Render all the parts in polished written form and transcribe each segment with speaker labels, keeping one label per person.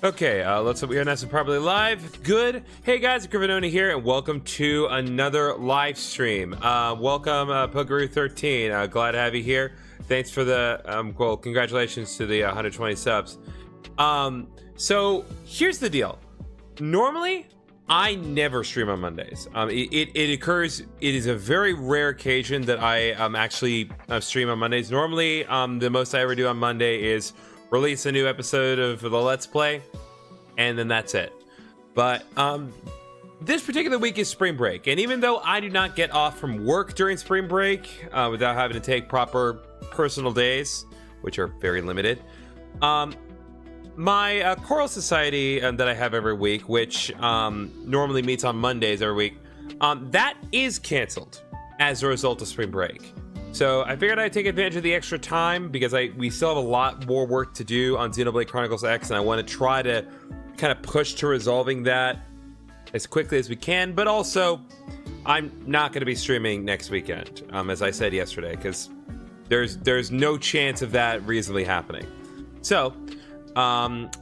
Speaker 1: Okay, let's hope we are nice and properly live. Good. Hey guys, Grivinoni here, and welcome to another live stream. Welcome, Puggaroo13. Glad to have you here. Thanks for the, well, congratulations to the 120 subs. So here's the deal. Normally, I never stream on Mondays. It occurs, it is a very rare occasion that I actually stream on Mondays. Normally, the most I ever do on Monday is release a new episode of the Let's Play, and then that's it. But this particular week is spring break, and even though I do not get off from work during spring break without having to take proper personal days, which are very limited, my choral society that I have every week, which normally meets on Mondays every week, that is canceled as a result of spring break. So I figured I'd take advantage of the extra time because we still have a lot more work to do on Xenoblade Chronicles X, and I want to try to kind of push to resolving that as quickly as we can. But also, I'm not going to be streaming next weekend, as I said yesterday, because there's no chance of that reasonably happening. So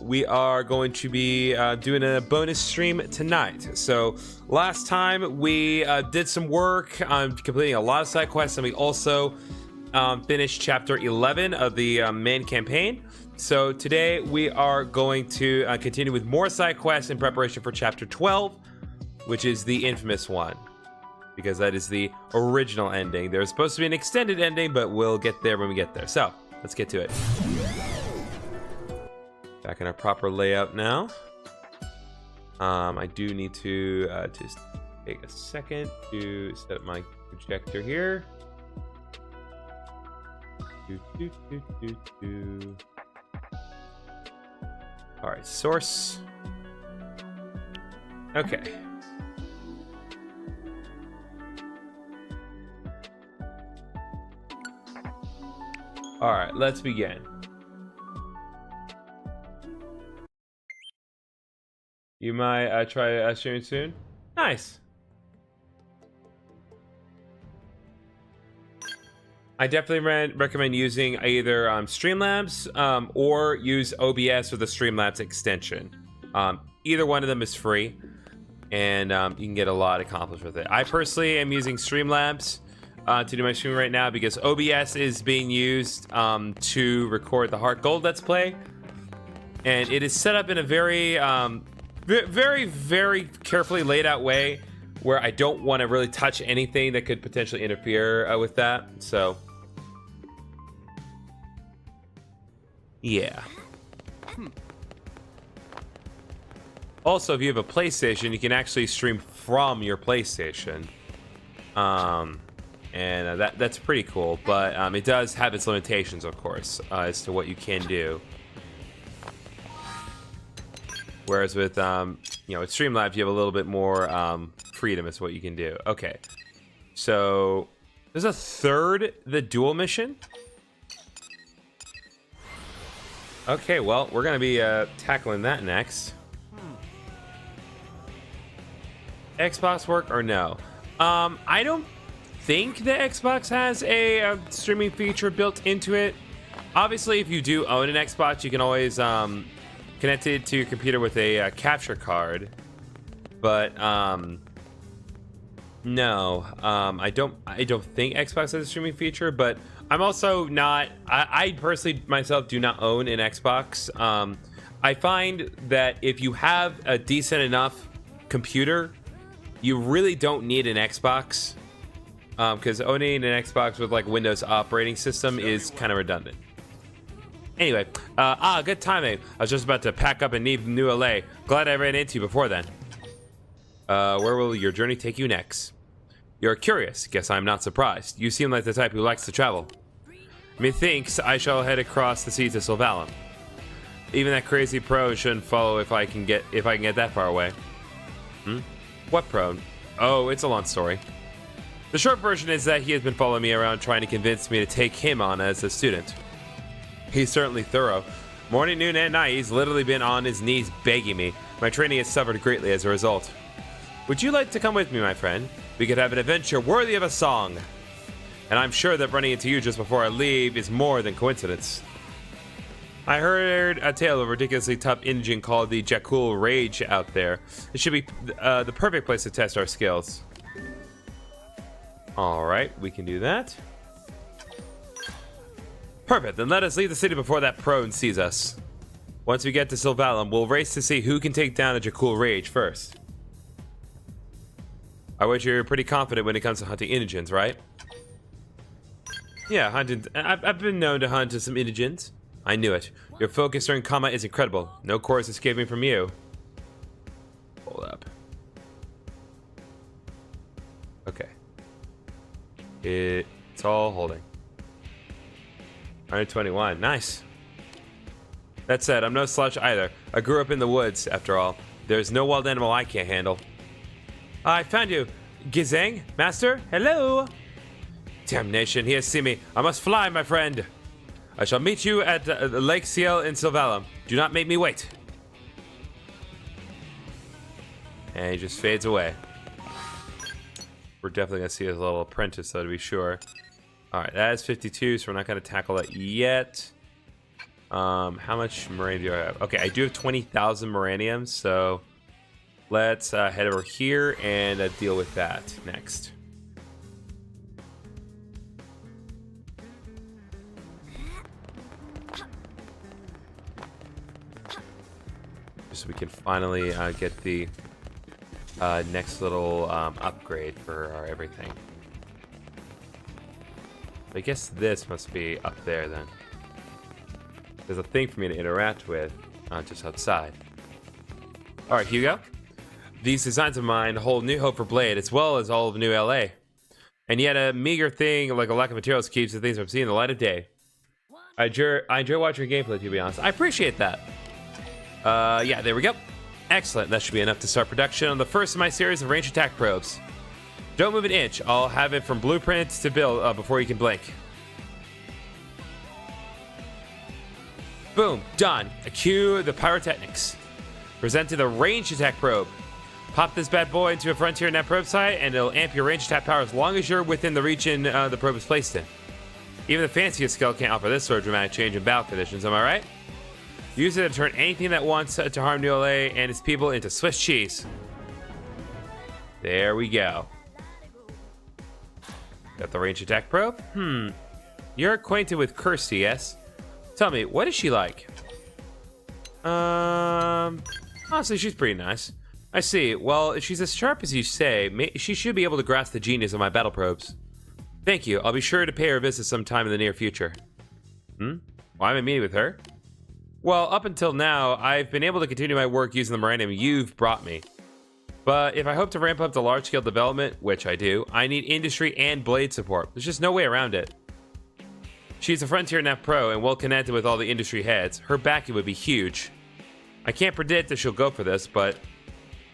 Speaker 1: we are going to be doing a bonus stream tonight. So last time we did some work on completing a lot of side quests, and we also finished chapter 11 of the main campaign. So today we are going to continue with more side quests in preparation for chapter 12, which is the infamous one, because that is the original ending. There's supposed to be an extended ending, but we'll get there when we get there. So let's get to it. Back in our proper layout now. I do need to just take a second to set up my projector here. All right, source. Okay. All right, let's begin. You might try streaming soon. Nice. I definitely recommend using either Streamlabs or use OBS with the Streamlabs extension. Either one of them is free, and you can get a lot accomplished with it. I personally am using Streamlabs to do my stream right now because OBS is being used to record the Heart Gold Let's Play, and it is set up in a very very carefully laid out way where I don't want to really touch anything that could potentially interfere with that. So yeah. Also, if you have a PlayStation, you can actually stream from your PlayStation, and that's pretty cool. But it does have its limitations, of course, as to what you can do. Whereas with, with Streamlabs, you have a little bit more freedom as to what you can do. Okay, so there's a third, the dual mission. Okay, well, we're going to be tackling that next. Xbox work or no? I don't think the Xbox has a streaming feature built into it. Obviously, if you do own an Xbox, you can always... connected to your computer with a capture card, but no, I don't think Xbox has a streaming feature. But I'm also not. I personally myself do not own an Xbox. I find that if you have a decent enough computer, you really don't need an Xbox, because owning an Xbox with like Windows operating system is kind of redundant. Anyway, good timing. I was just about to pack up and leave New LA. Glad I ran into you before then. Where will your journey take you next? You're curious. Guess I'm not surprised. You seem like the type who likes to travel. Methinks I shall head across the sea to Sylvalum. Even that crazy pro shouldn't follow if I can get that far away. What pro? Oh, it's a long story. The short version is that he has been following me around trying to convince me to take him on as a student. He's certainly thorough. Morning, noon, and night, he's literally been on his knees begging me. My training has suffered greatly as a result. Would you like to come with me, my friend? We could have an adventure worthy of a song. and I'm sure that running into you just before I leave is more than coincidence. I heard a tale of a ridiculously tough engine called the Jakul Rage out there. It should be the perfect place to test our skills. Alright, we can do that. Perfect, then let us leave the city before that prone sees us. Once we get to Sylvalum, we'll race to see who can take down the Jakul Rage first. I wish you're pretty confident when it comes to hunting indigents, right? Yeah, hunting. I've been known to hunt some indigents. I knew it. Your focus during combat is incredible. No chorus escaping from you. Hold up. Okay. It's all holding. 121. Nice. That said, I'm no slouch either. I grew up in the woods, after all. There's no wild animal I can't handle. I found you. Gizeng? Master? Hello? Damnation, he has seen me. I must fly, my friend. I shall meet you at Lake Ciel in Sylvalum. Do not make me wait. And he just fades away. We're definitely going to see his little apprentice, though, to be sure. Alright, that is 52, so we're not going to tackle that yet. How much Moranium do I have? Okay, I do have 20,000 Moranium, so let's head over here and deal with that next. So we can finally get the next little upgrade for our everything. I guess this must be up there then. There's a thing for me to interact with, just outside. Alright, Hugo. These designs of mine hold new hope for Blade, as well as all of New LA. And yet a meager thing like a lack of materials keeps the things from seeing the light of day. I enjoy watching your gameplay, to be honest. I appreciate that. Yeah, there we go. Excellent. That should be enough to start production on the first of my series of range attack probes. Don't move an inch. I'll have it from blueprint to build before you can blink. Boom. Done. Cue the pyrotechnics. Presenting the range attack probe. Pop this bad boy into a Frontier Net probe site, and it'll amp your range attack power as long as you're within the region the probe is placed in. Even the fanciest skill can't offer this sort of dramatic change in battle conditions, am I right? Use it to turn anything that wants to harm New LA and its people into Swiss cheese. There we go. Got the range attack probe? You're acquainted with Kirsty, yes? Tell me, what is she like? Honestly, she's pretty nice. I see. Well, if she's as sharp as you say, she should be able to grasp the genius of my battle probes. Thank you. I'll be sure to pay her a visit sometime in the near future. Why am I meeting with her? Well, up until now, I've been able to continue my work using the Moranium you've brought me. But if I hope to ramp up to large-scale development, which I do, I need industry and blade support. There's just no way around it. She's a Frontier Net Pro and well connected with all the industry heads. Her backing would be huge. I can't predict if she'll go for this, but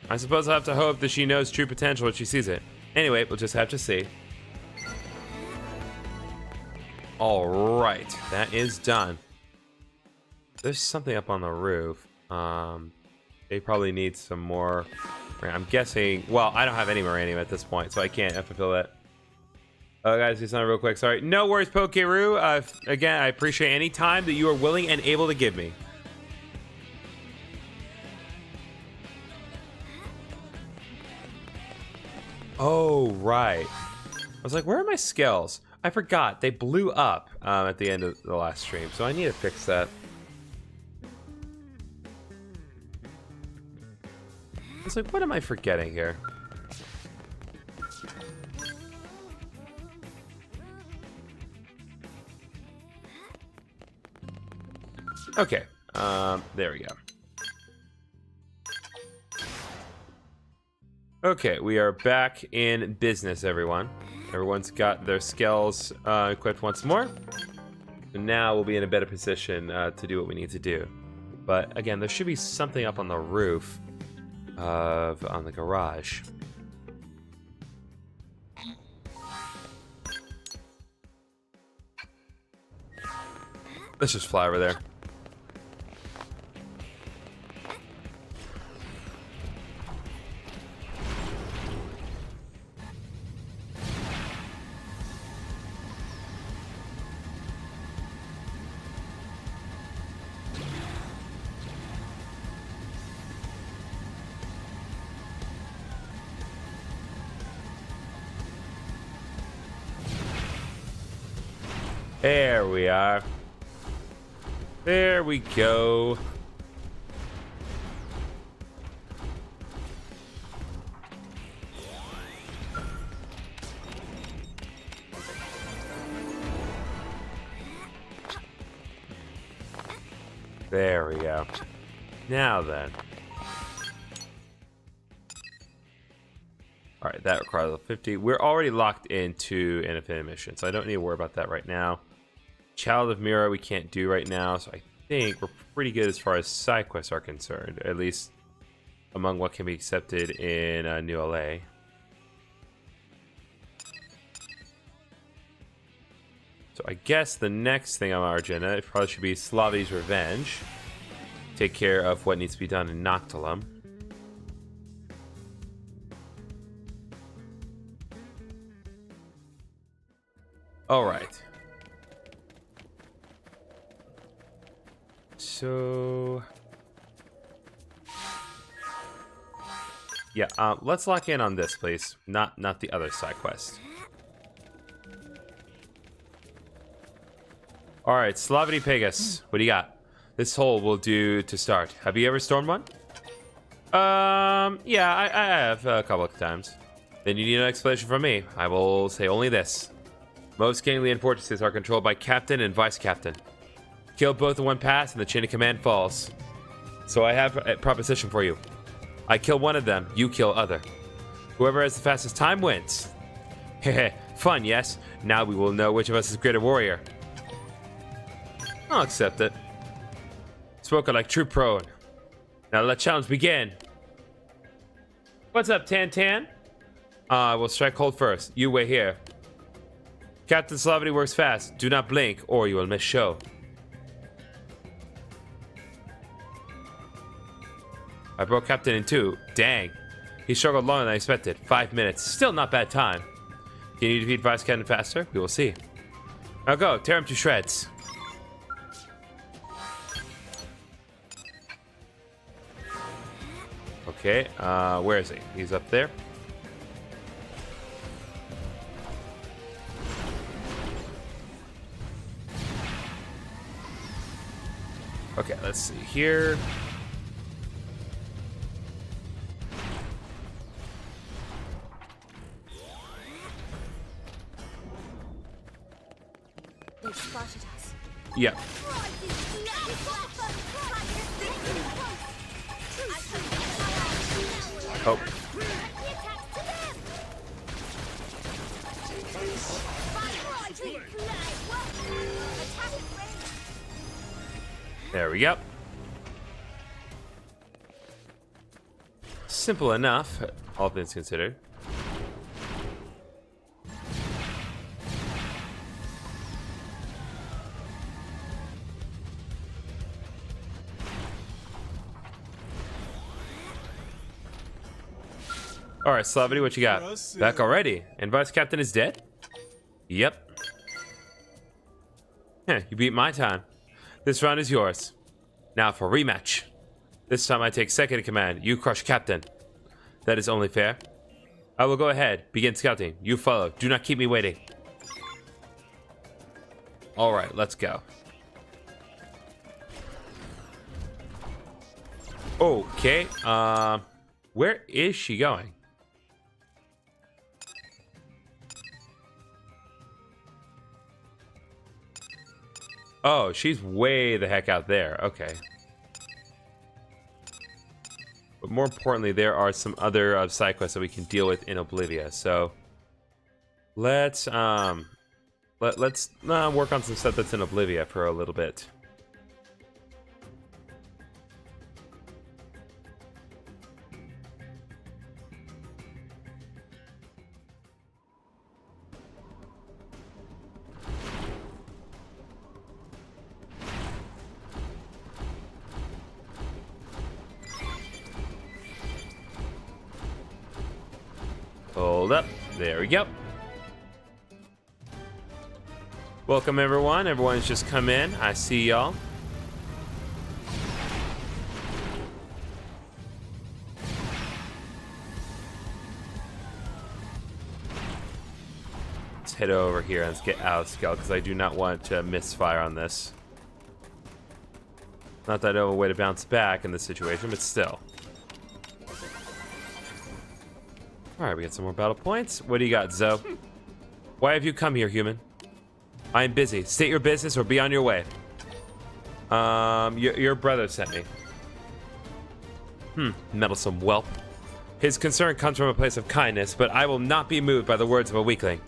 Speaker 1: I suppose I'll have to hope that she knows true potential when she sees it. Anyway, we'll just have to see. Alright, that is done. There's something up on the roof. They probably need some more. I'm guessing. Well, I don't have any Moranium at this point, so I can't fulfill that. Oh, guys, do something real quick. Sorry. No worries, Pokeroo. Again, I appreciate any time that you are willing and able to give me. Oh, right. I was like, where are my Skells? I forgot. They blew up at the end of the last stream, so I need to fix that. It's like, what am I forgetting here? Okay, there we go. Okay, we are back in business, everyone. Everyone's got their Skells equipped once more. And now we'll be in a better position to do what we need to do. But again, there should be something up on the roof on the garage. Let's just fly over there. There we are. There we go. There we go. Now then. Alright, that requires a 50. We're already locked into an infinite mission, so I don't need to worry about that right now. Child of Mira we can't do right now, so I think we're pretty good as far as side quests are concerned, at least among what can be accepted in New LA. So I guess the next thing on our agenda, it probably should be Slavi's Revenge. Take care of what needs to be done in Noctilum. Alright. So... yeah, let's lock in on this, please. Not the other side quest. Alright, Slavity Pegas, what do you got? This hole will do to start. Have you ever stormed one? Yeah, I have a couple of times. Then you need an explanation from me. I will say only this. Most Ganglion fortresses are controlled by captain and vice captain. Kill both in one pass and the chain of command falls. So I have a proposition for you. I kill one of them, you kill other. Whoever has the fastest time wins. Hehe, fun, yes? Now we will know which of us is greater warrior. I'll accept it. Spoken like true prone. Now let challenge begin. What's up, Tan Tan? We'll strike hold first. You wait here. Captain Slavity works fast. Do not blink, or you will miss show. I broke Captain in two. Dang. He struggled longer than I expected. 5 minutes. Still not bad time. Can you defeat Vice Captain faster? We will see. Now go. Tear him to shreds. Okay. Where is he? He's up there. Okay, let's see here.
Speaker 2: They spotted us.
Speaker 1: Yeah. Oh. There we go. Simple enough, all things considered. Alright, Slavity, what you got? Back already? And Vice Captain is dead? Yep. Heh, you beat my time. This round is yours. Now for rematch. This time I take second in command. You crush Captain. That is only fair. I will go ahead. Begin scouting. You follow. Do not keep me waiting. Alright, let's go. Okay. Where is she going? Oh, she's way the heck out there. Okay. But more importantly, there are some other side quests that we can deal with in Oblivia. So let's work on some stuff that's in Oblivia for a little bit. Hold up. There we go. Welcome, everyone. Everyone's just come in. I see y'all. Let's head over here and let's get out of Skell because I do not want to misfire on this. Not that I know a way to bounce back in this situation, but still. Alright, we get some more battle points. What do you got, Zoe? Why have you come here, human? I am busy. State your business or be on your way. Your brother sent me. Meddlesome whelp. His concern comes from a place of kindness, but I will not be moved by the words of a weakling.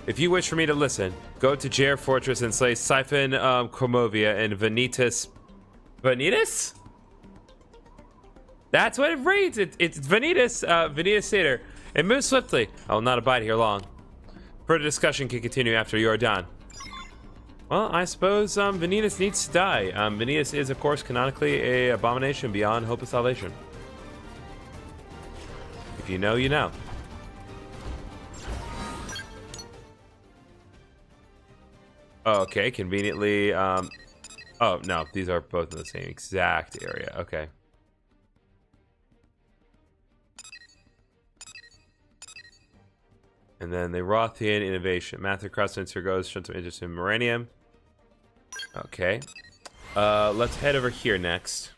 Speaker 1: If you wish for me to listen, go to Jair Fortress and slay Siphon, Chromovia, and Vanitas. Vanitas? That's what it reads. It's Vanitas, Vanitas Satyr. And move swiftly. I will not abide here long. Further discussion can continue after you are done. Well, I suppose Vanitas needs to die. Vanitas is, of course, canonically a abomination beyond hope of salvation. If you know, you know. Okay, conveniently. Oh, no, these are both in the same exact area. Okay. And then the Rothian Innovation. Matthew Crossminster goes, shown some interest in Millennium. Okay. Let's head over here next.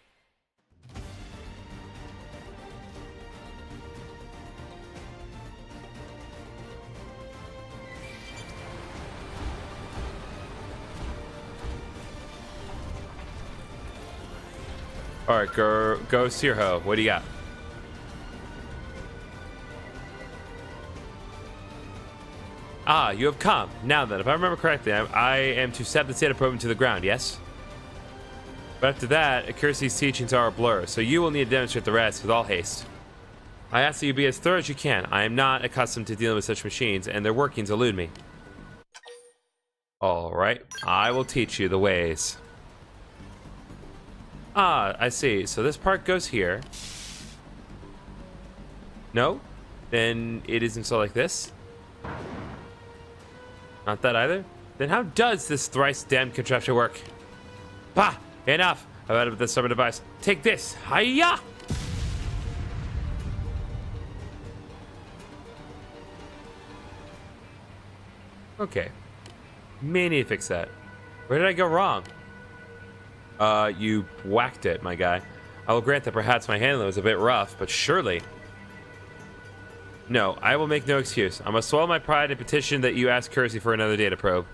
Speaker 1: Alright, go Sirho. What do you got? Ah, you have come. Now then, if I remember correctly, I am to set the Zeta probe into the ground, yes? But after that, Accuracy's teachings are a blur, so you will need to demonstrate the rest with all haste. I ask that you be as thorough as you can. I am not accustomed to dealing with such machines, and their workings elude me. Alright, I will teach you the ways. Ah, I see. So this part goes here. No? Then it is installed like this? Not that either? Then how does this thrice damned contraption work? Bah! Enough! I've had this summer device. Take this! Hiya! Okay. May need to fix that. Where did I go wrong? You whacked it, my guy. I will grant that perhaps my handling was a bit rough, but surely... No, I will make no excuse. I must swallow my pride and petition that you ask Kersey for another data probe.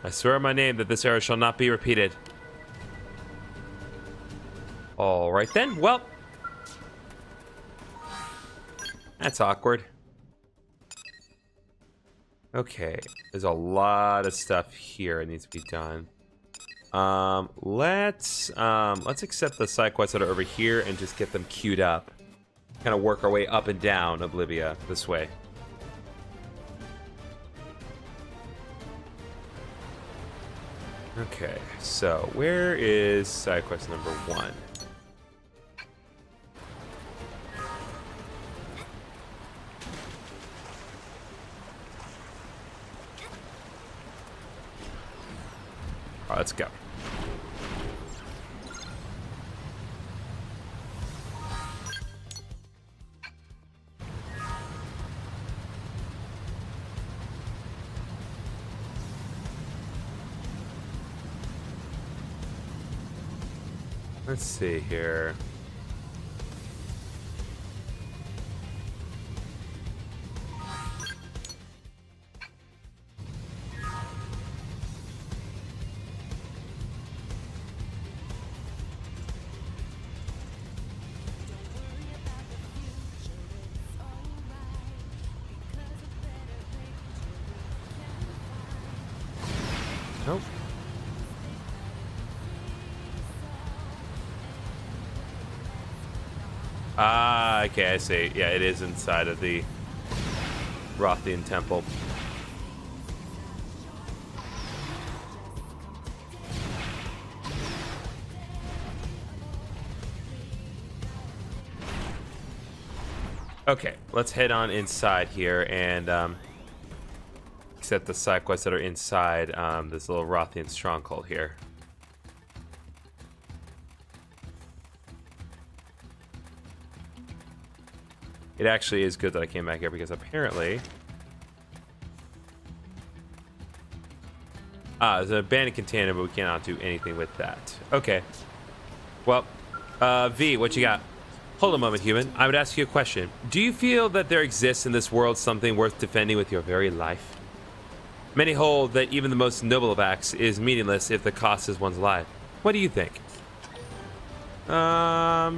Speaker 1: I swear on my name that this error shall not be repeated. Alright then, well... That's awkward. Okay, there's a lot of stuff here that needs to be done. Let's accept the side quests that are over here and just get them queued up. Kind of work our way up and down Oblivia this way. Okay, so where is side quest number 1? All right, let's go. Let's see here. Nope. Ah, okay, I see. Yeah, it is inside of the Rothian temple. Okay, let's head on inside here and accept the side quests that are inside this little Rothian stronghold here. It actually is good that I came back here because apparently There's an abandoned container, but we cannot do anything with that. Okay. Well, V, what you got? Hold a moment, human. I would ask you a question. Do you feel that there exists in this world something worth defending with your very life? Many hold that even the most noble of acts is meaningless if the cost is one's life. What do you think? Yeah,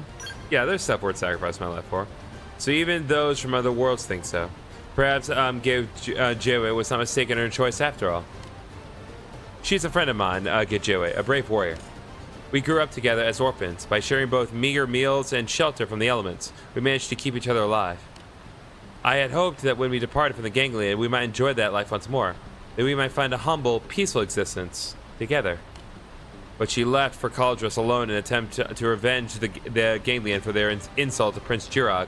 Speaker 1: there's stuff worth sacrificing my life for. So even those from other worlds think so. Perhaps Gewe was not mistaken in her choice after all. She's a friend of mine, Gewe, a brave warrior. We grew up together as orphans. By sharing both meager meals and shelter from the elements, we managed to keep each other alive. I had hoped that when we departed from the ganglion, we might enjoy that life once more. That we might find a humble, peaceful existence together. But she left for Caldrus alone in an attempt to revenge the ganglion for their insult to Prince Jirog.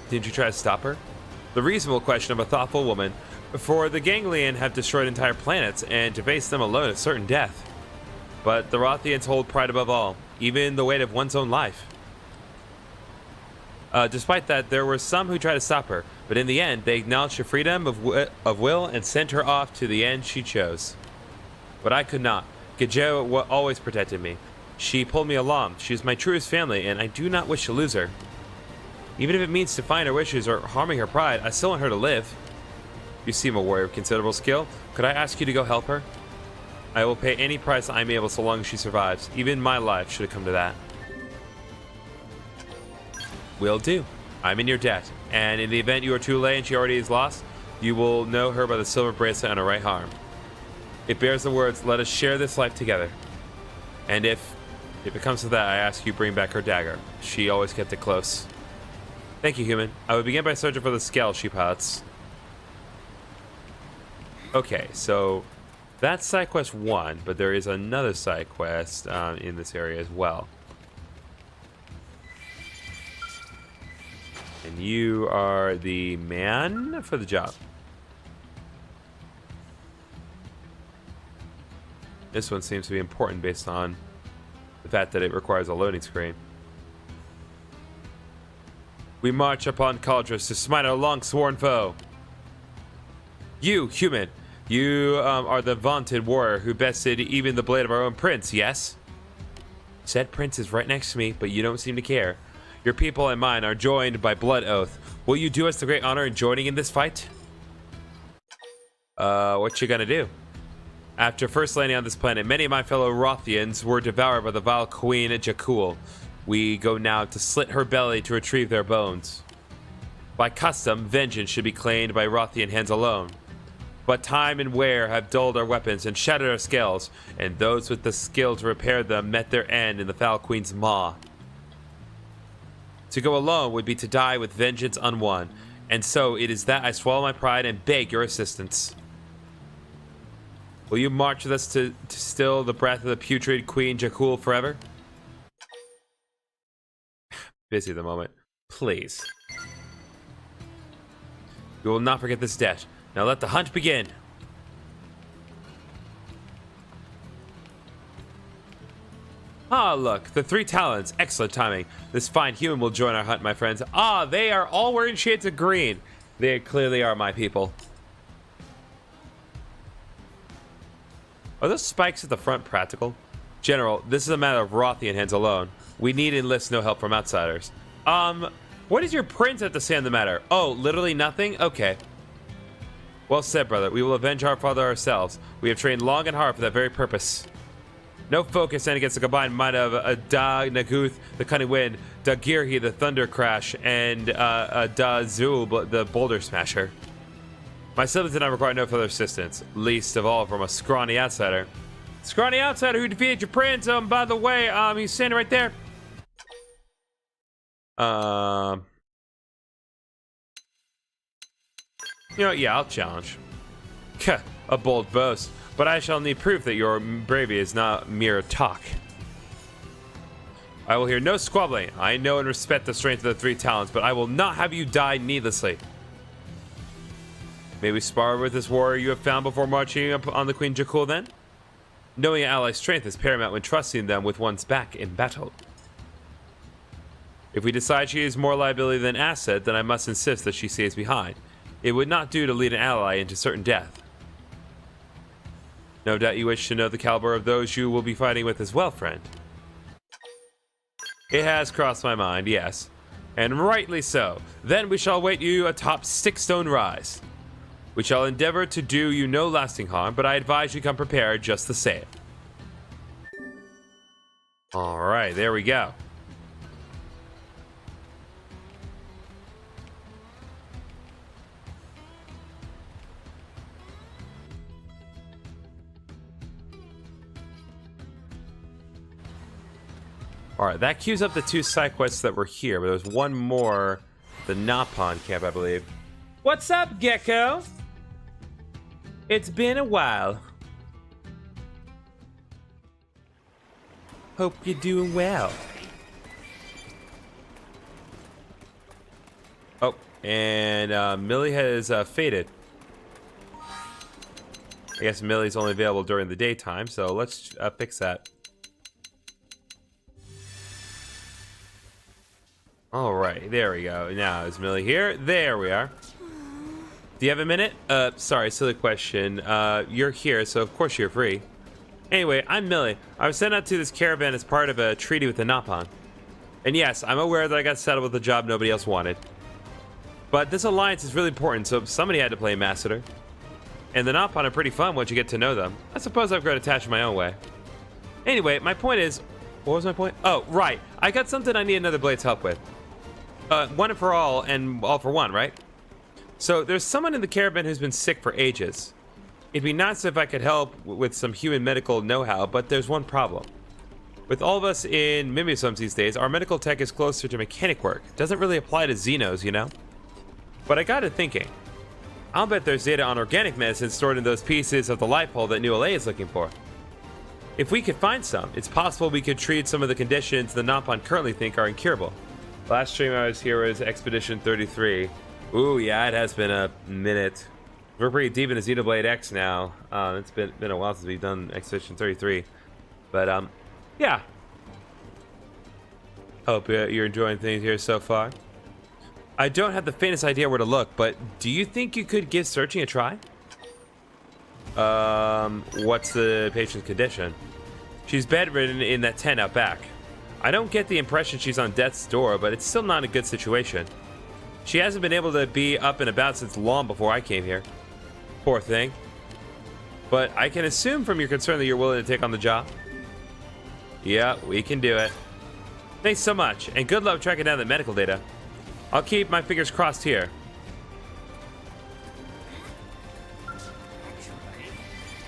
Speaker 1: Didn't you try to stop her? The reasonable question of a thoughtful woman, for the ganglion have destroyed entire planets, and to face them alone is certain death. But the Rothians hold pride above all, even the weight of one's own life. Despite that, there were some who tried to stop her, but in the end, they acknowledged her freedom of will and sent her off to the end she chose. But I could not. Gejeo always protected me. She pulled me along. She is my truest family, and I do not wish to lose her. Even if it means defying her wishes or harming her pride, I still want her to live. You seem a warrior of considerable skill. Could I ask you to go help her? I will pay any price I am able so long as she survives. Even my life should have come to that. Will do. I'm in your debt. And in the event you are too late and she already is lost, you will know her by the silver bracelet on her right arm. It bears the words, let us share this life together. And if it comes to that, I ask you bring back her dagger. She always kept it close. Thank you, human. I would begin by searching for the Skells she pilots. Okay, so that's side quest 1, but there is another side quest in this area as well. And you are the man for the job. This one seems to be important based on the fact that it requires a loading screen. We march upon Caldrus to smite our long-sworn foe. You, human, you are the vaunted warrior who bested even the blade of our own prince, yes? Said prince is right next to me, but you don't seem to care. Your people and mine are joined by blood oath. Will you do us the great honor in joining in this fight? What you gonna do? After first landing on this planet, many of my fellow Rothians were devoured by the vile queen Jakul. We go now to slit her belly to retrieve their bones. By custom, vengeance should be claimed by Rothian hands alone. But time and wear have dulled our weapons and shattered our scales, and those with the skill to repair them met their end in the foul queen's maw. To go alone would be to die with vengeance unwon, and so it is that I swallow my pride and beg your assistance. Will you march with us to still the breath of the putrid Queen Jakul forever? Busy at the moment. Please. We will not forget this debt. Now let the hunt begin. Ah, look, the 3 talents. Excellent timing. This fine human will join our hunt, my friends. Ah, they are all wearing shades of green. They clearly are my people. Are those spikes at the front practical? General, this is a matter of Rothian hands alone. We need enlist no help from outsiders. What does your prince have to say on the matter? Oh, literally nothing? Okay. Well said, brother. We will avenge our father ourselves. We have trained long and hard for that very purpose. No focus and against the combined might of Da Naguth, the cunning wind, Da Girhi, the thunder crash, and Da Zul, the boulder smasher. My siblings and I require no further assistance, least of all from a scrawny outsider. Scrawny outsider who defeated your prince. By the way, he's standing right there. You know, yeah, I'll challenge. A bold boast, but I shall need proof that your bravery is not mere talk. I will hear no squabbling. I know and respect the strength of the 3 talents, but I will not have you die needlessly. May we spar with this warrior you have found before marching up on the Queen Jakul then? Knowing an ally's strength is paramount when trusting them with one's back in battle. If we decide she is more liability than asset, then I must insist that she stays behind. It would not do to lead an ally into certain death. No doubt you wish to know the caliber of those you will be fighting with as well, friend. It has crossed my mind, yes. And rightly so. Then we shall await you atop Six-Stone Rise. We shall endeavor to do you no lasting harm, but I advise you come prepared just the same. Alright, there we go. Alright, that queues up the 2 side quests that were here, but there's one more. The Napon camp, I believe. What's up, Gecko? It's been a while. Hope you're doing well. Oh, and Millie has faded. I guess Millie's only available during the daytime, so let's fix that. All right, there we go. Now, is Millie here? There we are. Do you have a minute? Sorry, silly question. You're here, so of course you're free. Anyway, I'm Millie. I was sent out to this caravan as part of a treaty with the Napon. And yes, I'm aware that I got settled with a job nobody else wanted. But this alliance is really important, so somebody had to play ambassador. And the Napon are pretty fun once you get to know them. I suppose I've grown attached in my own way. Anyway, my point is... What was my point? Oh, right. I got something I need another Blade's help with. One for all and all for one, right? So there's someone in the caravan who's been sick for ages. It'd be nice if I could help with some human medical know-how, but there's one problem. With all of us in Mimisoms these days, our medical tech is closer to mechanic work. Doesn't really apply to Xenos, you know? But I got it thinking. I'll bet there's data on organic medicine stored in those pieces of the life hole that New LA is looking for. If we could find some, it's possible we could treat some of the conditions the Napon currently think are incurable. Last stream I was here was Expedition 33. Ooh, yeah, it has been a minute. We're pretty deep into Xenoblade X now. It's been a while since we've done Expedition 33. But, yeah. Hope you're enjoying things here so far. I don't have the faintest idea where to look, but do you think you could give searching a try? What's the patient's condition? She's bedridden in that tent out back. I don't get the impression she's on death's door, but it's still not a good situation. She hasn't been able to be up and about since long before I came here. Poor thing. But I can assume from your concern that you're willing to take on the job. Yeah, we can do it. Thanks so much, and good luck tracking down the medical data. I'll keep my fingers crossed here.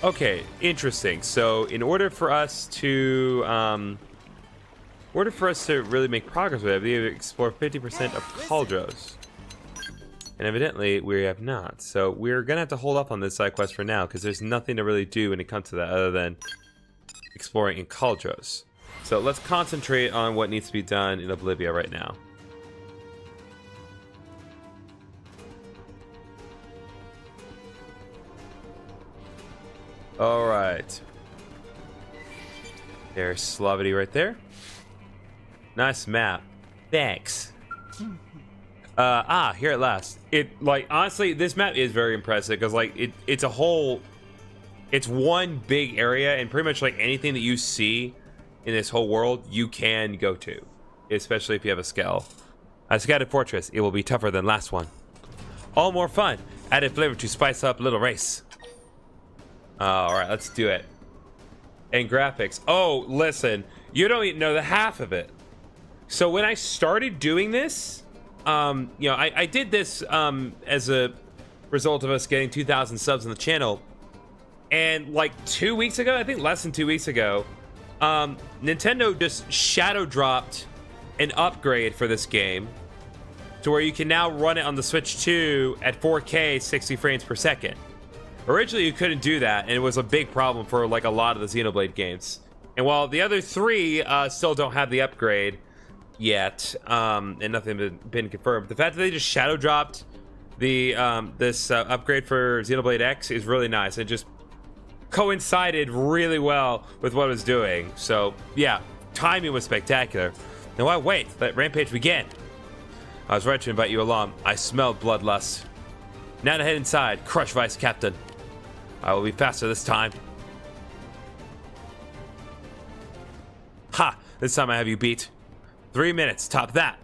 Speaker 1: Okay, interesting. So in order for us to really make progress with it, we have to explore 50% of Cauldros. And evidently, we have not. So we're going to have to hold off on this side quest for now, because there's nothing to really do when it comes to that other than exploring in Cauldros. So let's concentrate on what needs to be done in Oblivia right now. Alright. There's Slavity right there. Nice map. Thanks. Here at last. It, like, honestly, this map is very impressive because, like, it's a whole... It's one big area, and pretty much, like, anything that you see in this whole world, you can go to. Especially if you have a Skell. A scattered fortress, it will be tougher than last one. All more fun. Added flavor to spice up little race. Alright, let's do it. And graphics. Oh, listen. You don't even know the half of it. So when I started doing this, you know, I did this as a result of us getting 2,000 subs on the channel. And like 2 weeks ago, I think less than 2 weeks ago, Nintendo just shadow dropped an upgrade for this game to where you can now run it on the Switch 2 at 4K 60 frames per second. Originally, you couldn't do that, and it was a big problem for like a lot of the Xenoblade games. And while the other three still don't have the upgrade yet, and nothing has been confirmed, the fact that they just shadow dropped the this upgrade for Xenoblade X is really nice. It just coincided really well with what it was doing. So yeah, timing was spectacular. Now why wait? Let Rampage begin. I was right to invite you along. I smelled bloodlust. Now to head inside. Crush, Vice Captain. I will be faster this time. Ha! This time I have you beat. 3 minutes. Top that.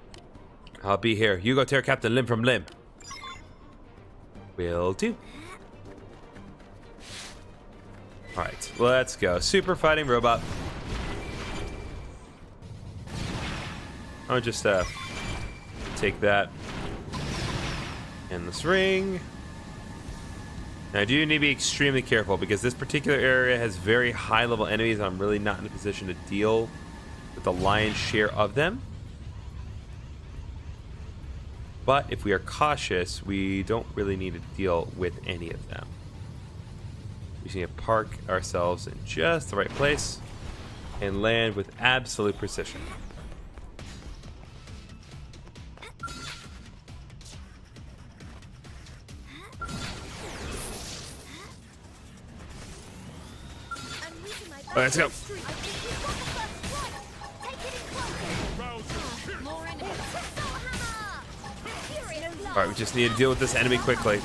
Speaker 1: I'll be here. You go tear Captain limb from limb. Will do. Alright, let's go. Super fighting robot. I'll just take that and this ring. Now I do need to be extremely careful because this particular area has very high level enemies and I'm really not in a position to deal with the lion's share of them. But if we are cautious, we don't really need to deal with any of them. We just need to park ourselves in just the right place and land with absolute precision. Let's go. Alright, we just need to deal with this enemy quickly.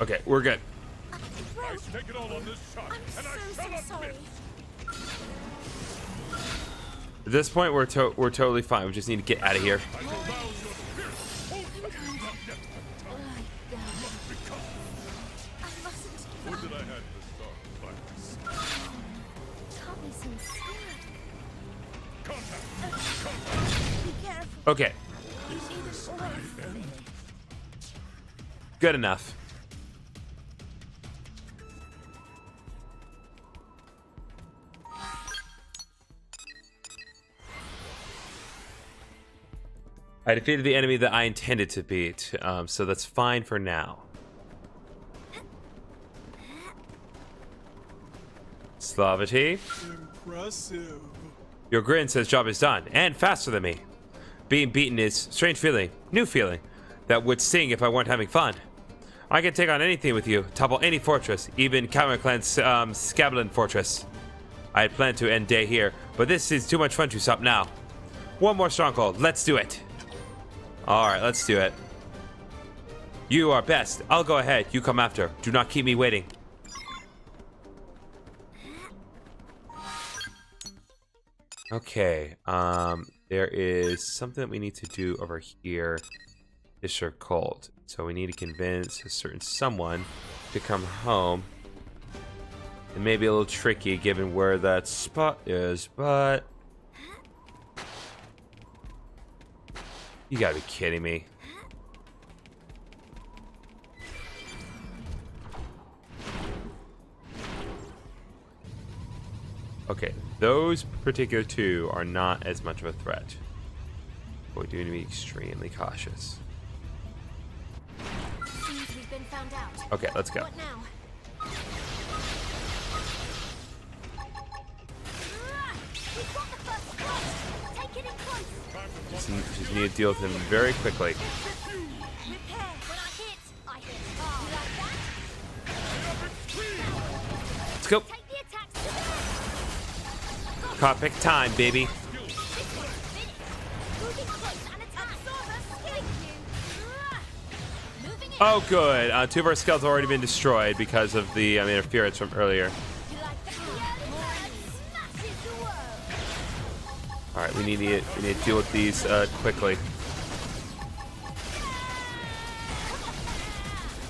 Speaker 1: Okay, we're good. At this point, we're totally fine. We just need to get out of here. Okay. Good enough. I defeated the enemy that I intended to beat, so that's fine for now. Slavity.
Speaker 2: Impressive.
Speaker 1: Your grin says job is done, and faster than me. Being beaten is strange feeling, new feeling, that would sting if I weren't having fun. I can take on anything with you, topple any fortress, even Counter Clan's Skells fortress. I had planned to end day here, but this is too much fun to stop now. One more stronghold, let's do it. Alright, let's do it. You are best, I'll go ahead, you come after. Do not keep me waiting. Okay, there is something that we need to do over here. Fisher Colt. So we need to convince a certain someone to come home. It may be a little tricky given where that spot is, but... You gotta be kidding me. Okay, those particular two are not as much of a threat. But we do need to be extremely cautious. Okay, let's go. Just need to deal with him very quickly. Let's go. Cockpit time, baby. Oh, good. Two of our Skells have already been destroyed because of the interference from earlier. All right, we need to deal with these quickly.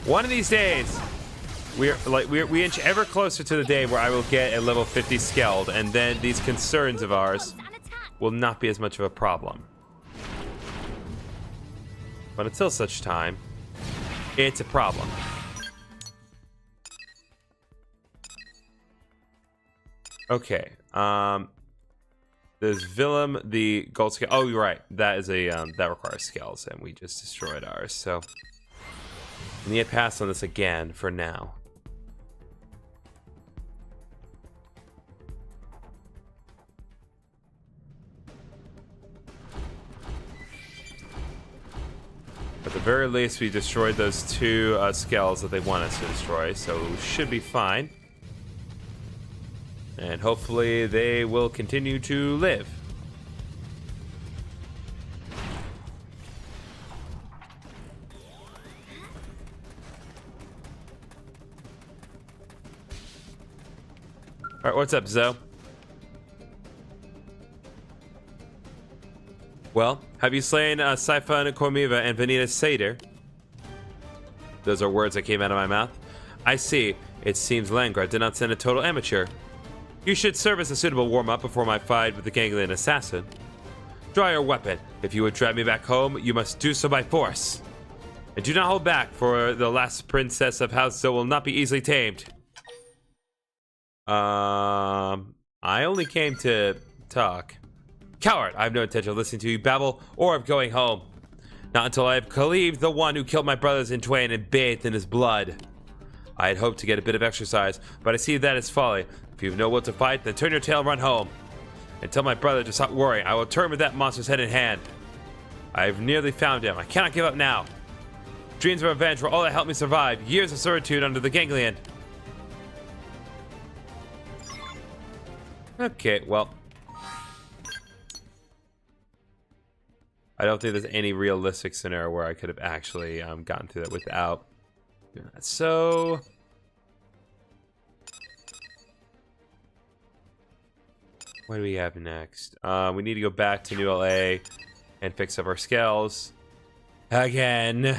Speaker 1: One of these days, we inch ever closer to the day where I will get a level 50 Skeld, and then these concerns of ours will not be as much of a problem. But until such time, it's a problem. Okay. There's Willem, the gold scale. Oh, you're right. That is a that requires Skells, and we just destroyed ours. So we need to pass on this again for now. At the very least, we destroyed those two Skells that they want us to destroy, so we should be fine. And hopefully they will continue to live. Alright, what's up, Zoe? Well, have you slain Siphon Cormiva and Vanita Seder? Those are words that came out of my mouth. I see. It seems Langra did not send a total amateur. You should serve as a suitable warm-up before my fight with the ganglion assassin. Draw your weapon. If you would drive me back home, you must do so by force. And do not hold back, for the last princess of House Zoe will not be easily tamed. I only came to talk. Coward! I have no intention of listening to you babble or of going home. Not until I have cleaved the one who killed my brothers in twain and bathed in his blood. I had hoped to get a bit of exercise, but I see that is folly. If you have no will to fight, then turn your tail and run home. And tell my brother to stop worrying. I will turn with that monster's head in hand. I have nearly found him. I cannot give up now. Dreams of revenge were all that helped me survive years of servitude under the ganglion. Okay, well. I don't think there's any realistic scenario where I could have actually gotten through that without doing that. So, what do we have next? We need to go back to New LA and fix up our Skells again.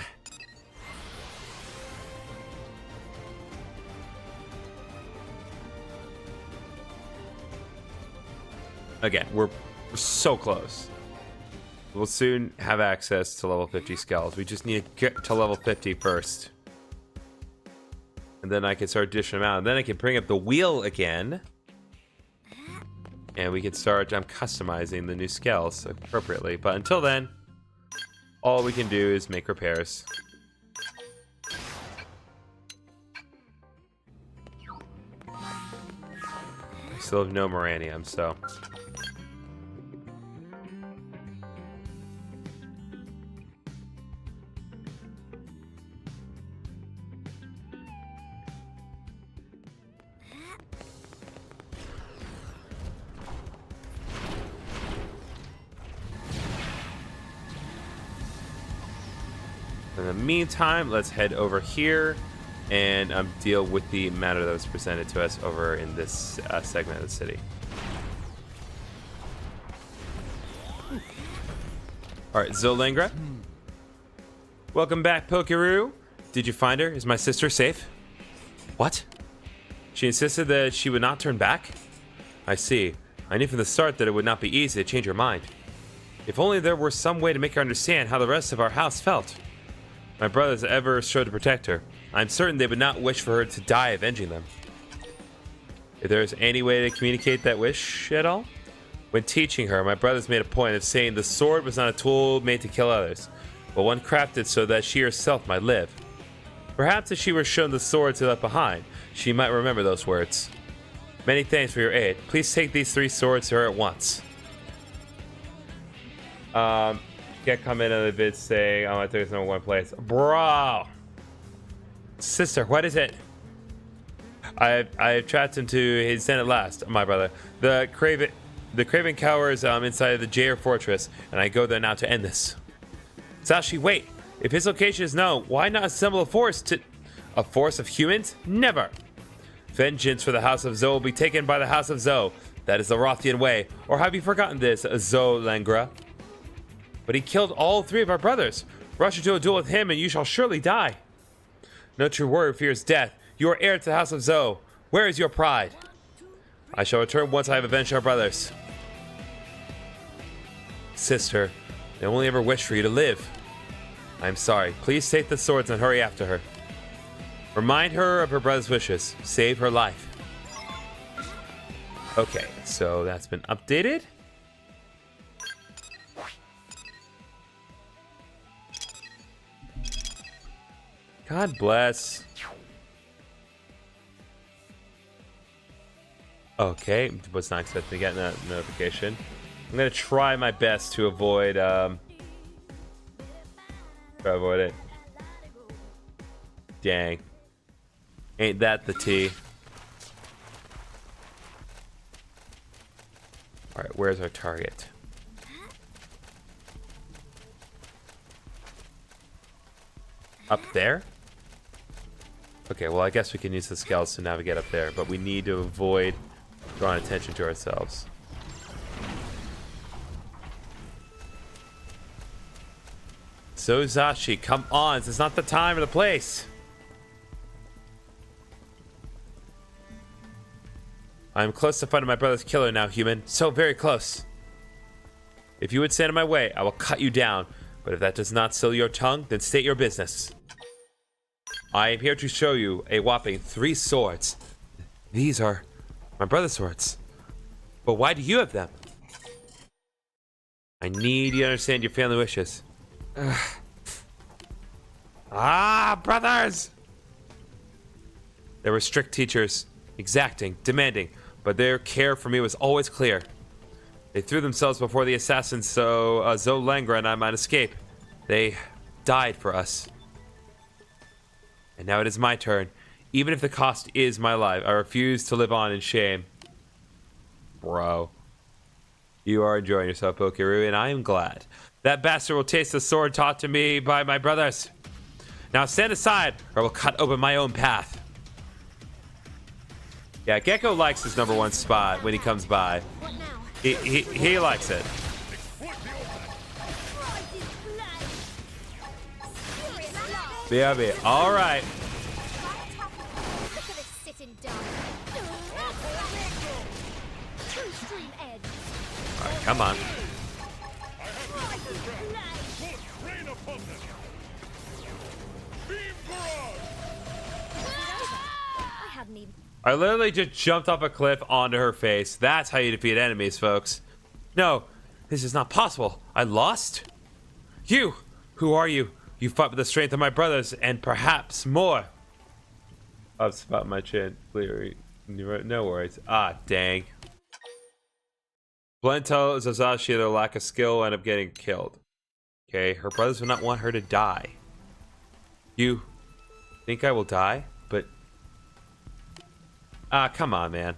Speaker 1: Again, we're so close. We'll soon have access to level 50 Skells. We just need to get to level 50 first. And then I can start dishing them out. And then I can bring up the wheel again. And we can start customizing the new Skells appropriately. But until then, all we can do is make repairs. I still have no Moranium, so... In the meantime, let's head over here and deal with the matter that was presented to us over in this segment of the city. Alright, Zolangra. Welcome back, Pokeroo. Did you find her? Is my sister safe? What? She insisted that she would not turn back? I see. I knew from the start that it would not be easy to change her mind. If only there were some way to make her understand how the rest of our house felt. My brothers ever strove to protect her. I'm certain they would not wish for her to die avenging them. If there is any way to communicate that wish at all? When teaching her, my brothers made a point of saying the sword was not a tool made to kill others, but one crafted so that she herself might live. Perhaps if she were shown the swords he left behind, she might remember those words. Many thanks for your aid. Please take these 3 swords to her at once. Get comment on the vid saying, oh, I think it's number 1 place. Bro! Sister, what is it? I've trapped him to his den at last, my brother. The Craven cowers inside of the Jair Fortress, and I go there now to end this. Sashi, wait! If his location is known, why not assemble a force of humans? Never! Vengeance for the House of Zoe will be taken by the House of Zoe. That is the Rothian way. Or have you forgotten this, Zoe Langra? But he killed all 3 of our brothers. Rush into a duel with him and you shall surely die. No true warrior fears death. You are heir to the House of Zoe. Where is your pride? I shall return once I have avenged our brothers. Sister, I only ever wish for you to live. I am sorry. Please take the swords and hurry after her. Remind her of her brother's wishes. Save her life. Okay, so that's been updated. God bless. Okay, was not expecting to get that notification. I'm gonna try my best to avoid it. Dang. Ain't that the tea? Alright, where's our target? Up there? Okay, well, I guess we can use the Skells to navigate up there, but we need to avoid drawing attention to ourselves. So Zashi, come on. This is not the time or the place. I am close to finding my brother's killer now, human. So very close. If you would stand in my way, I will cut you down. But if that does not seal your tongue, then state your business. I am here to show you a whopping 3 swords. These are my brother's swords. But why do you have them? I need you to understand your family wishes. Ugh. Ah, brothers! They were strict teachers, exacting, demanding, but their care for me was always clear. They threw themselves before the assassins so Zolangra and I might escape. They died for us. And now it is my turn. Even if the cost is my life, I refuse to live on in shame. Bro. You are enjoying yourself, Pokeru, and I am glad. That bastard will taste the sword taught to me by my brothers. Now stand aside, or I will cut open my own path. Yeah, Gecko likes his #1 spot when he comes by. He likes it. BRB. All right. All right, come on. I literally just jumped off a cliff onto her face. That's how you defeat enemies, folks. No, this is not possible. I lost? You! Who are you? You fought with the strength of my brothers, and perhaps more. I've spot my chin. Clearly. No worries. Ah, dang. Blend tells Azashi their lack of skill will end up getting killed. Okay, her brothers would not want her to die. You think I will die? But... ah, come on, man.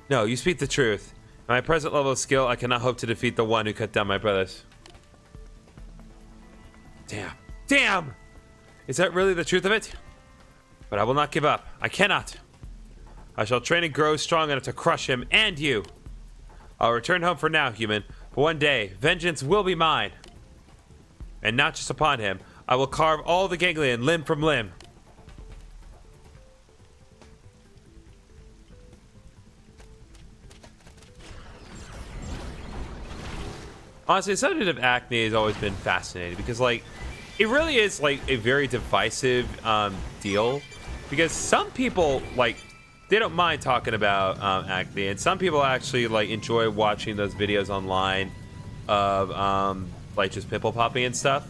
Speaker 1: No, you speak the truth. At my present level of skill, I cannot hope to defeat the one who cut down my brothers. Damn. Damn! Is that really the truth of it? But I will not give up. I cannot. I shall train and grow strong enough to crush him and you. I'll return home for now, human. But one day, vengeance will be mine. And not just upon him. I will carve all the ganglion limb from limb. Honestly, the subject of acne has always been fascinating because, like, it really is, like, a very divisive deal. Because some people, like, they don't mind talking about acne, and some people actually, like, enjoy watching those videos online of, like, just pimple popping and stuff.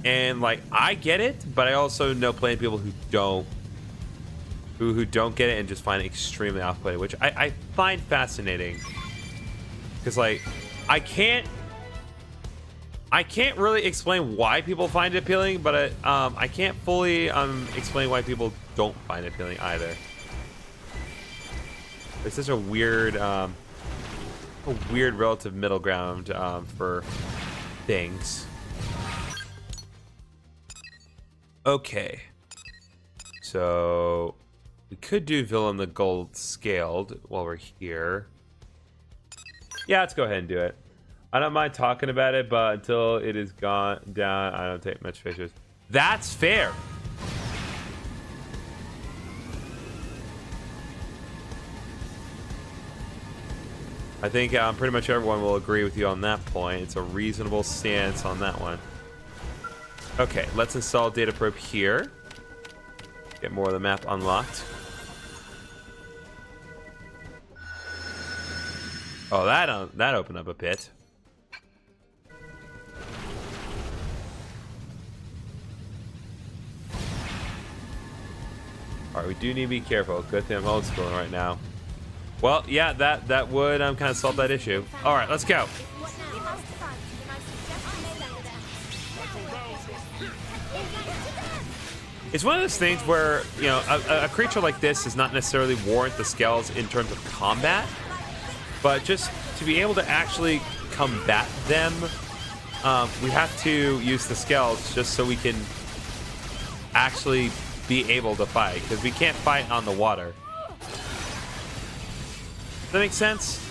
Speaker 1: And, like, I get it, but I also know plenty of people who don't, who don't get it and just find it extremely off-putting, which I find fascinating. Because, like... I can't really explain why people find it appealing, but I can't fully explain why people don't find it appealing either. It's such a weird relative middle ground for things. Okay, so we could do Villain the Gold Scaled while we're here. Yeah, let's go ahead and do it. I don't mind talking about it, but until it is gone down, I don't take much pictures. That's fair. I think pretty much everyone will agree with you on that point. It's a reasonable stance on that one. Okay, let's install data probe here. Get more of the map unlocked. Oh, that opened up a pit. All right, we do need to be careful. Good thing I'm old schooling right now. Well, yeah, that would kind of solve that issue. All right, let's go. It's one of those things where, you know, a creature like this does not necessarily warrant the Skells in terms of combat. But just to be able to actually combat them, we have to use the Skells just so we can actually be able to fight, because we can't fight on the water. Does that make sense?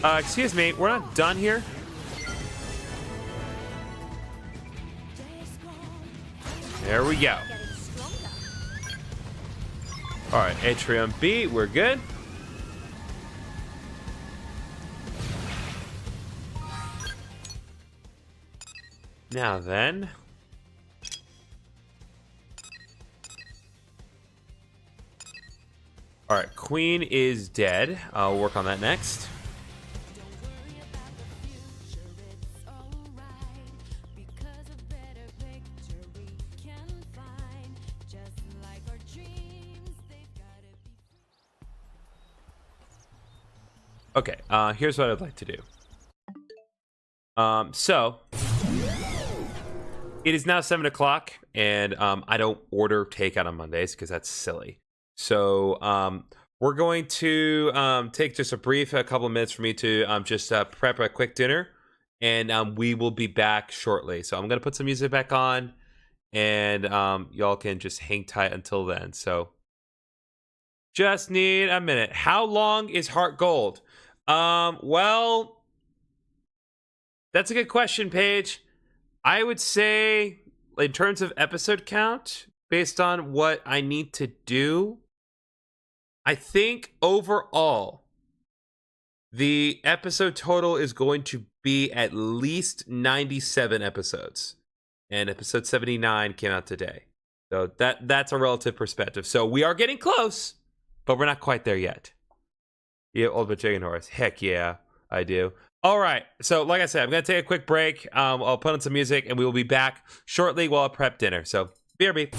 Speaker 1: Excuse me, we're not done here. There we go. All right, Atrium B, we're good. Now then. All right, Queen is dead. I'll work on that next. Okay, here's what I'd like to do. So it is now 7 o'clock, and I don't order takeout on Mondays because that's silly. So we're going to take just a couple of minutes for me to just prep a quick dinner, and we will be back shortly. So I'm gonna put some music back on, and y'all can just hang tight until then. So just need a minute. How long is Heart Gold? Well, that's a good question, Paige. I would say, in terms of episode count, based on what I need to do, I think overall, the episode total is going to be at least 97 episodes. And episode 79 came out today. So that's a relative perspective. So we are getting close, but we're not quite there yet. Yeah, Ultimate Chicken Horse. Heck yeah, I do. All right. So like I said, I'm going to take a quick break. I'll put on some music, and we will be back shortly while I prep dinner. So BRB.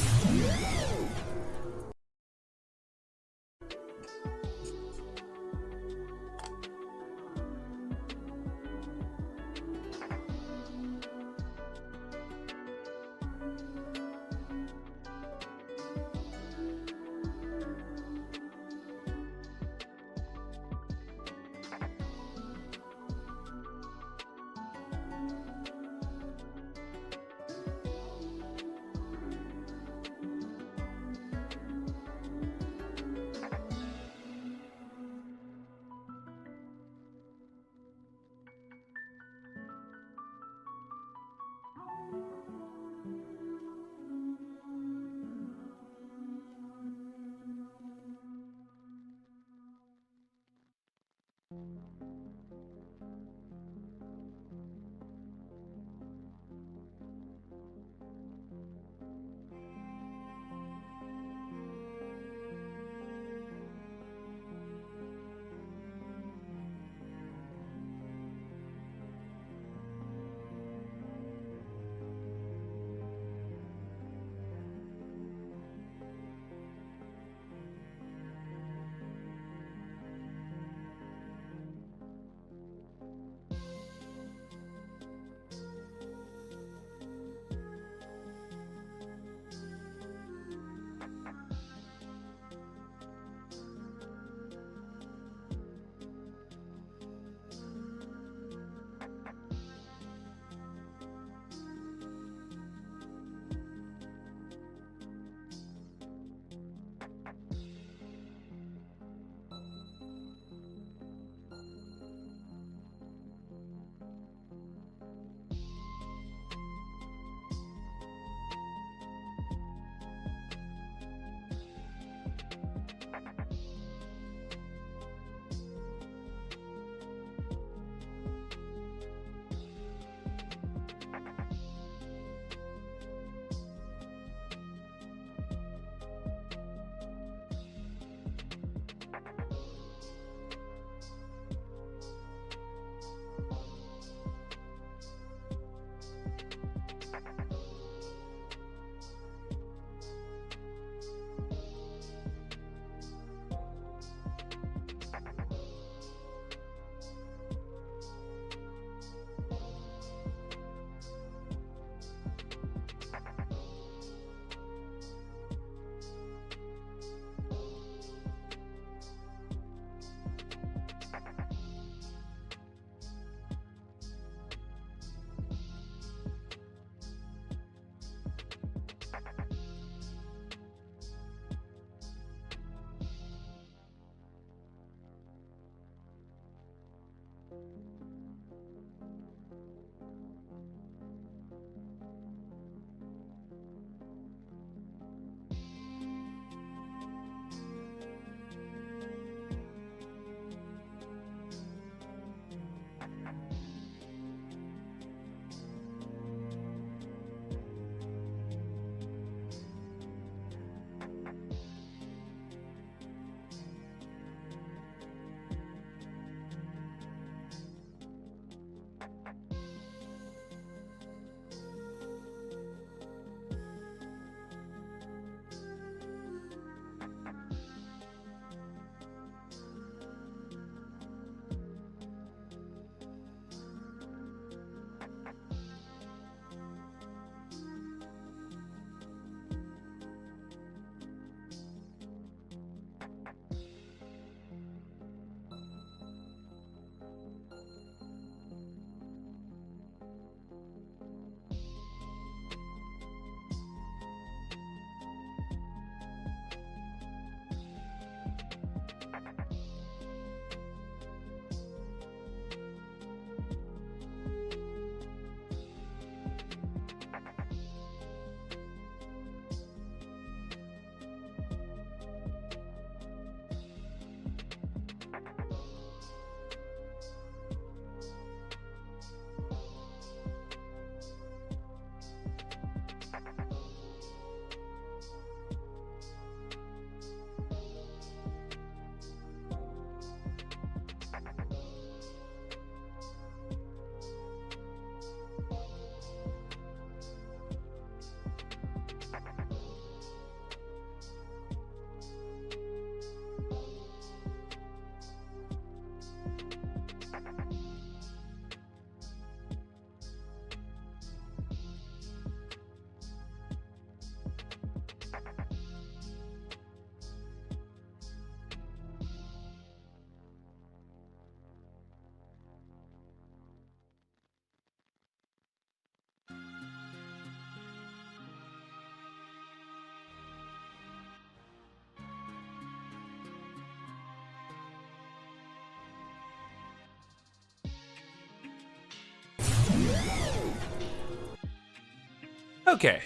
Speaker 1: Okay,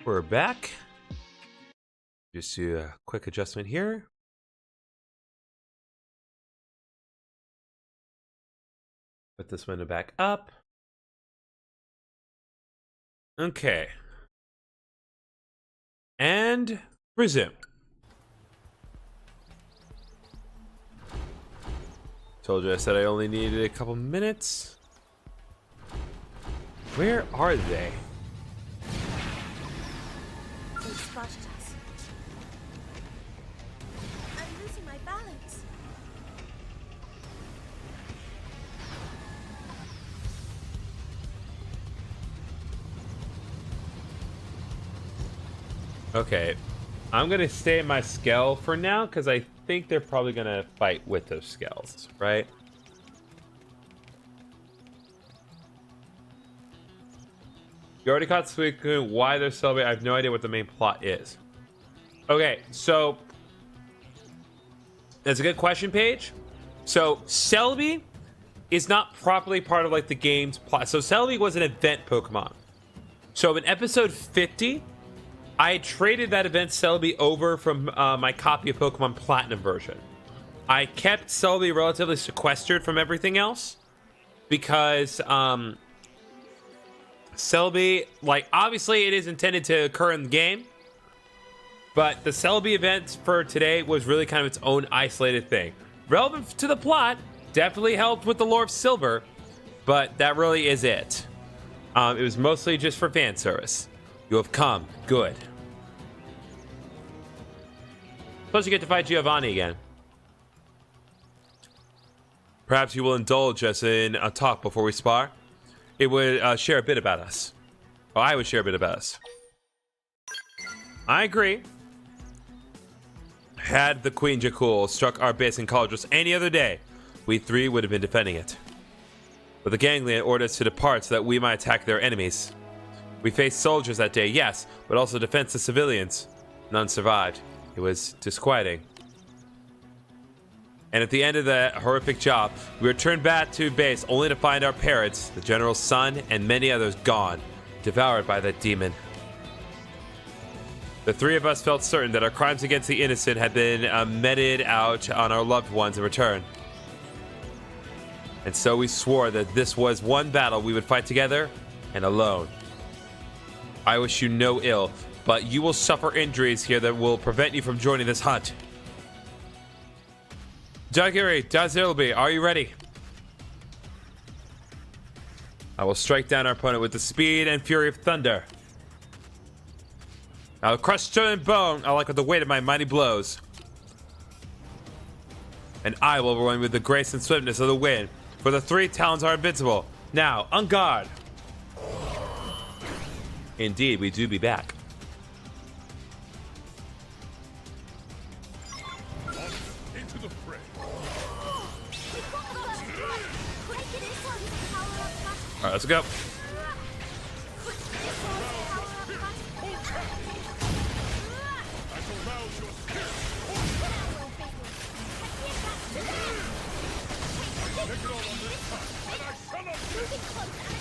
Speaker 1: we're back. Just do a quick adjustment here. Put this window back up. Okay. And resume. Told you I said I only needed a couple minutes. Where are they?
Speaker 2: They spotted us. I'm losing my balance.
Speaker 1: Okay, I'm gonna stay in my Skell for now because I think they're probably gonna fight with those Skells, right? You already caught Suicune. Why they're celebrating? I have no idea what the main plot is. Okay, so that's a good question, Paige. So Selby is not properly part of like the game's plot. So Selby was an event Pokemon. So in episode 50, I traded that event Selby over from my copy of Pokemon Platinum version. I kept Selby relatively sequestered from everything else because Selby, like, obviously it is intended to occur in the game, but the Selby event for today was really kind of its own isolated thing. Relevant to the plot, definitely helped with the lore of Silver, but that really is it. It was mostly just for fan service. You have come. Good. Plus you get to fight Giovanni again. Perhaps you will indulge us in a talk before we spar. It would share a bit about us. Oh, I would share a bit about us. I agree. Had the Queen Jakul struck our base in Cauldrus any other day, we three would have been defending it. But the ganglia ordered us to depart so that we might attack their enemies. We faced soldiers that day, yes, but also defenseless civilians. None survived. It was disquieting. And at the end of that horrific job, we returned back to base only to find our parents, the general's son, and many others gone, devoured by that demon. The three of us felt certain that our crimes against the innocent had been meted out on our loved ones in return. And so we swore that this was one battle we would fight together and alone. I wish you no ill, but you will suffer injuries here that will prevent you from joining this hunt. Jagiri, Dazilby, are you ready? I will strike down our opponent with the speed and fury of thunder. I'll crush stone and bone, I like with the weight of my mighty blows. And I will run with the grace and swiftness of the wind, for the three talons are invincible. Now, on guard. Indeed, we do be back. All right, let's go.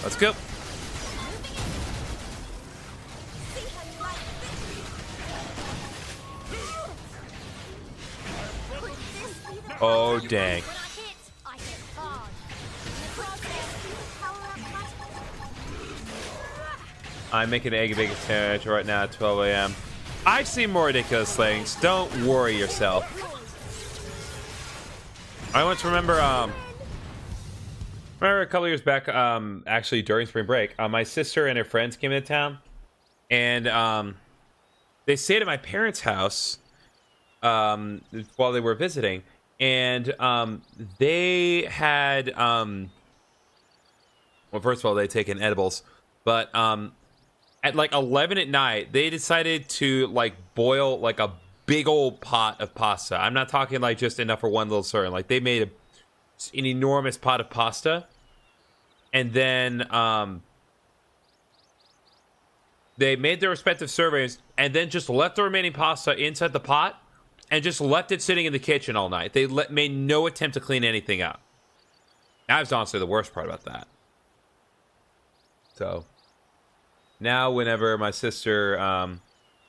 Speaker 1: Let's go. Oh, dang. I'm making egg bacon sandwich right now at 12 a.m. I've seen more ridiculous things. Don't worry yourself. I once remember a couple years back, actually during spring break, my sister and her friends came into town, and they stayed at my parents' house while they were visiting, and they had well, first of all, they'd taken edibles, but at like 11 at night, they decided to like boil like a big old pot of pasta. I'm not talking like just enough for one little serving. Like they made an enormous pot of pasta, and then they made their respective servings, and then just left the remaining pasta inside the pot, and just left it sitting in the kitchen all night. They made no attempt to clean anything up. That was honestly the worst part about that. So now whenever my sister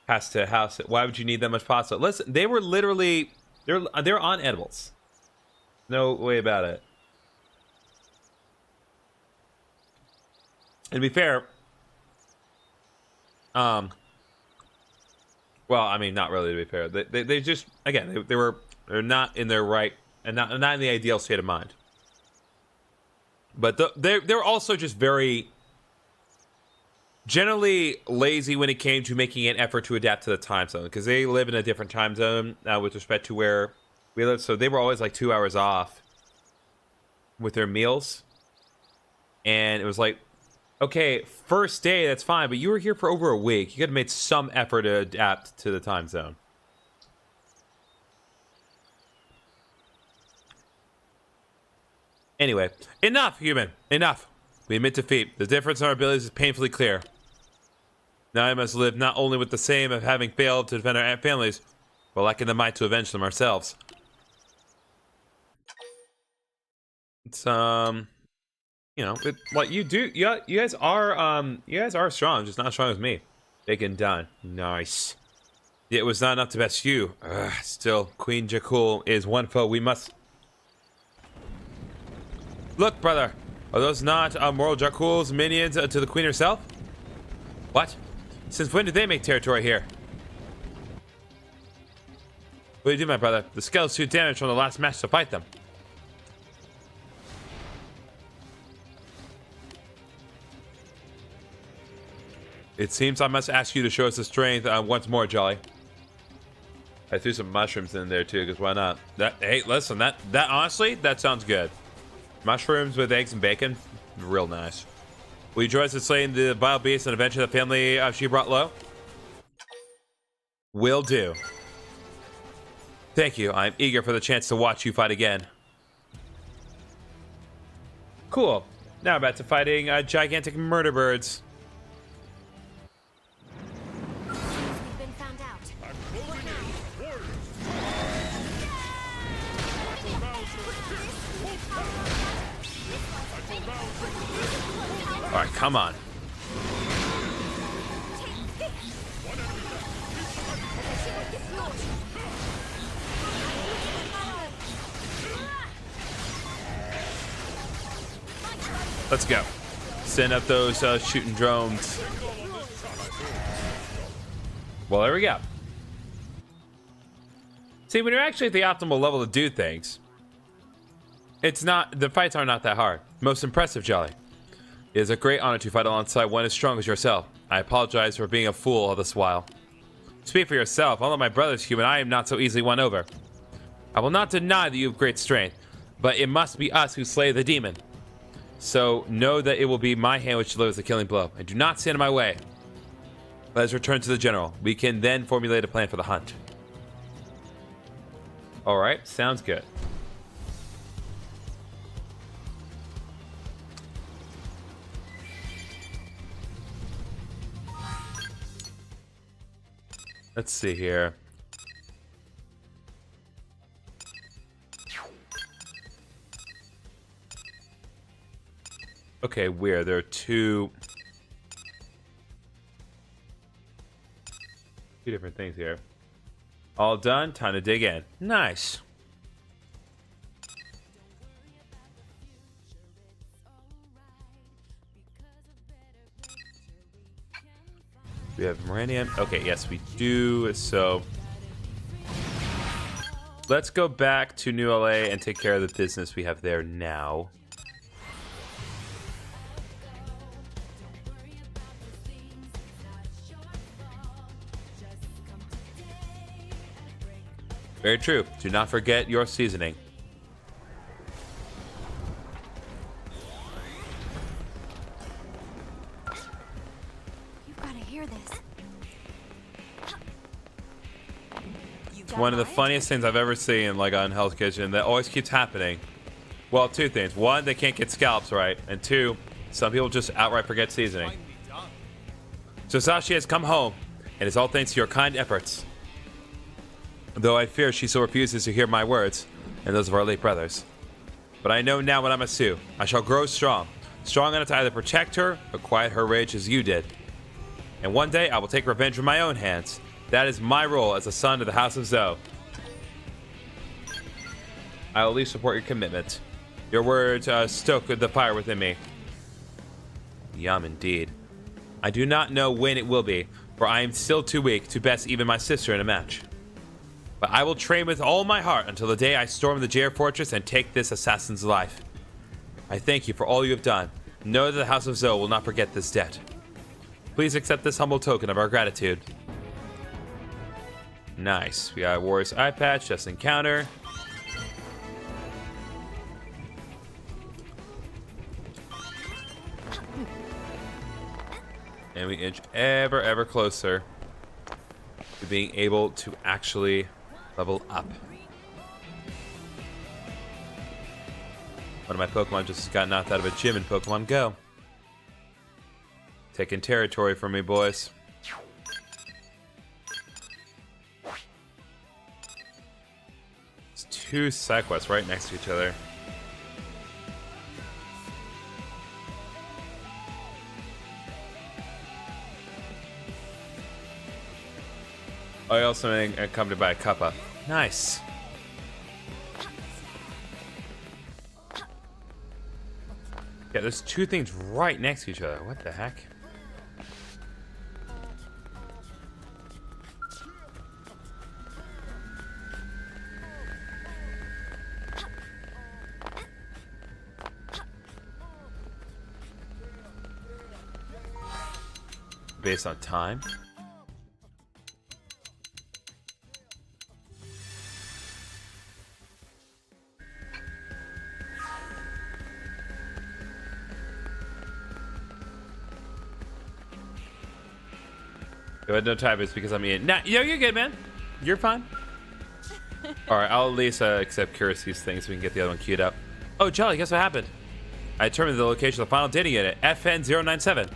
Speaker 1: has to house it, why would you need that much pasta? Listen, they were literally they're on edibles. No way about it. And to be fair, well, I mean, not really to be fair. They just, again, they're not in their right and not in the ideal state of mind. But they're also just very generally lazy when it came to making an effort to adapt to the time zone, because they live in a different time zone with respect to where we live. So they were always like 2 hours off with their meals, and it was like, okay, first day, that's fine, but you were here for over a week. You could have made some effort to adapt to the time zone. Anyway, enough, human. Enough. We admit defeat. The difference in our abilities is painfully clear. Now I must live not only with the shame of having failed to defend our families, but lacking the might to avenge them ourselves. It's, you know, what you do, you guys are strong, just not strong as me. Bacon done. Nice. It was not enough to best you. Still, Queen Jakul is one foe we must... Look, brother. Are those not Moral Jakul's minions to the Queen herself? What? Since when did they make territory here? What do you do, my brother? The Skells took damage from the last match to fight them. It seems I must ask you to show us the strength once more, Jolly. I threw some mushrooms in there too, because why not? Hey, listen, that honestly, that sounds good. Mushrooms with eggs and bacon, real nice. Will you join us in slaying the vile beast and avenging the family she brought low? Will do. Thank you. I'm eager for the chance to watch you fight again. Cool. Now we're back to fighting gigantic murder birds. All right, come on. Let's go. Send up those shooting drones. Well, there we go. See, when you're actually at the optimal level to do things, it's not, the fights are not that hard. Most impressive, Jolly. It is a great honor to fight alongside one as strong as yourself. I apologize for being a fool all this while. Speak for yourself. Although my brother's human, I am not so easily won over. I will not deny that you have great strength, but it must be us who slay the demon. So know that it will be my hand which delivers the killing blow, and do not stand in my way. Let us return to the general. We can then formulate a plan for the hunt. All right, sounds good. Let's see here. Okay, weird. There are two different things here. All done. Time to dig in. Nice. We have Miranium. Okay, yes, we do. So let's go back to New LA and take care of the business we have there now. Very true. Do not forget your seasoning. One of the funniest things I've ever seen, like on Hell's Kitchen, that always keeps happening. Well, two things. One, they can't get scallops right, and two, some people just outright forget seasoning. So Sashi has come home, and it's all thanks to your kind efforts. Though I fear she still refuses to hear my words, and those of our late brothers. But I know now what I must do. I shall grow strong. strong enough to either protect her or quiet her rage as you did. And one day I will take revenge in my own hands. That is my role as a son of the House of Zoe. I will at least support your commitment. Your words stoke the fire within me. Yum indeed. I do not know when it will be, for I am still too weak to best even my sister in a match. But I will train with all my heart until the day I storm the Jair Fortress and take this assassin's life. I thank you for all you have done. Know that the House of Zoe will not forget this debt. Please accept this humble token of our gratitude. Nice. We got Warrior's Eye Patch, just encounter. And we inch ever closer to being able to actually level up. One of my Pokemon just got knocked out of a gym in Pokemon Go. Taking territory from me, boys. It's two side quests right next to each other. I also am accompanied by a Kappa. Nice. Yeah, there's two things right next to each other. What the heck? Based on time? If I had no time, it's because I'm eating. Nah, yo, you're good, man. You're fine. Alright, I'll at least accept Curiousy's things so we can get the other one queued up. Oh, Jolly, guess what happened? I determined the location of the final data unit, FN097.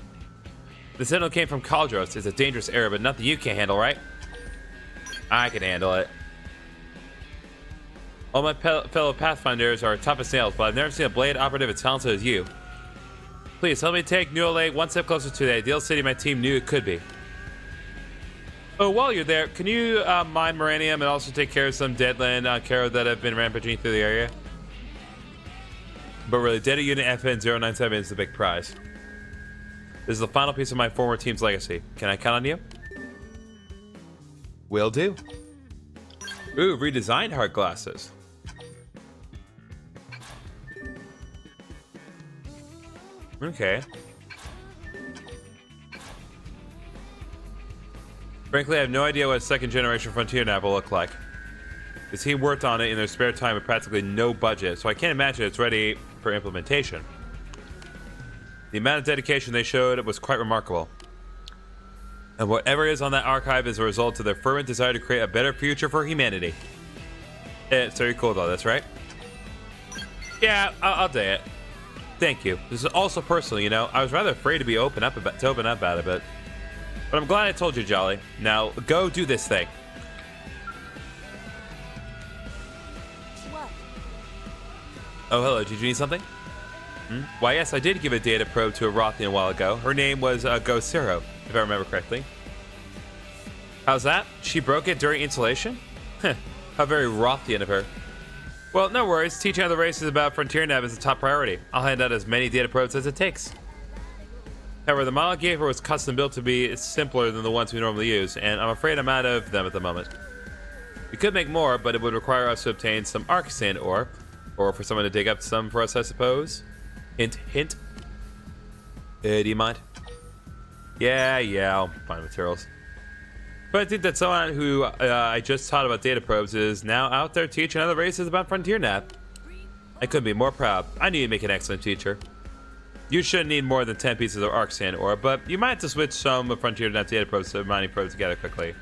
Speaker 1: The signal came from Caldros. It's a dangerous area, but nothing you can't handle, right? I can handle it. All my fellow Pathfinders are tough as nails, but I've never seen a blade operative as talented as you. Please, help me take New Lake one step closer to the ideal city my team knew it could be. Oh, while you're there, can you mine Moranium and also take care of some Deadland Caro that have been rampaging through the area? But really, Data Unit FN097 is the big prize. This is the final piece of my former team's legacy. Can I count on you? Will do. Ooh, redesigned heart glasses. Okay. Frankly, I have no idea what a second generation Frontier Nav will look like. The team worked on it in their spare time with practically no budget, so I can't imagine it's ready for implementation. The amount of dedication they showed was quite remarkable. And whatever is on that archive is a result of their fervent desire to create a better future for humanity. It's very cool though, that's right? Yeah, I'll do it. Thank you. This is also personal, you know. I was rather afraid to open up about it, but I'm glad I told you, Jolly. Now, go do this thing.
Speaker 2: What?
Speaker 1: Oh, hello. Did you need something? Why, yes, I did give a data probe to a Rothian a while ago. Her name was Go Zero, if I remember correctly. How's that? She broke it during installation? How very Rothian of her. Well, no worries. Teaching other races about Frontier Nav is a top priority. I'll hand out as many data probes as it takes. However, the model I gave her was custom built to be simpler than the ones we normally use, and I'm afraid I'm out of them at the moment. We could make more, but it would require us to obtain some Arc-Sand ore, or for someone to dig up some for us, I suppose. Hint, hint. Do you mind? Yeah, I'll find materials. But I think that someone who I just taught about data probes is now out there teaching other races about Frontier Nav. I couldn't be more proud. I knew you'd make an excellent teacher. You shouldn't need more than 10 pieces of Arc-Sand ore, but you might have to switch some of Frontier Nav data probes to mining probes together quickly.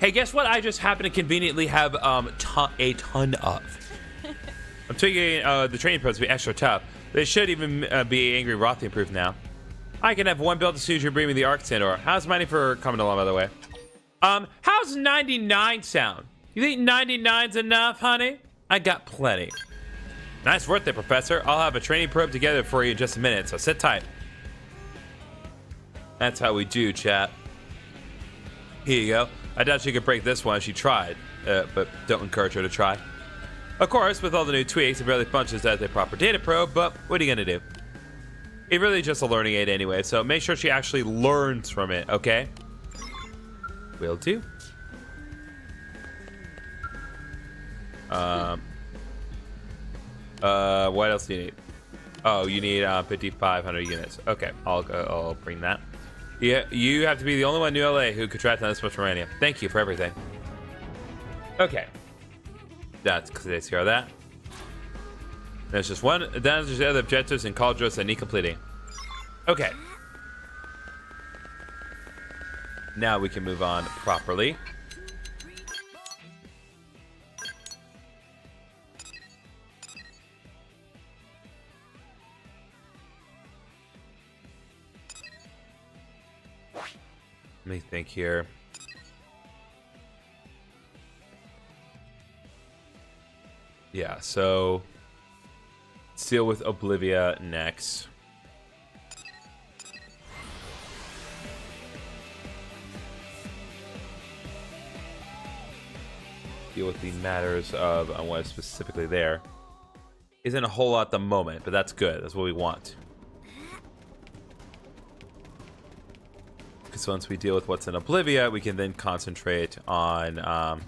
Speaker 1: Hey, guess what I just happen to conveniently have a ton of? I'm tweaking the training probes to be extra tough. They should even be Angry Rothian proof now. I can have one build as soon as you bring me the Arc-Sand ore. How's mining for coming along, by the way? How's 99 sound? You think 99's enough, honey? I got plenty. Nice work there, Professor. I'll have a training probe together for you in just a minute, so sit tight. That's how we do, chat. Here you go. I doubt she could break this one if she tried, but don't encourage her to try. Of course, with all the new tweaks, it barely functions as a proper data probe, but what are you gonna do? It's really just a learning aid anyway, so make sure she actually learns from it, okay? Will do. What else do you need? Oh, you need 5,500 units. Okay, I'll bring that. Yeah, you have to be the only one in New LA who could track down this much uranium. Thank you for everything. Okay, that's because they care of that. There's just one. Then there's the other objectives in Cauldros that need completing. Okay. Now we can move on properly. Let me think here. Yeah, so let's deal with Oblivia next. Deal with the matters of what is specifically there. Isn't a whole lot at the moment, but that's good. That's what we want. Because once we deal with what's in Oblivia, we can then concentrate on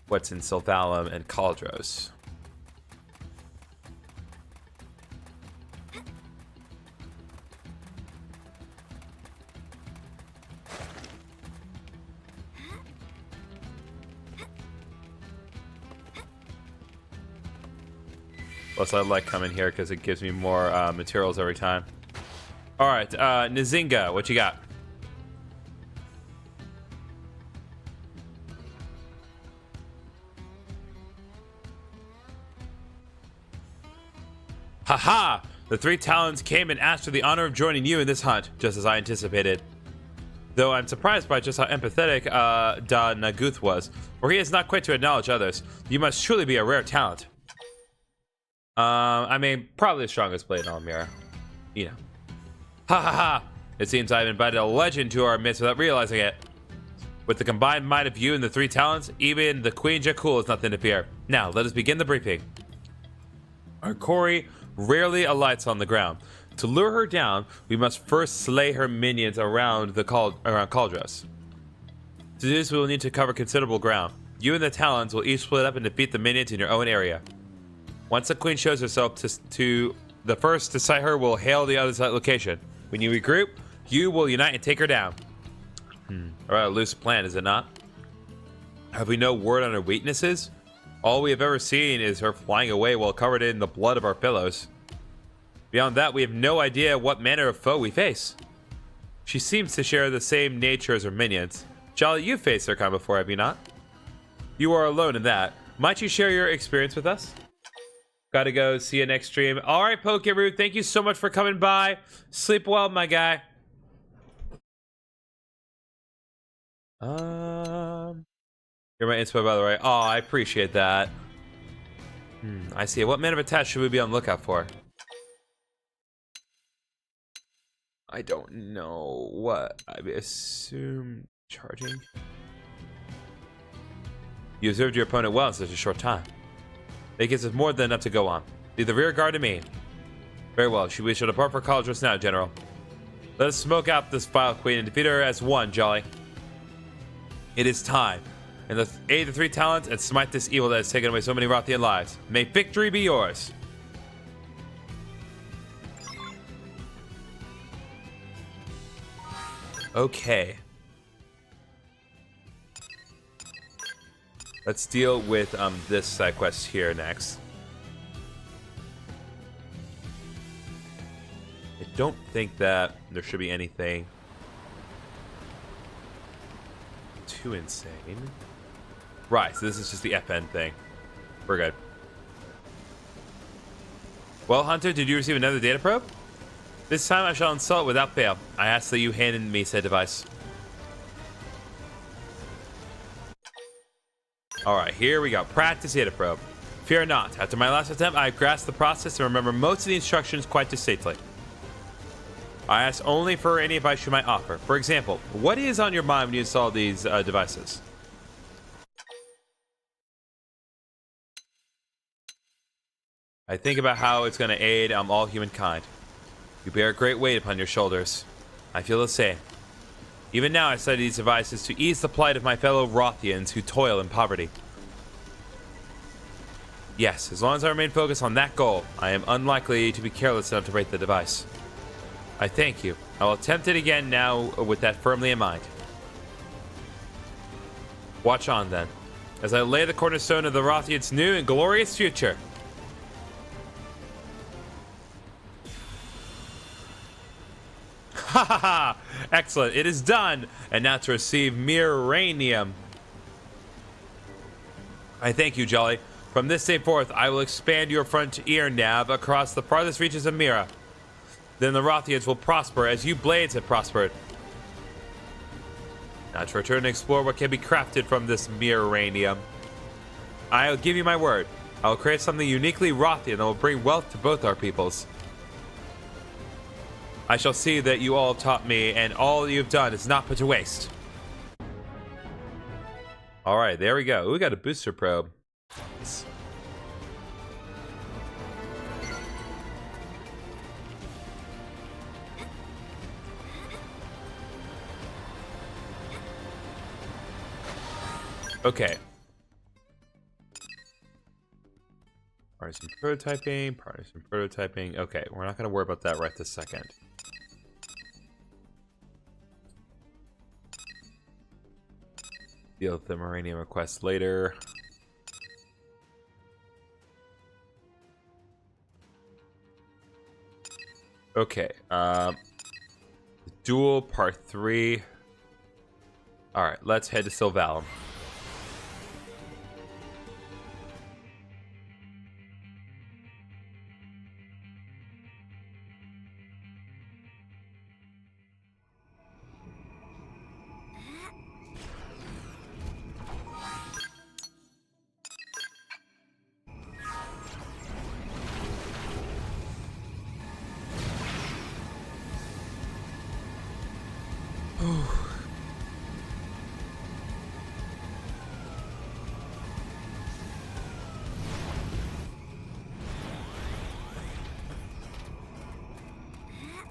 Speaker 1: what's in Sylvalum and Cauldros. Plus, I like coming here because it gives me more materials every time. All right, Nzinga, what you got? Haha! The three Talons came and asked for the honor of joining you in this hunt, just as I anticipated. Though I'm surprised by just how empathetic Da Naguth was, for he is not quick to acknowledge others. You must truly be a rare talent. I mean, probably the strongest blade on Mira. You know. Ha ha ha! It seems I've invited a legend to our midst without realizing it. With the combined might of you and the three Talons, even the Queen Jakul is nothing to fear. Now, let us begin the briefing. Our Kori rarely alights on the ground. To lure her down, we must first slay her minions around Cauldros. To do this, we will need to cover considerable ground. You and the Talons will each split up and defeat the minions in your own area. Once the Queen shows herself to the first to sight her will hail the other's location. When you regroup, you will unite and take her down. A loose plan, is it not? Have we no word on her weaknesses? All we have ever seen is her flying away while covered in the blood of our fellows. Beyond that, we have no idea what manner of foe we face. She seems to share the same nature as her minions. Jolly, you've faced her kind before, have you not? You are alone in that. Might you share your experience with us? Gotta go. See you next stream. All right, Pokeroo, thank you so much for coming by. Sleep well, my guy. You're my inspo, by the way. Oh, I appreciate that. I see. What man of attack should we be on the lookout for? I don't know. What? I assume charging. You observed your opponent well in such a short time. It gives us more than enough to go on. Leave the rear guard to me. Very well. We shall depart for Cauldros now, General. Let us smoke out this vile queen and defeat her as one, Jolly. It is time. And let's aid the three Talons and smite this evil that has taken away so many Rothian lives. May victory be yours. Okay. Let's deal with this side quest here next. I don't think that there should be anything too insane. Right, so this is just the FN thing. We're good. Well, Hunter, did you receive another data probe? This time I shall insult without fail. I ask that you hand in me said device. Alright, here we go. Practice data probe. Fear not. After my last attempt, I grasped the process and remember most of the instructions quite distinctly. I ask only for any advice you might offer. For example, what is on your mind when you install these devices? I think about how it's going to aid all humankind. You bear a great weight upon your shoulders. I feel the same. Even now I study these devices to ease the plight of my fellow Rothians who toil in poverty. Yes, as long as I remain focused on that goal, I am unlikely to be careless enough to break the device. I thank you. I will attempt it again now with that firmly in mind. Watch on then, as I lay the cornerstone of the Rothians' new and glorious future. Ha ha ha! Excellent, it is done! And now to receive Miranium. I thank you, Jolly. From this day forth, I will expand your frontier nav across the farthest reaches of Mira. Then the Rothians will prosper as you blades have prospered. Now to return and explore what can be crafted from this Miranium. I'll give you my word. I will create something uniquely Rothian that will bring wealth to both our peoples. I shall see that you all have taught me, and all you've done is not put to waste. Alright, there we go. We got a booster probe. Nice. Okay. Partisan prototyping, partisan prototyping. Okay, we're not going to worry about that right this second. Deal with the Miranium request later. Okay, duel part 3. All right, let's head to Sylvalum.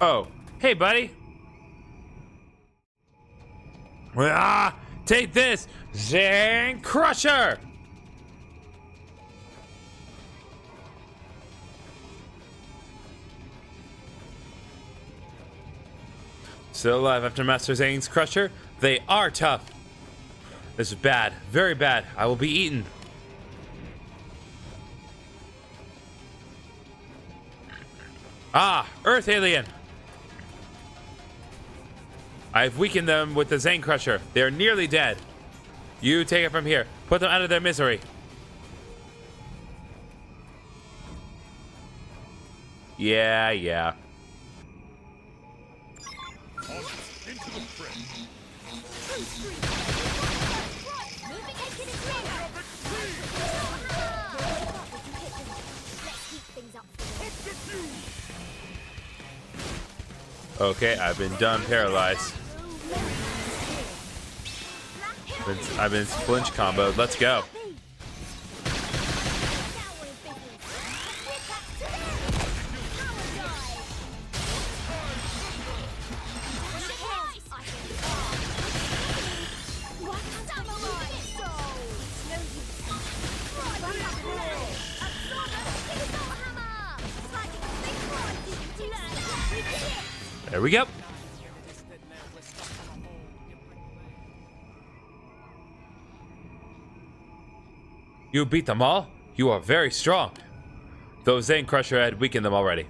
Speaker 1: Oh, hey, buddy. Ah, take this, Zang Crusher. Still alive after Master Zang's Crusher? They are tough. This is bad, very bad. I will be eaten. Ah, Earth Alien. I've weakened them with the Zang Crusher. They are nearly dead. You take it from here. Put them out of their misery. Yeah. Okay, I've been done paralyzed. I've been flinch comboed. Let's go. There we go. You beat them all? You are very strong. Though Zane Crusher had weakened them already.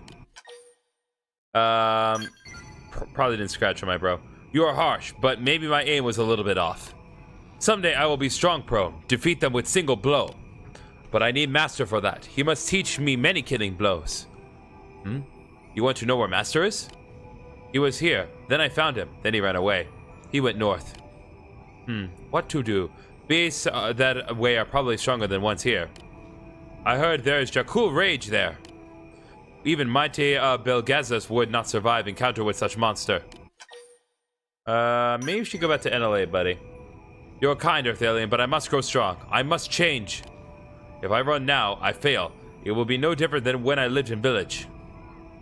Speaker 1: Probably didn't scratch on my bro. You are harsh, but maybe my aim was a little bit off. Someday I will be strong prone, defeat them with single blow. But I need Master for that. He must teach me many killing blows. You want to know where Master is? He was here, then I found him, then he ran away. He went north. What to do? Beasts that way are probably stronger than ones here. I heard there is Jakul rage there. Even mighty Belgazas would not survive encounter with such monster. Maybe you should go back to NLA, buddy. You're kind, Earth Alien, but I must grow strong. I must change. If I run now, I fail. It will be no different than when I lived in village.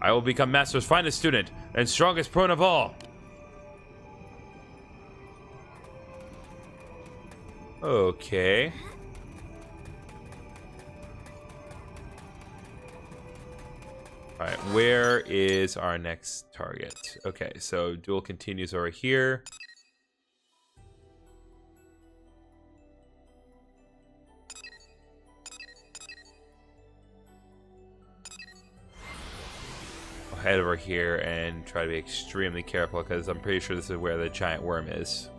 Speaker 1: I will become Master's finest student and strongest prone of all. Okay. Alright, where is our next target? Okay, so duel continues over here. I'll head over here and try to be extremely careful because I'm pretty sure this is where the giant worm is.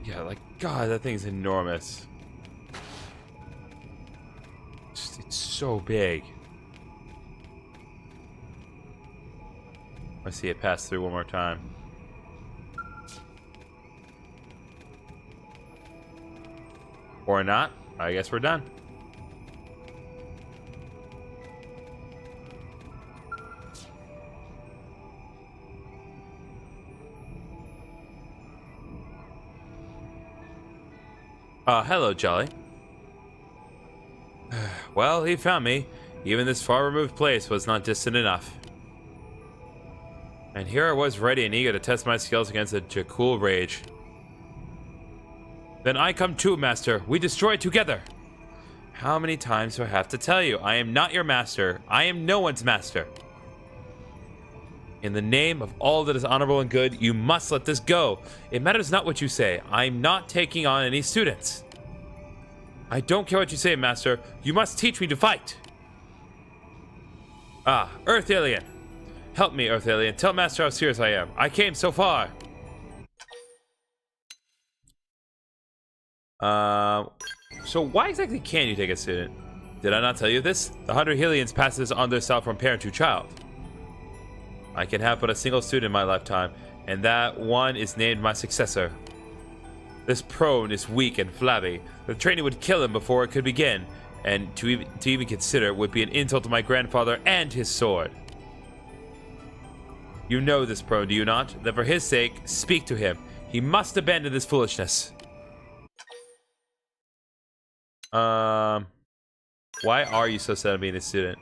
Speaker 1: Yeah, like, God, that thing's enormous. It's so big. I see it pass through one more time. Or not. I guess we're done. Hello, Jolly. Well, he found me. Even this far-removed place was not distant enough. And here I was ready and eager to test my skills against the Jakul rage. Then I come too, Master. We destroy together. How many times do I have to tell you? I am not your master. I am no one's master. In the name of all that is honorable and good, you must let this go. It matters not what you say. I'm not taking on any students. I don't care what you say, Master. You must teach me to fight. Ah, Earth Alien. Help me, Earth Alien. Tell Master how serious I am. I came so far. So why exactly can you take a student? Did I not tell you this? The 100 Hellions passes on their self from parent to child. I can have but a single student in my lifetime, and that one is named my successor. This prone is weak and flabby. The training would kill him before it could begin, and to even consider would be an insult to my grandfather and his sword. You know this prone, do you not? That for his sake, speak to him. He must abandon this foolishness. Why are you so sad on being a student?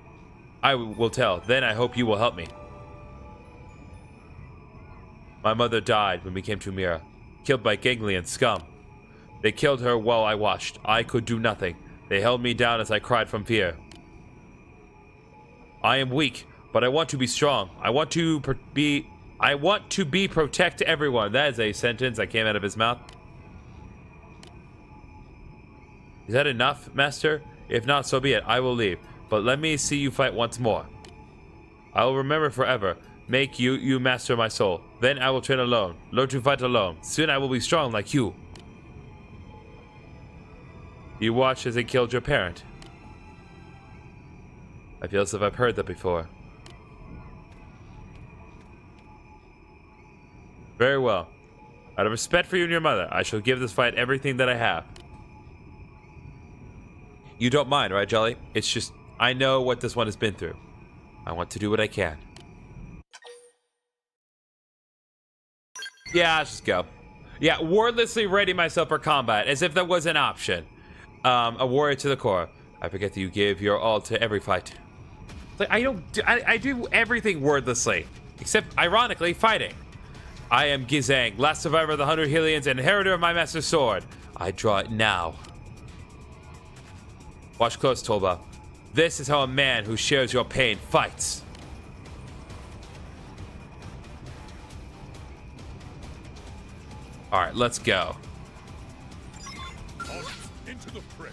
Speaker 1: I will tell. Then I hope you will help me. My mother died when we came to Mira, killed by ganglion scum. They killed her while I watched. I could do nothing. They held me down as I cried from fear. I am weak, but I want to be strong. I want to protect everyone. That is a sentence that came out of his mouth. Is that enough, Master? If not, so be it. I will leave. But let me see you fight once more. I will remember forever. Make you master my soul. Then I will train alone. Learn to fight alone. Soon I will be strong like you. You watched as they killed your parent. I feel as if I've heard that before. Very well. Out of respect for you and your mother, I shall give this fight everything that I have. You don't mind, right, Jolly? It's just, I know what this one has been through. I want to do what I can. Yeah, I'll just go. Yeah, wordlessly ready myself for combat, as if that was an option. A warrior to the core. I forget that you give your all to every fight. Like, I do everything wordlessly, except, ironically, fighting. I am Gizang, last survivor of the 100 Hellions and inheritor of my master's sword. I draw it now. Watch close, Tolba. This is how a man who shares your pain fights. All right, let's go.
Speaker 3: Into the fray.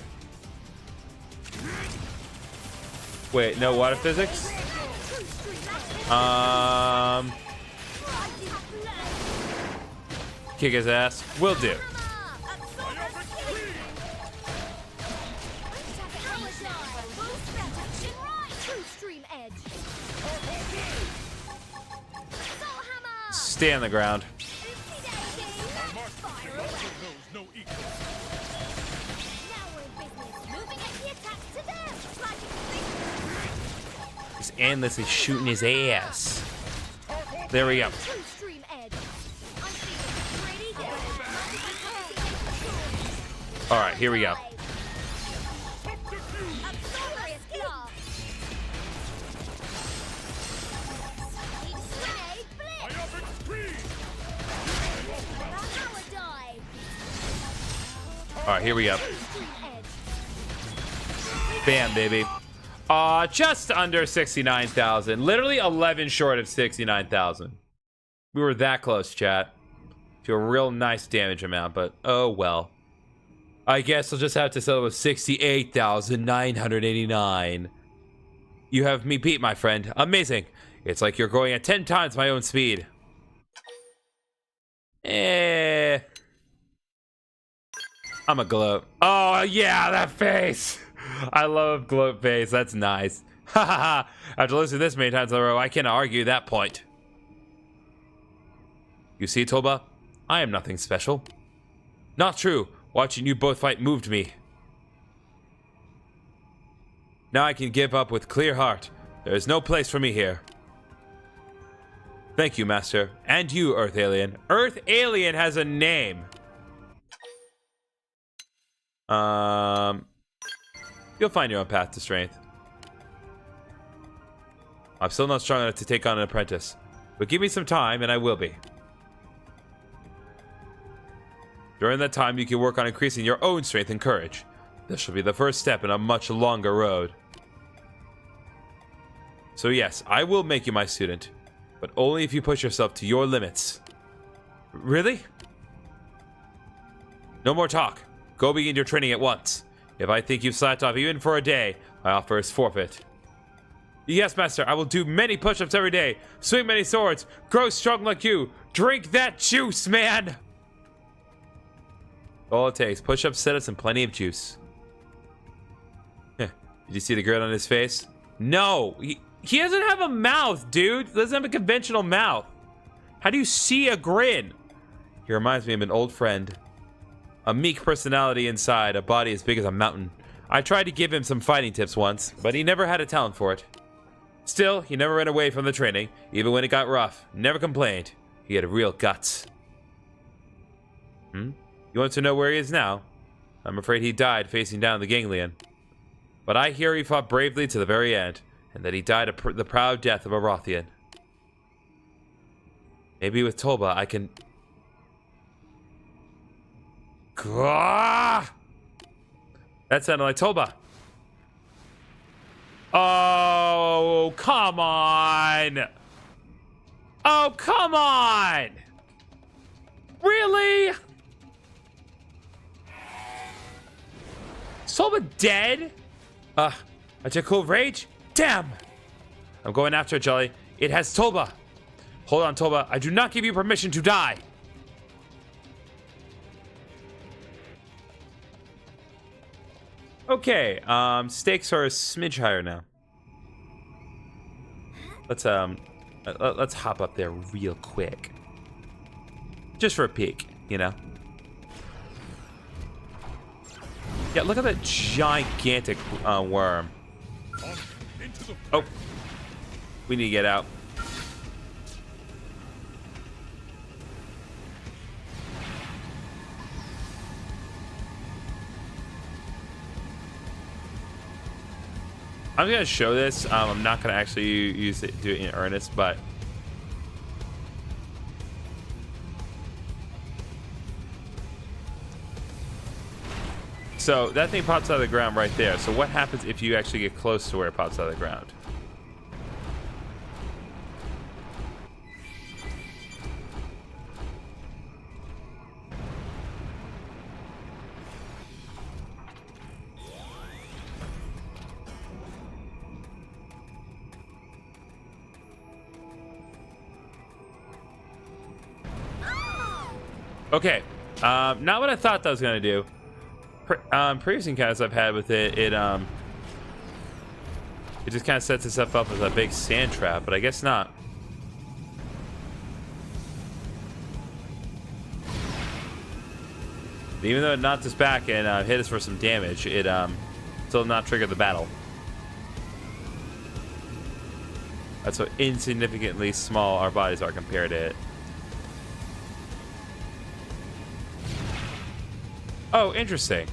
Speaker 1: Wait, no water physics? Kick his ass. Will do. Stay on the ground. Just endlessly shooting his ass. There we go. All right, here we go. All right, here we go. Bam, baby. Just under 69,000. Literally 11 short of 69,000. We were that close, chat. To a real nice damage amount, but oh well. I guess I'll just have to settle with 68,989. You have me beat, my friend. Amazing. It's like you're going at 10 times my own speed. I'm a gloat. Oh, yeah, that face. I love gloat face. That's nice. Ha ha ha. After listening to this many times in a row, I can't argue that point. You see, Toba? I am nothing special. Not true. Watching you both fight moved me. Now I can give up with clear heart. There is no place for me here. Thank you, Master. And you, Earth Alien. Earth Alien has a name. You'll find your own path to strength. I'm still not strong enough to take on an apprentice, but give me some time and I will be. During that time, you can work on increasing your own strength and courage. This shall be the first step in a much longer road. So yes, I will make you my student, but only if you push yourself to your limits. Really? No more talk. Go begin your training at once. If I think you've slacked off even for a day, my offer is forfeit. Yes, Master, I will do many push-ups every day, swing many swords, grow strong like you. Drink that juice, man! All it takes, push-ups, sit-ups, and plenty of juice. Did you see the grin on his face? No! He doesn't have a mouth, dude! He doesn't have a conventional mouth. How do you see a grin? He reminds me of an old friend. A meek personality inside, a body as big as a mountain. I tried to give him some fighting tips once, but he never had a talent for it. Still, he never ran away from the training, even when it got rough. Never complained. He had real guts. You want to know where he is now? I'm afraid he died facing down the ganglion. But I hear he fought bravely to the very end, and that he died the proud death of a Rothian. Maybe with Tolba I can... Gah! That sounded like Tolba. Oh, come on! Oh, come on! Really? Is Tolba dead? I took cool rage? Damn! I'm going after it, Jelly. It has Tolba. Hold on, Tolba. I do not give you permission to die. Okay, stakes are a smidge higher now. Let's hop up there real quick. Just for a peek, you know? Yeah, look at that gigantic worm. Oh. We need to get out. I'm gonna show this. I'm not gonna actually do it in earnest, but so that thing pops out of the ground right there. So what happens if you actually get close to where it pops out of the ground? Okay, not what I thought that was gonna do. Previous encounters I've had with it, it just kind of sets itself up as a big sand trap, but I guess not. Even though it knocked us back and hit us for some damage, it still did not trigger the battle. That's how insignificantly small our bodies are compared to it. Oh, interesting.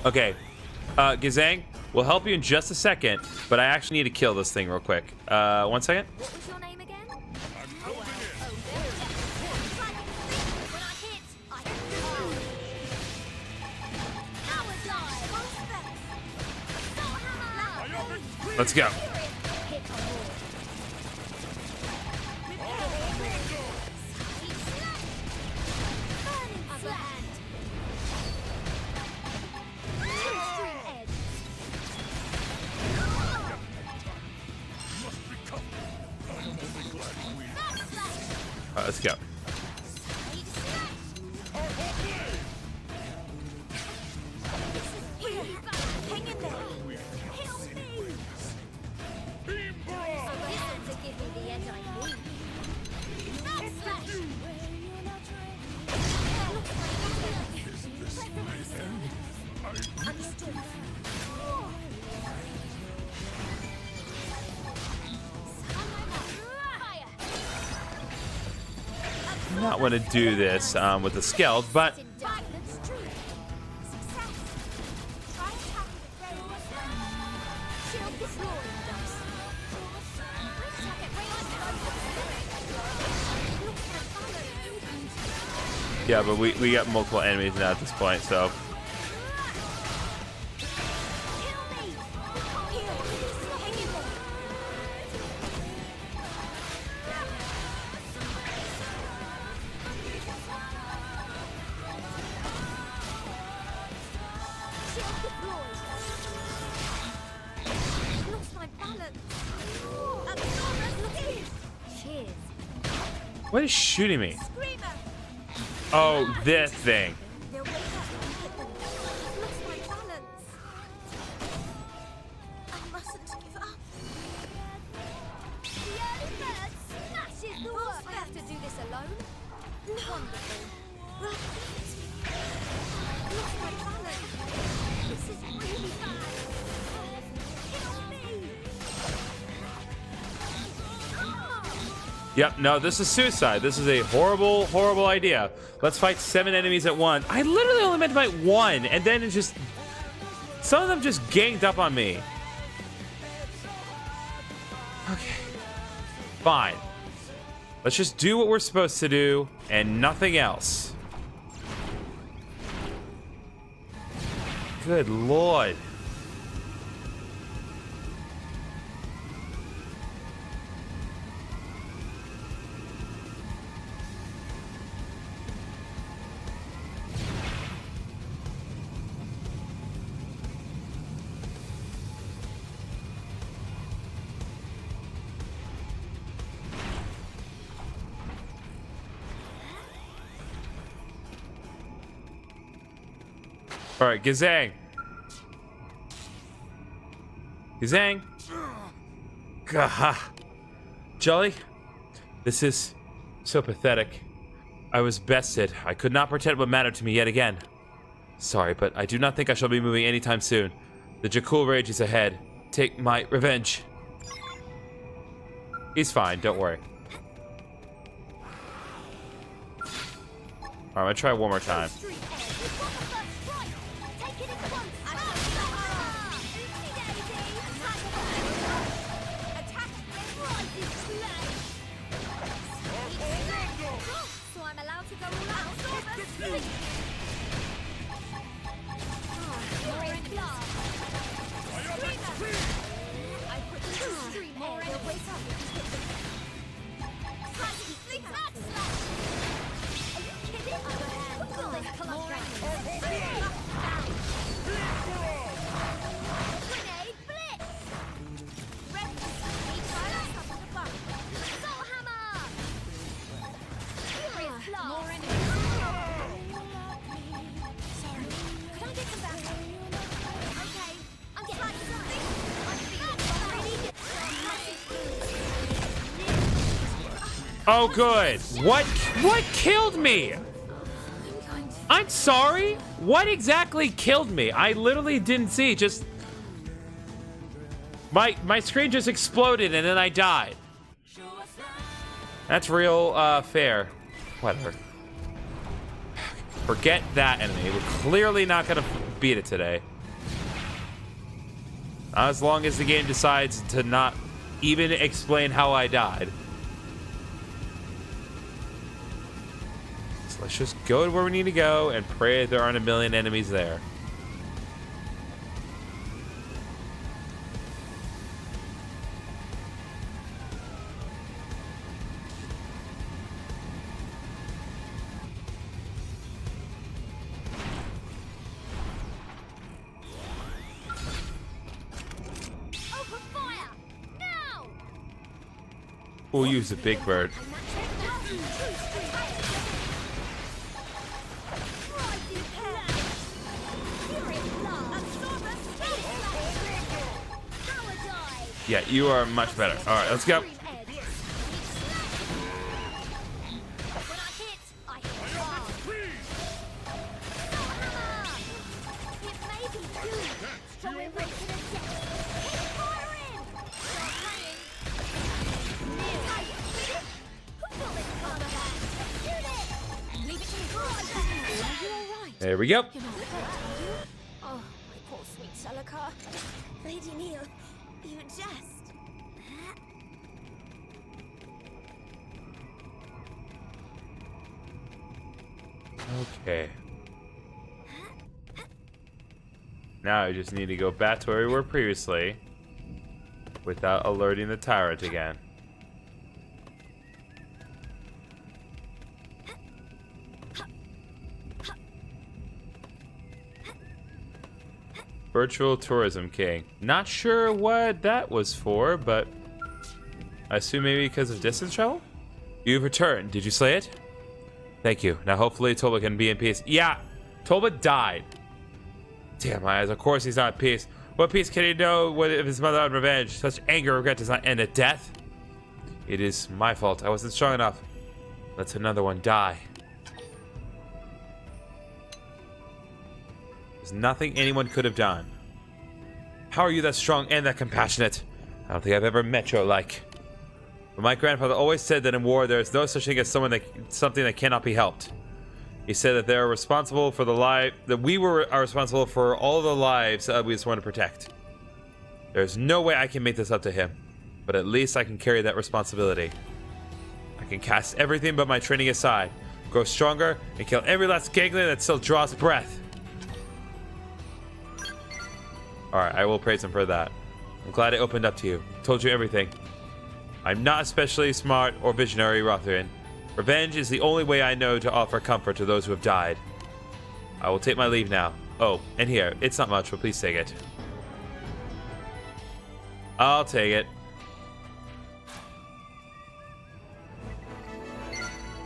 Speaker 1: Okay, Gazang, we'll help you in just a second, but I actually need to kill this thing real quick. 1 second.
Speaker 2: What was your name again?
Speaker 1: Let's go. All right, let's go. Not want to do this with the Skells, but yeah, but we got multiple enemies now at this point, so. What is shooting me? Oh, this thing. Yep, no, this is suicide. This is a horrible, horrible idea. Let's fight 7 enemies at once. I literally only meant to fight 1, and then it just... some of them just ganged up on me. Okay. Fine. Let's just do what we're supposed to do, and nothing else. Good Lord. All right, Gazang. Gazang. Gah. Jolly, this is so pathetic. I was bested. I could not protect what mattered to me yet again. Sorry, but I do not think I shall be moving anytime soon. The Jakul rage is ahead. Take my revenge. He's fine, don't worry. All right, I'm gonna try one more time. Oh, good. What killed me? I'm sorry? What exactly killed me? I literally didn't see. Just... My screen just exploded and then I died. That's real fair. Whatever. Forget that enemy. We're clearly not gonna beat it today. Not as long as the game decides to not even explain how I died. So let's just go to where we need to go and pray there aren't a million enemies there. We'll use the big bird. Yeah, you are much better. All right, let's go. There we go.
Speaker 2: Oh, my poor sweet Shalaka. Lady Neil, you jest.
Speaker 1: Okay. Now I just need to go back to where we were previously without alerting the tyrant again. Virtual Tourism King. Not sure what that was for, but I assume maybe because of distance travel? You've returned. Did you slay it? Thank you. Now hopefully Toba can be in peace. Yeah, Toba died. Damn my eyes. Of course he's not at peace. What peace can he know if his mother had revenge? Such anger and regret does not end at death. It is my fault. I wasn't strong enough. Let another one die. There's nothing anyone could have done. How are you that strong and that compassionate? I don't think I've ever met your like. But my grandfather always said that in war there is no such thing as something that cannot be helped. He said that they are responsible for the are responsible for all the lives we just want to protect. There's no way I can make this up to him, but at least I can carry that responsibility. I can cast everything but my training aside, grow stronger, and kill every last gangling that still draws breath. Alright, I will praise him for that. I'm glad I opened up to you. Told you everything. I'm not especially smart or visionary, Rotharian. Revenge is the only way I know to offer comfort to those who have died. I will take my leave now. Oh, and here. It's not much, but please take it. I'll take it.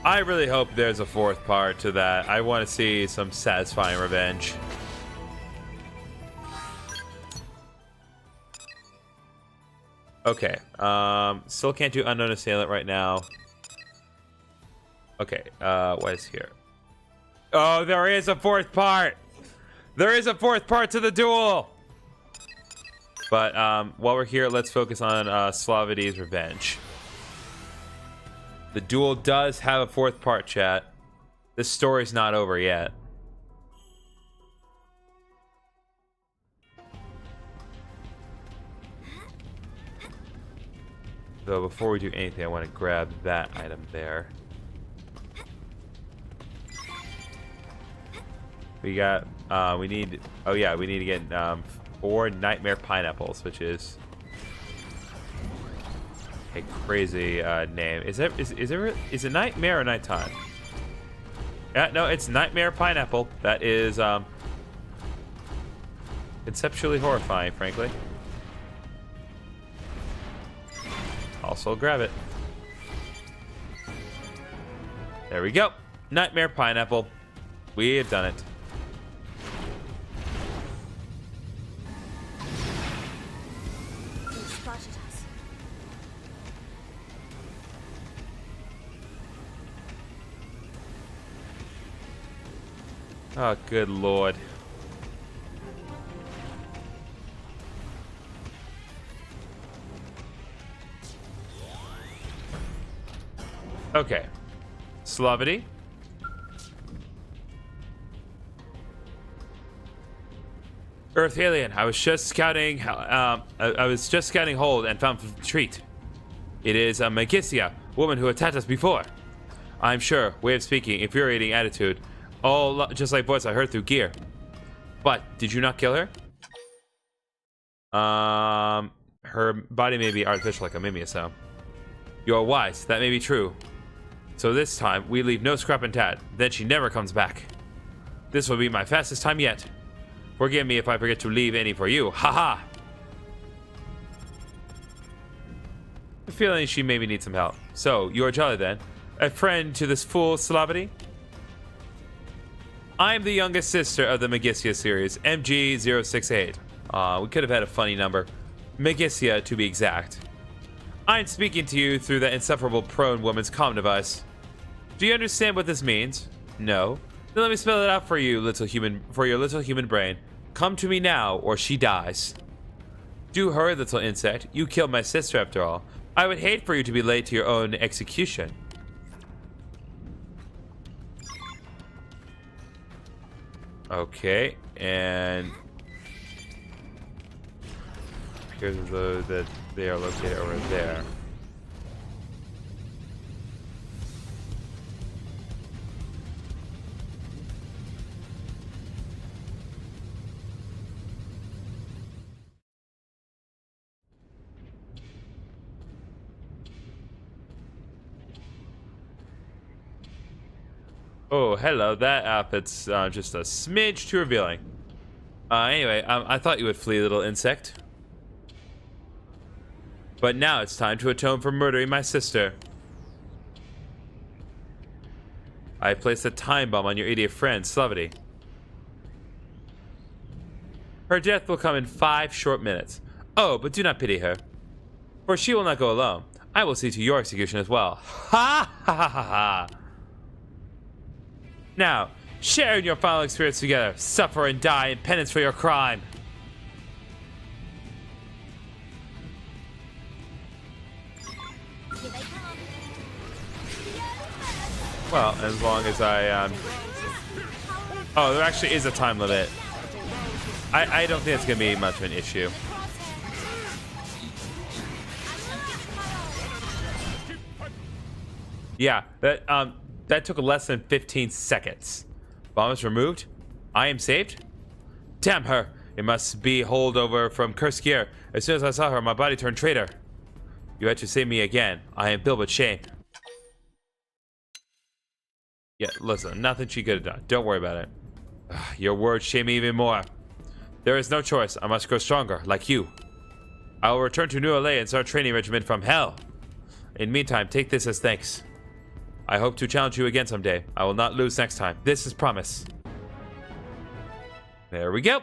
Speaker 1: I really hope there's a fourth part to that. I want to see some satisfying revenge. Okay, still can't do Unknown Assailant right now. Okay, what is here? Oh, there is a fourth part! There is a fourth part to the duel! But, while we're here, let's focus on, Slavity's Revenge. The duel does have a fourth part, chat. This story's not over yet. Though before we do anything, I want to grab that item there. We got, we need to get 4 Nightmare Pineapples, which is a crazy name. Is it Nightmare or Nighttime? Yeah, no, it's Nightmare Pineapple. That is conceptually horrifying, frankly. Also grab it. There we go. Nightmare Pineapple. We have done it. Oh, good lord. Okay. Slavity. Earth alien. I was just scouting. I was just scouting hold and found the treat. It is a Magisia, woman who attacked us before. I'm sure. Way of speaking, infuriating attitude. All just like voice I heard through gear. But did you not kill her? Her body may be artificial like a mimia, so. You are wise. That may be true. So this time we leave no scrap intact. Then she never comes back. This will be my fastest time yet. Forgive me if I forget to leave any for you. Haha. I'm feeling she maybe needs some help. So you're Jolly then, a friend to this fool Slavity. I'm the youngest sister of the Magisia series, MG068. We could have had a funny number. Magisia, to be exact. I'm speaking to you through that insufferable prone woman's comm device. Do you understand what this means? No? Then let me spell it out for you, for your little human brain. Come to me now, or she dies. Do hurry, little insect. You killed my sister, after all. I would hate for you to be late to your own execution. Okay, and here's those that they are located over there. Oh, hello. That outfit's just a smidge too revealing. Anyway, I thought you would flee, little insect. But now it's time to atone for murdering my sister. I placed a time bomb on your idiot friend, Slavity. Her death will come in 5 short minutes. Oh, but do not pity her. For she will not go alone. I will see to your execution as well. Ha ha ha ha ha. Now, share in your final experience together. Suffer and die in penance for your crime. Well, as long as I, Oh, there actually is a time limit. I don't think it's going to be much of an issue. Yeah, that took less than 15 seconds. Bomb is removed. I am saved. Damn her. It must be holdover from cursed gear. As soon as I saw her, my body turned traitor. You had to save me again. I am filled with shame. Yeah, listen, nothing she could have done. Don't worry about it. Your words shame me even more. There is no choice. I must grow stronger, like you. I will return to New LA and start training regimen from hell. In the meantime, take this as thanks. I hope to challenge you again someday. I will not lose next time. This is promise. There we go.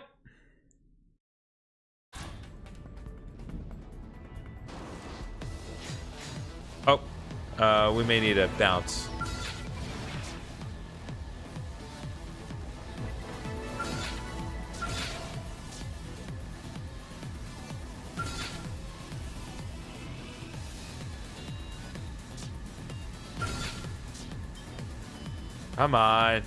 Speaker 1: Oh, we may need a bounce. Come on.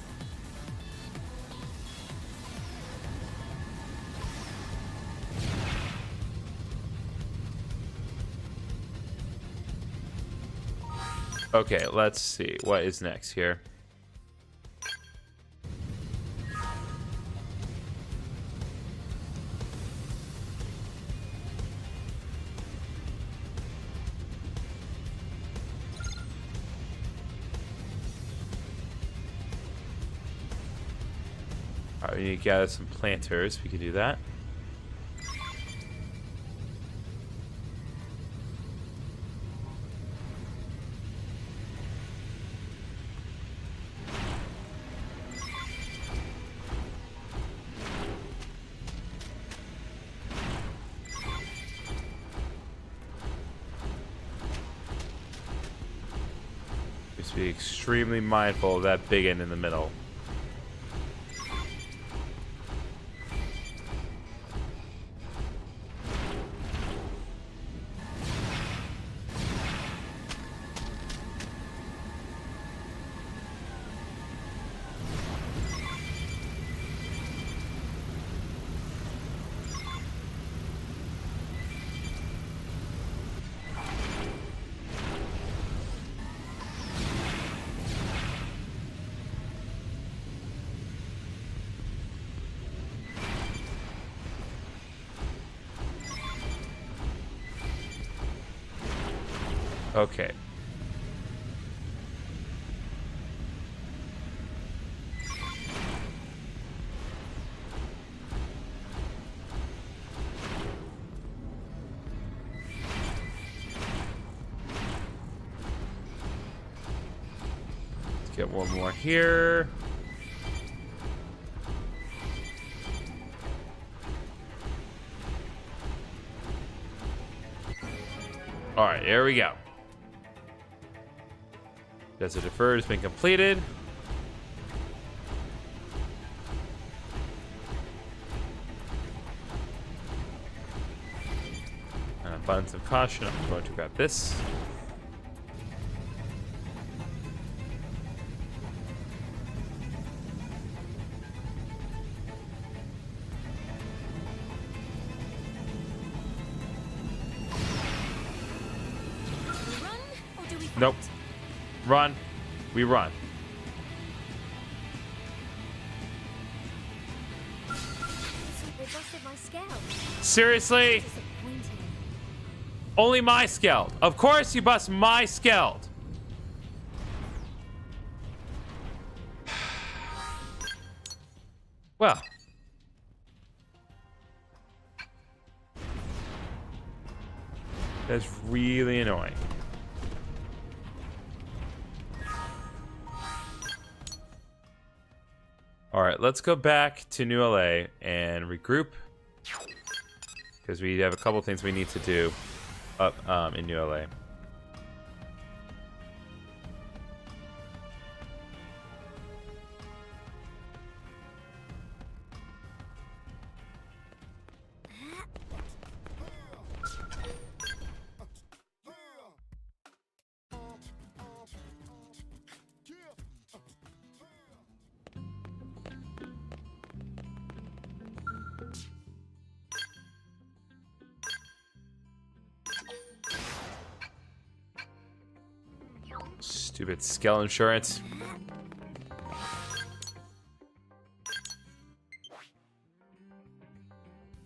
Speaker 1: Okay, let's see. What is next here? Alright, we need to gather some planters. We can do that. Just be extremely mindful of that big end in the middle. Okay. Let's get one more here. All right, there we go. Desert Deferred has been completed. An abundance of caution. I'm going to grab this. Nope. Run. We run.
Speaker 2: They busted my Skells.
Speaker 1: Seriously? Only my Skeld. Of course you bust my Skeld. Well. That's really annoying. All right, let's go back to New LA and regroup because we have a couple things we need to do up in New LA. Stupid Skell insurance.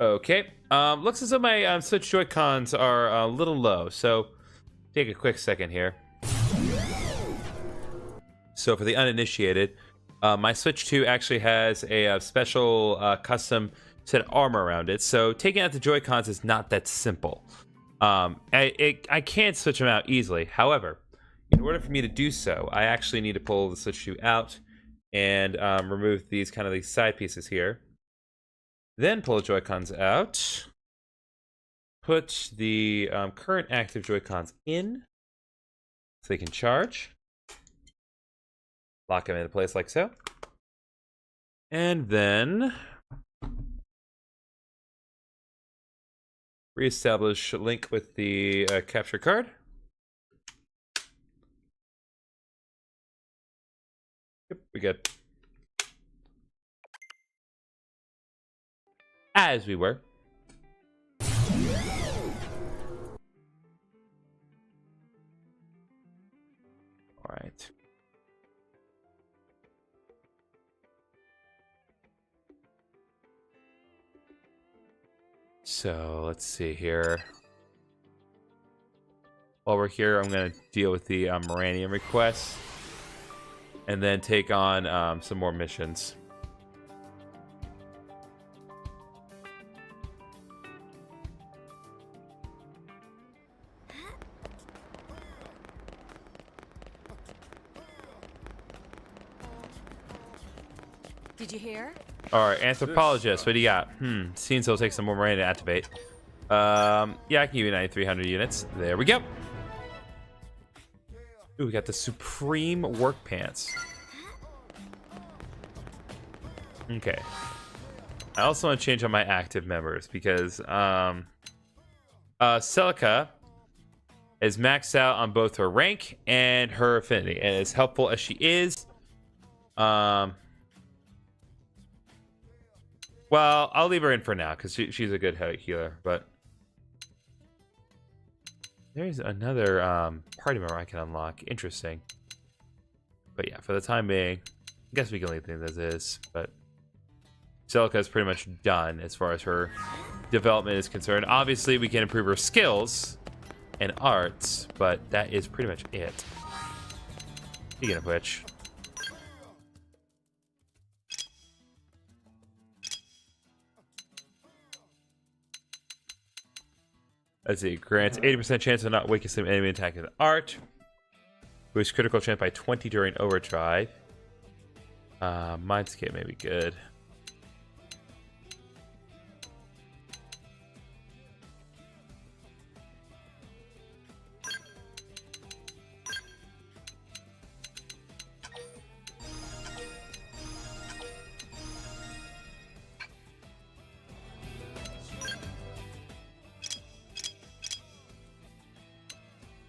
Speaker 1: Okay. Looks as though my Switch Joy-Cons are a little low, so take a quick second here. So for the uninitiated, my Switch 2 actually has a special custom set of armor around it, so taking out the Joy-Cons is not that simple. I can't switch them out easily. However, in order for me to do so, I actually need to pull the Switch 2 out and remove these side pieces here. Then pull the Joy-Cons out. Put the current active Joy-Cons in so they can charge. Lock them into place like so. And then reestablish link with the capture card. Yep, we good. As we were. All right. So let's see here. While we're here, I'm going to deal with the Moranium request and then take on some more missions.
Speaker 2: Did you hear?
Speaker 1: All right, anthropologist, what do you got? Seems it'll take some more money to activate. Yeah, I can give you 9,300 units. There we go. Ooh, we got the Supreme Work Pants. Okay. I also want to change on my active members because Celica is maxed out on both her rank and her affinity. And as helpful as she is, well, I'll leave her in for now because she's a good healer. But there's another party member I can unlock. Interesting. But yeah, for the time being, I guess we can leave things as is. But Celica is pretty much done as far as her development is concerned. Obviously, we can improve her skills and arts, but that is pretty much it. Speaking of which, let's see. Grants 80% chance of not waking some enemy attack with art. Boost critical chance by 20 during overdrive. Mindscape may be good.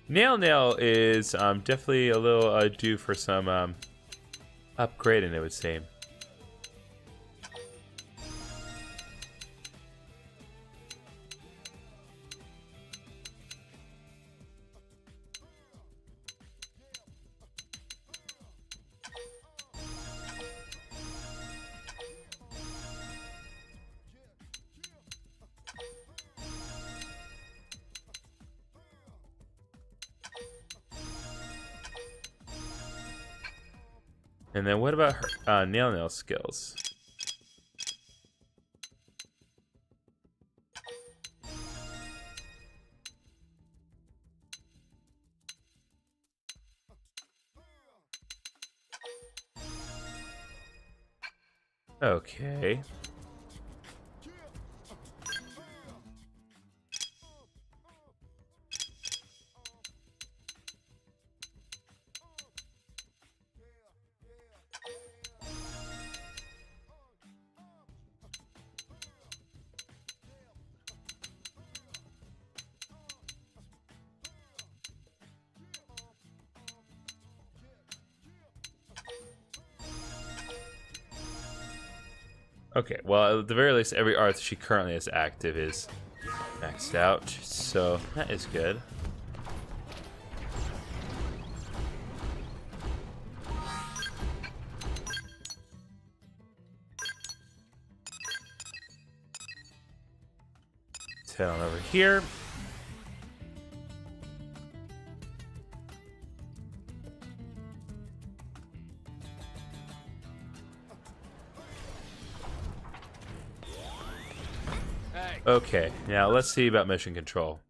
Speaker 1: Nail is definitely a little due for some upgrading, it would seem. And then what about her nail skills? Okay. Okay, well, at the very least, every art she currently has active is maxed out, so that is good. Let's head on over here. Okay, now let's see about mission control.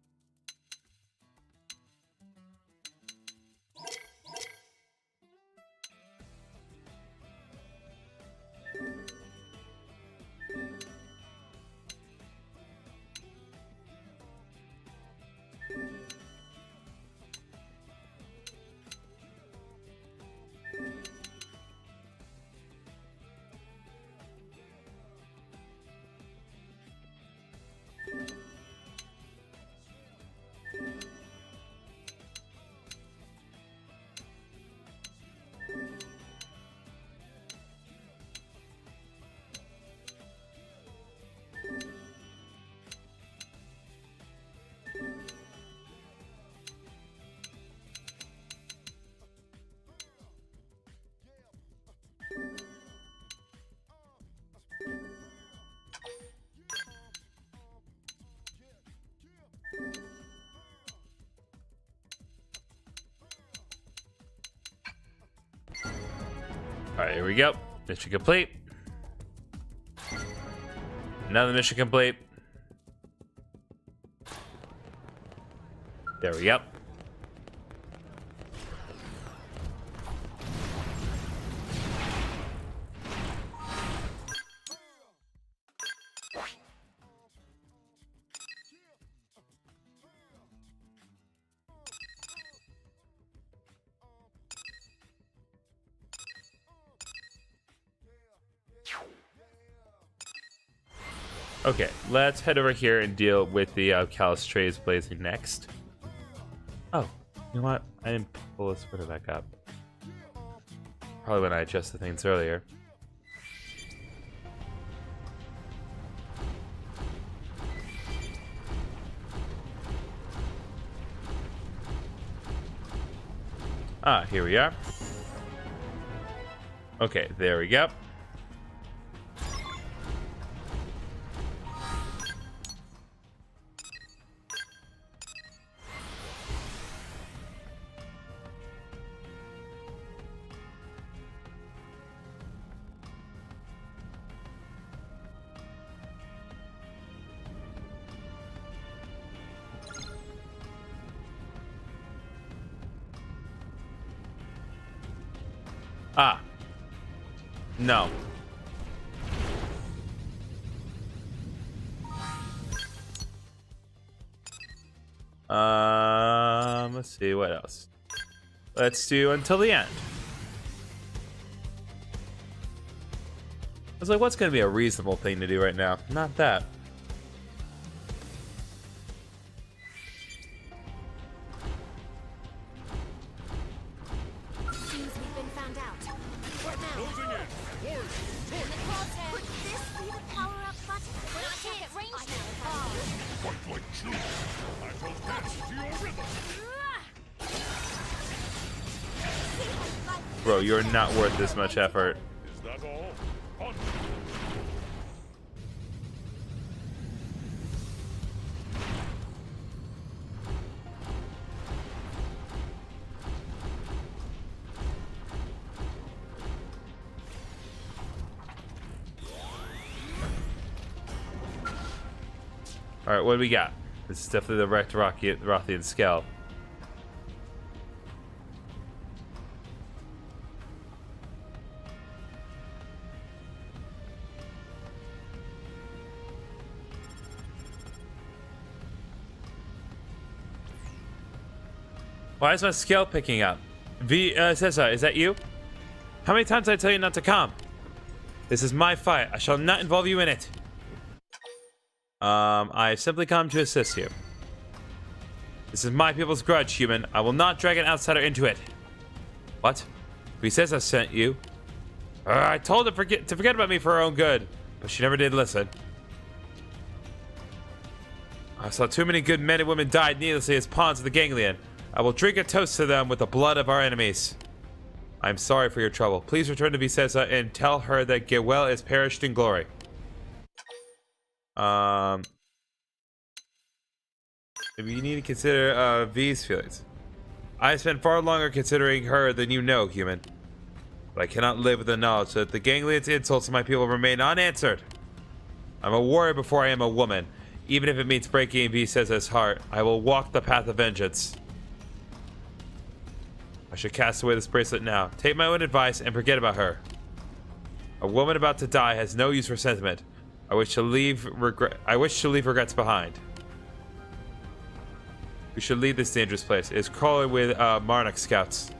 Speaker 1: Alright, here we go. Mission complete. Another mission complete. There we go. Okay, let's head over here and deal with the Callous Trays Blazing next. Oh, you know what? I didn't pull this footer back up. Probably when I adjusted things earlier. Ah, here we are. Okay, there we go. No. Let's see what else. Let's do until the end. I was like, what's going to be a reasonable thing to do right now? Not that.
Speaker 2: Seems we've been found out. What now? In the crosshair. Could this be the power-up button? When I can't get range now.
Speaker 3: Fight like true. I will dance to your rhythm.
Speaker 1: Bro, you're not worth this much effort.
Speaker 3: Is that all? On.
Speaker 1: Alright, what do we got? This is definitely the wrecked Rothian Skell. Why is my scale picking up? Cesar, is that you? How many times did I tell you not to come? This is my fight. I shall not involve you in it. I have simply come to assist you. This is my people's grudge, human. I will not drag an outsider into it. What? He says I sent you. I told her to forget about me for her own good, but she never did listen. I saw too many good men and women die needlessly as pawns of the ganglion. I will drink a toast to them with the blood of our enemies. I am sorry for your trouble. Please return to Vicesa and tell her that Gewell is perished in glory. Maybe you need to consider V's feelings. I have spent far longer considering her than you know, human. But I cannot live with the knowledge that the ganglion's insults to my people remain unanswered. I'm a warrior before I am a woman. Even if it means breaking Vicesa's heart, I will walk the path of vengeance. I should cast away this bracelet now. Take my own advice and forget about her. A woman about to die has no use for sentiment. I wish to leave regrets behind. We should leave this dangerous place. It is crawling with Marnik scouts.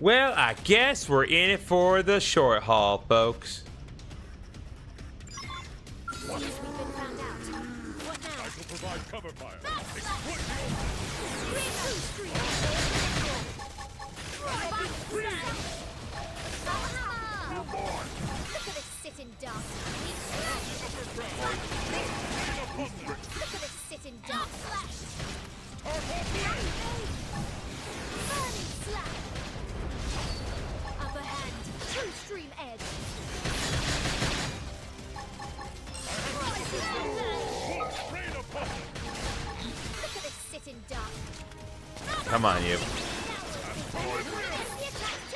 Speaker 1: Well, I guess we're in it for the short haul, folks.
Speaker 2: Seems we've been found out. What now?
Speaker 3: I shall provide cover fire.
Speaker 2: Look at this sitting duck. Look at this sitting duck. Burning slap. Upper hand. True stream edge. Look at this sitting duck.
Speaker 1: Come on, you.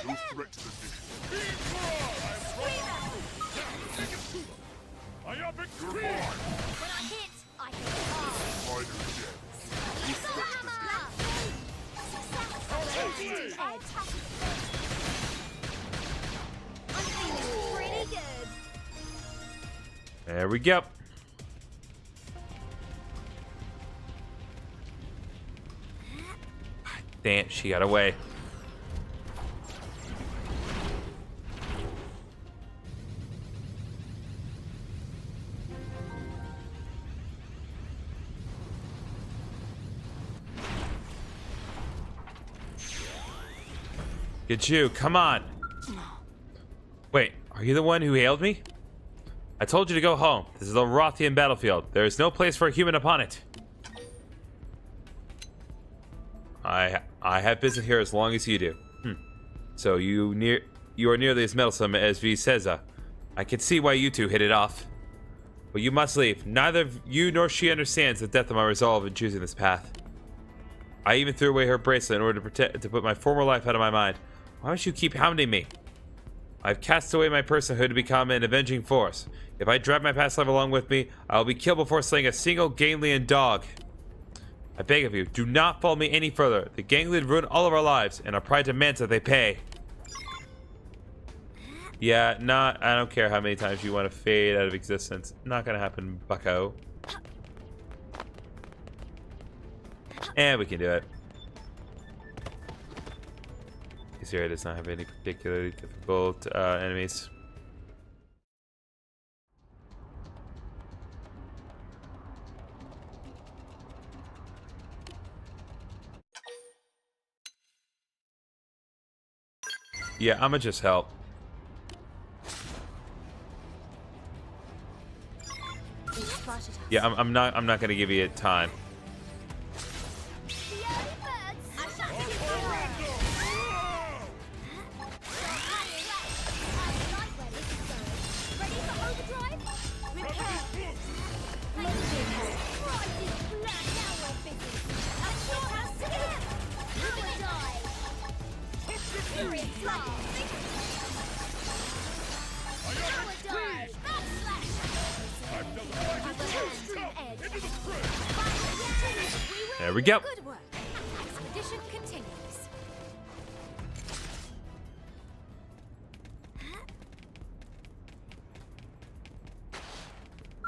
Speaker 3: No threat to the dish. I am victorious.
Speaker 2: When I hit, I hit hard.
Speaker 3: Spider dead.
Speaker 2: I'm feeling pretty good.
Speaker 1: There we go. Damn, she got away. Get you, come on. Wait, are you the one who hailed me? I told you to go home. This is the Rothian battlefield. There is no place for a human upon it. I have business here as long as you do. So you are nearly as meddlesome as Vicesa. I can see why you two hit it off. But you must leave. Neither you nor she understands the depth of my resolve in choosing this path. I even threw away her bracelet in order to put my former life out of my mind. Why don't you keep hounding me? I've cast away my personhood to become an avenging force. If I drag my past life along with me, I will be killed before slaying a single Ganglian dog. I beg of you, do not follow me any further. The gang leader ruined all of our lives, and our pride demands that they pay. Yeah, I don't care how many times you want to fade out of existence. Not gonna happen, bucko. And we can do it. This area does not have any particularly difficult enemies. Yeah, I'ma just help. Yeah, I'm not gonna give you time. There we go.
Speaker 2: Good work. Expedition continues.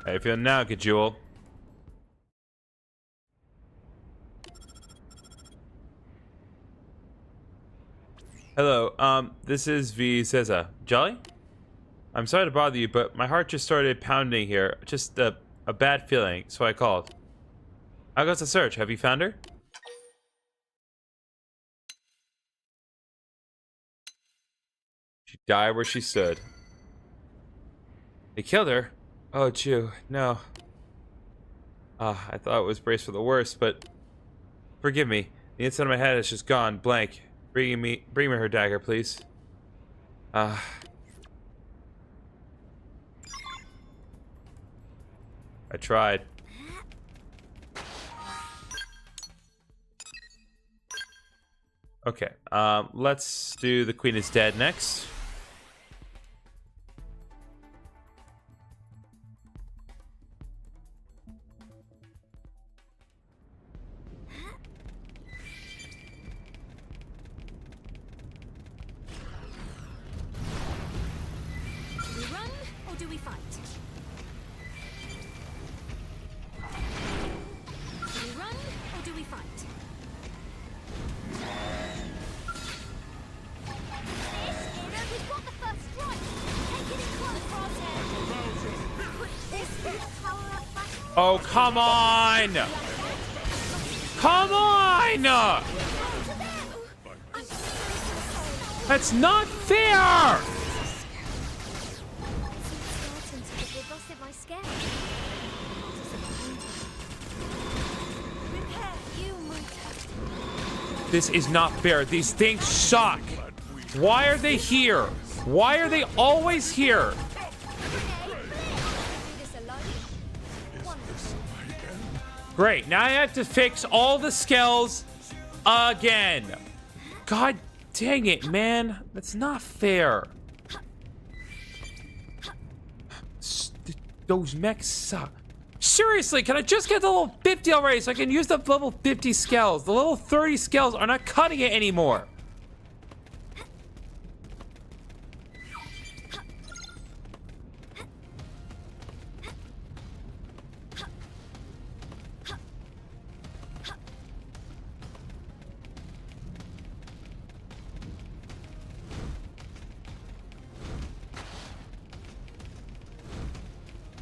Speaker 1: How you feeling now, Kajewel? Hello, this is V. Ceza. Jolly? I'm sorry to bother you, but my heart just started pounding here. Just a bad feeling, so I called. How goes the search? Have you found her? She died where she stood. They killed her? Oh, Jew, no. I thought it was braced for the worst, but forgive me. The inside of my head is just gone, blank. Bring me her dagger, please. I tried. Okay, let's do the Queen is Dead next.
Speaker 2: Do we run or do we fight? Do we run or do we fight? We've got the first strike. Take it in close, crosshair. Put this power-up button.
Speaker 1: Oh, come on! Come on! That's not fair! This is not fair. These things suck. Why are they here? Why are they always here? Great. Now I have to fix all the Skells again. God dang it, man. That's not fair. Those mechs suck. Seriously, can I just get the level 50 already so I can use the level 50 Skells? The level 30 Skells are not cutting it anymore.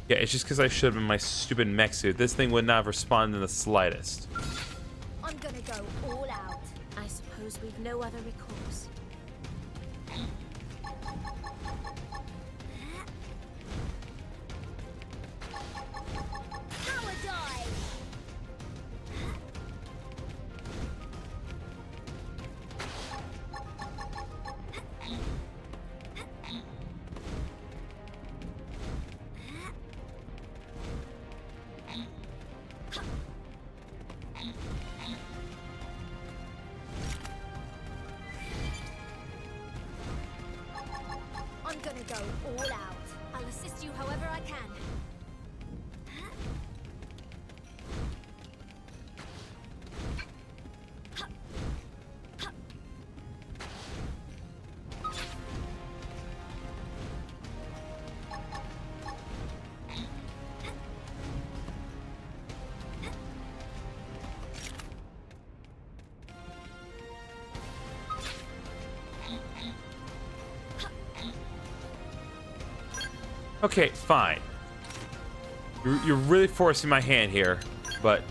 Speaker 1: Yeah, it's just because I should have been my stupid mech suit. This thing would not have responded in the slightest.
Speaker 2: I'm gonna go all out. I suppose we've no other recourse. Power dive! I'm gonna go all out. I'll assist you however I can.
Speaker 1: Okay, fine. You're really forcing my hand here, but...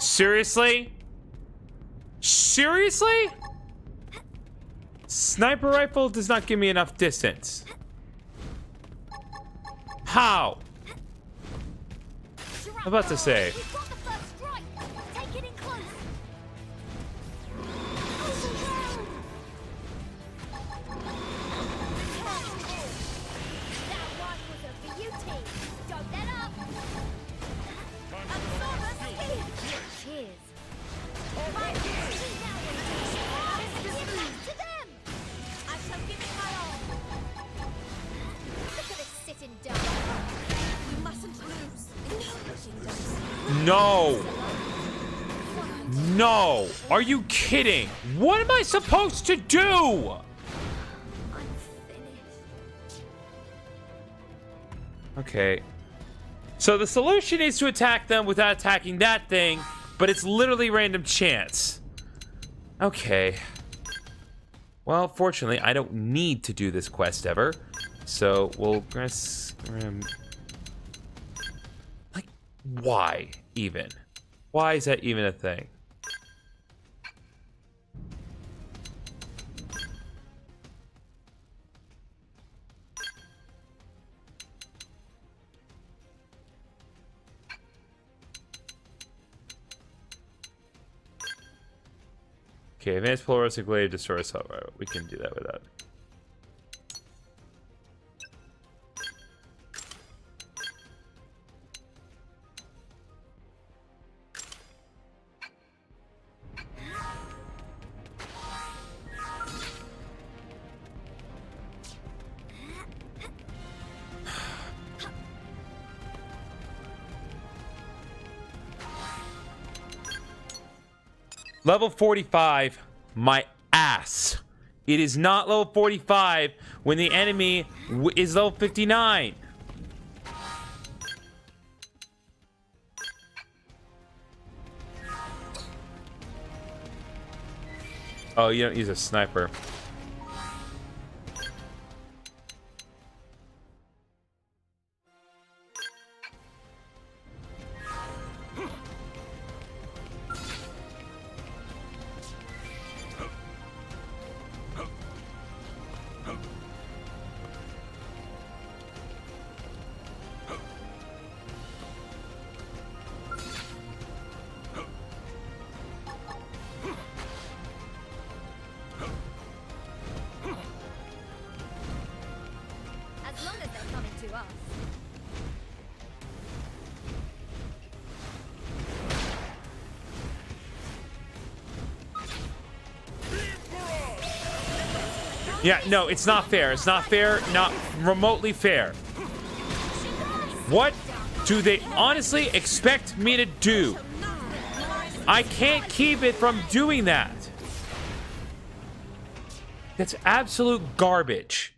Speaker 1: Seriously? Seriously? Sniper rifle does not give me enough distance. How? I'm about to say.
Speaker 2: We've got the first strike. Take it in close. That one was a beauty. Don't let up. Absorb us. Cheers. Right. Give that to them. I shall give it my all. Look at this sitting duck. We mustn't lose.
Speaker 1: No. No. Are you kidding? What am I supposed to do?
Speaker 2: I'm finished.
Speaker 1: Okay. So the solution is to attack them without attacking that thing, but it's literally random chance. Okay. Well, fortunately, I don't need to do this quest ever. So we'll press... like, why even? Why is that even a thing? Okay, advanced polaristic glaive destroys assault rifle. We can do that without. Level 45, my ass. It is not level 45 when the enemy is level 59. Oh, you don't use a sniper.
Speaker 2: As long as they're coming to us.
Speaker 1: Yeah, no, it's not fair. It's not fair, not remotely fair. What do they honestly expect me to do? I can't keep it from doing that. That's absolute garbage.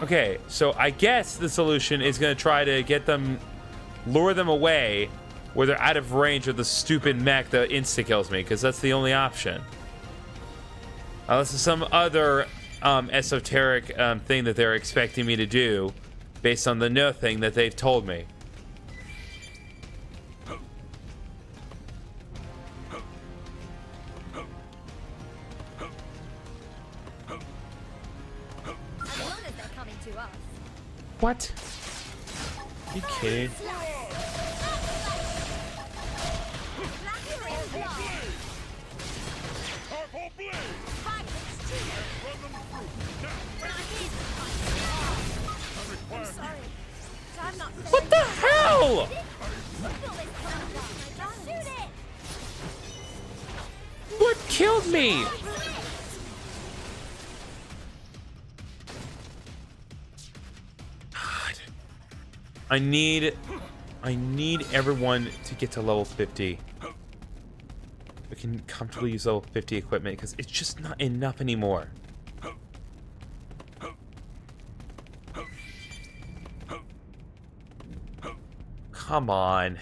Speaker 1: Okay, so I guess the solution is going to try to get them, lure them away where they're out of range of the stupid mech that insta-kills me, because that's the only option. Unless there's some other esoteric thing that they're expecting me to do based on the no thing that they've told me.
Speaker 2: As long as they're coming to us.
Speaker 1: What? You kidding?
Speaker 3: Powerful blade!
Speaker 2: Fight its teeth.
Speaker 3: Run them through! Now,
Speaker 2: When I hit,
Speaker 3: unrequired.
Speaker 2: sorry. So I'm not
Speaker 1: What the hell?
Speaker 2: Shoot it!
Speaker 1: What killed me? God. I need everyone to get to level 50. We can comfortably use level 50 equipment because it's just not enough anymore. Come on.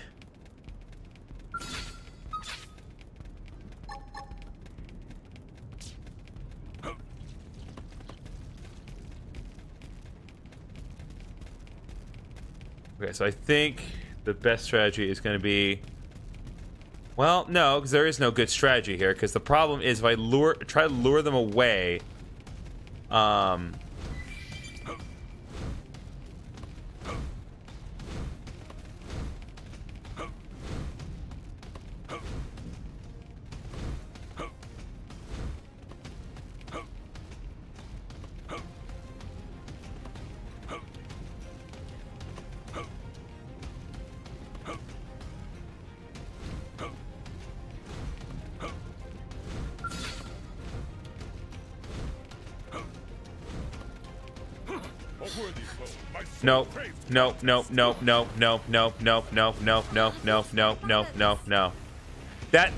Speaker 1: Okay, so I think the best strategy is going to be... Well, no, because there is no good strategy here. Because the problem is if I try to lure them away...
Speaker 3: A worthy foe. My soul
Speaker 1: No,
Speaker 3: craves
Speaker 1: no, no, no, no, no, no, no, no, no, no, no, no, no, no, no. That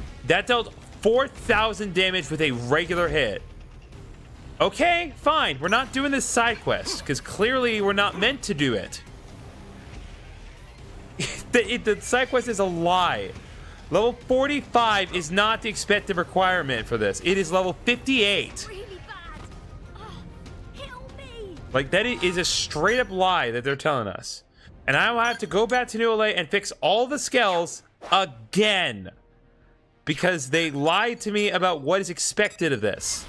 Speaker 1: dealt 4,000 damage with a regular hit. Okay, fine. We're not doing this side quest because clearly we're not meant to do it. The side quest is a lie. Level 45 is not the expected requirement for this. It is level 58.
Speaker 2: Really bad. Oh, heal me.
Speaker 1: Like, that is a straight up lie that they're telling us. And I will have to go back to New LA and fix all the Skells again. Because they lied to me about what is expected of this.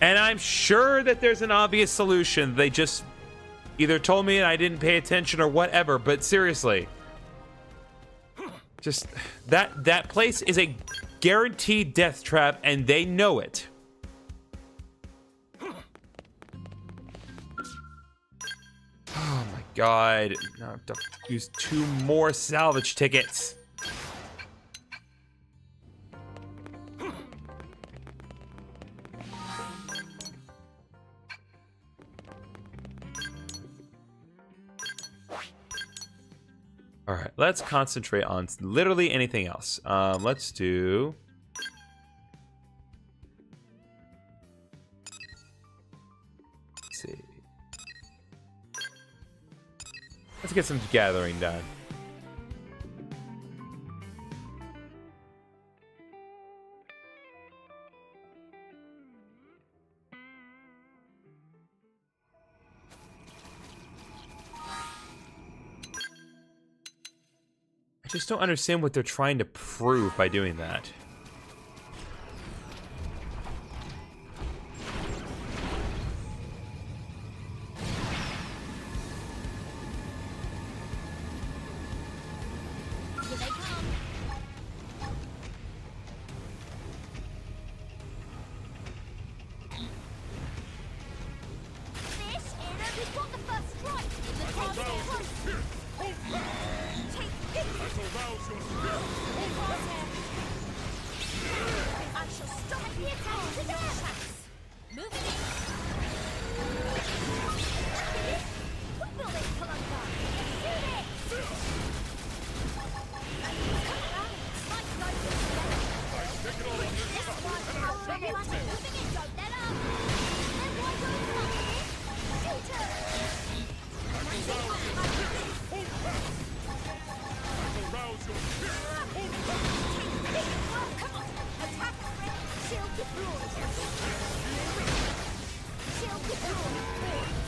Speaker 1: And I'm sure that there's an obvious solution. They just either told me and I didn't pay attention or whatever. But seriously. Just, that place is a guaranteed death trap and they know it. Oh my god. Now I have to use 2 more salvage tickets. Alright, let's concentrate on literally anything else. Let's do... Let's see. Let's get some gathering done. I just don't understand what they're trying to prove by doing that.
Speaker 2: Here they come. Fish in it. We've got the first strike. The crosshair. Take this.
Speaker 3: I shall rouse your spirit.
Speaker 2: Crosshair. I shall stop the attack to your tracks. Moving in. Who will this pull under? Shoot it. Like no good.
Speaker 3: Take it all on this
Speaker 2: This
Speaker 3: side,
Speaker 2: one
Speaker 3: and I
Speaker 2: power
Speaker 3: shall
Speaker 2: up
Speaker 3: not
Speaker 2: button.
Speaker 3: fail.
Speaker 2: Moving in. Don't let up. Then why don't you like it? Shoot her.
Speaker 3: I shall rouse your spirit.
Speaker 2: Come on, attack the red. Shield deployed. Shield deployed.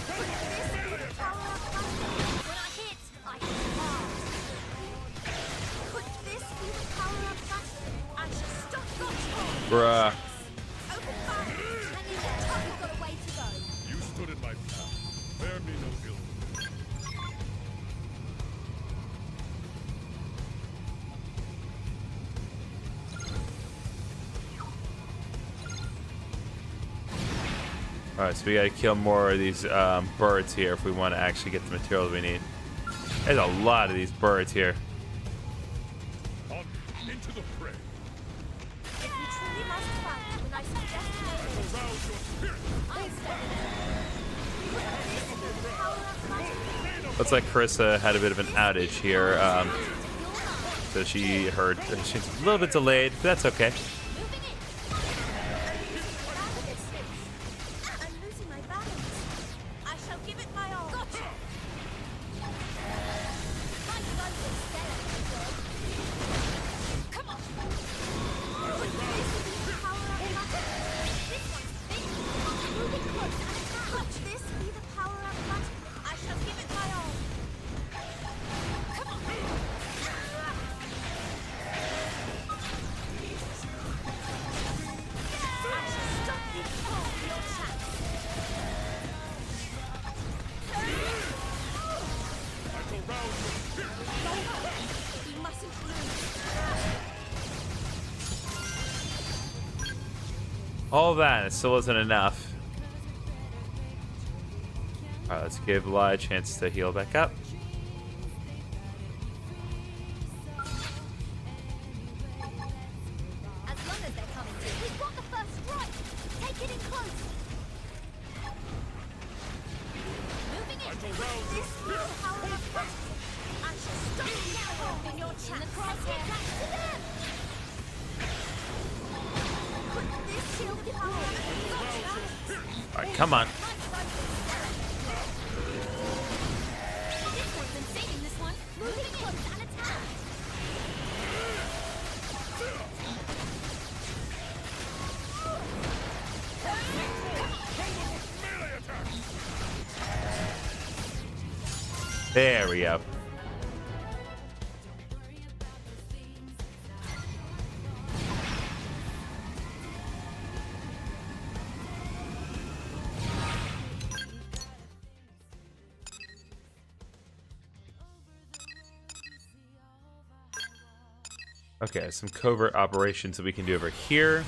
Speaker 2: Put this in the power up button. When I hit hard. Could this be the power up button? I shall stop that.
Speaker 1: Bruh.
Speaker 2: Open fire. Hang in there. You've got a way to go.
Speaker 3: You stood in my path. There
Speaker 1: Alright, so we gotta kill more of these birds here if we want to actually get the materials we need. There's a lot of these birds here.
Speaker 3: On into the fray.
Speaker 2: If you truly must fight, when I suggest no
Speaker 3: Arouse your spirit.
Speaker 2: I stand. Power up my
Speaker 1: Looks like Carissa had a bit of an outage here. So she's a little bit delayed, but that's okay.
Speaker 2: moving it. I'm losing my balance. I shall give it my all. Gotcha. My guns will stay on the job. Come on. This will be the power up button. This one's big. Moving close and attack. Watch this be the power up button. I shall give it my all. Come on.
Speaker 1: All that, it still isn't enough. Alright, let's give Lai a chance to heal back up.
Speaker 2: As long as they're coming to, we've got the first strike. Take it in close. Moving it. This will power up button. I shall stop you now in your chat. Crosshair back to them. Put this shield power up.
Speaker 1: Alright, come on.
Speaker 2: This one's been saving this one. Moving close and attack.
Speaker 1: There we go. Okay, some covert operations that we can do over here.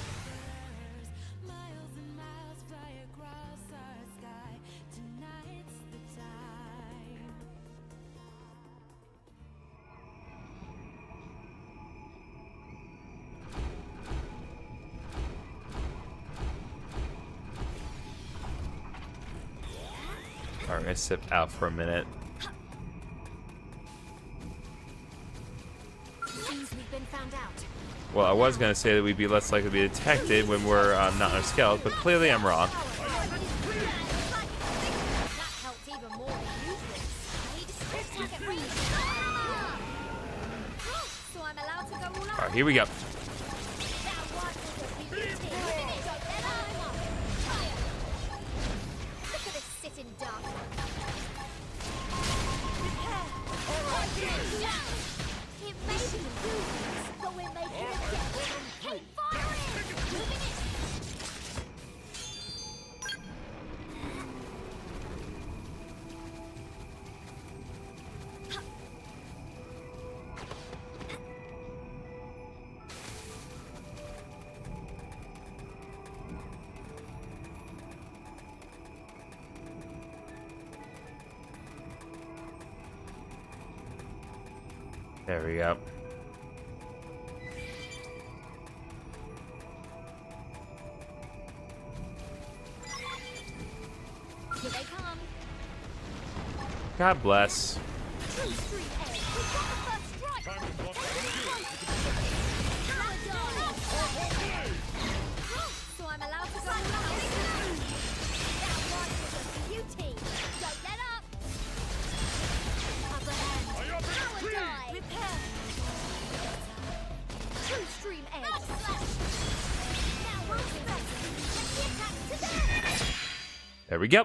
Speaker 1: Alright, I sip out for a minute.
Speaker 2: Seems we've been found out.
Speaker 1: Well, I was going to say that we'd be less likely to be detected when we're not on Skells, but clearly I'm wrong.
Speaker 2: That helped even more than usual. Need to switch target range. So I'm allowed to go all out.
Speaker 1: Alright, here we go.
Speaker 2: That one will be beauty. Don't let up. Fire. Look at this sitting duck. It may be useless, but we're making it get. Keep firing. Moving it.
Speaker 1: There we go.
Speaker 2: Here they come.
Speaker 1: God bless.
Speaker 2: True street edge. We've got the first strike.
Speaker 3: Time to block
Speaker 2: Take it
Speaker 3: the
Speaker 2: close. So I'm allowed to go all out. That one was a beauty. Don't let up. Upper hand. Power die. Repair. True stream edge. Now what's best? Get the attack to them.
Speaker 1: There we go.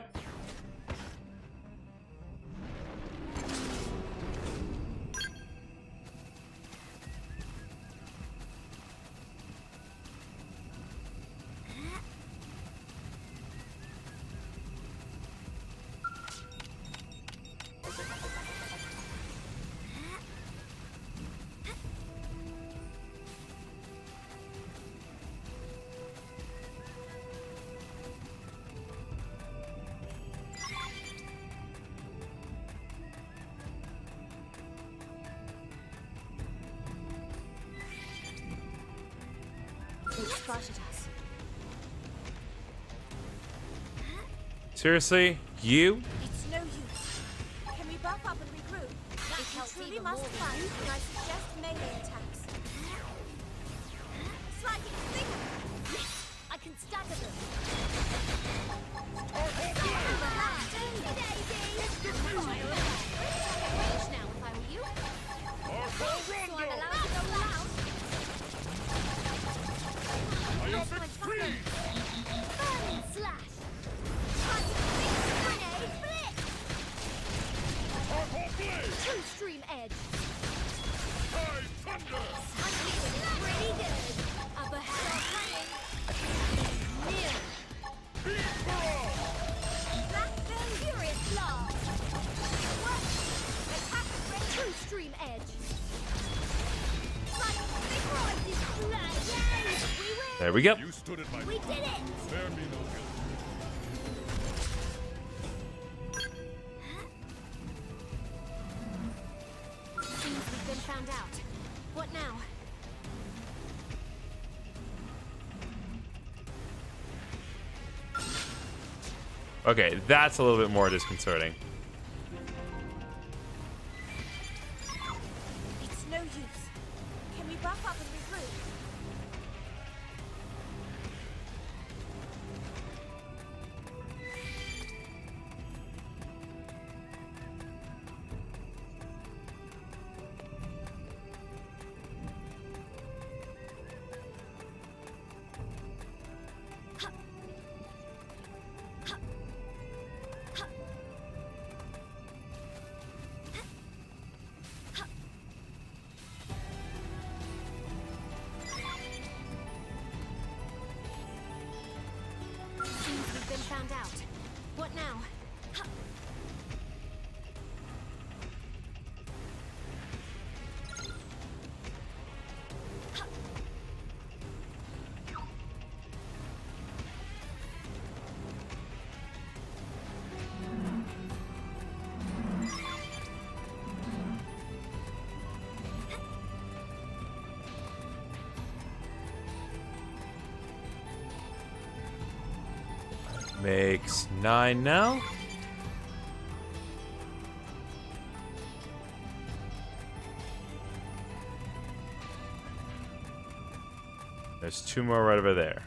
Speaker 2: Splash at us.
Speaker 1: Seriously? You?
Speaker 2: It's no use. Can we buff up and regroup? If you truly must fight, then I suggest melee attacks. Sliding finger! Yes, I can stagger them. Range now if I were you. So I'm allowed to go loud. Burning slash! Grenade flip! True stream edge! Pretty good! Upper hand Mira! Black Bell Furious Blast! Attack red true stream edge!
Speaker 1: There we go.
Speaker 3: You stood at my
Speaker 2: We did it!
Speaker 3: Spare me no guilt.
Speaker 2: Seems we've been found out. What now?
Speaker 1: Okay, that's a little bit more disconcerting.
Speaker 2: It's no use. Can we buff up and regroup? Seems we've been found out. What now?
Speaker 1: Makes 9 now. There's 2 more right over there.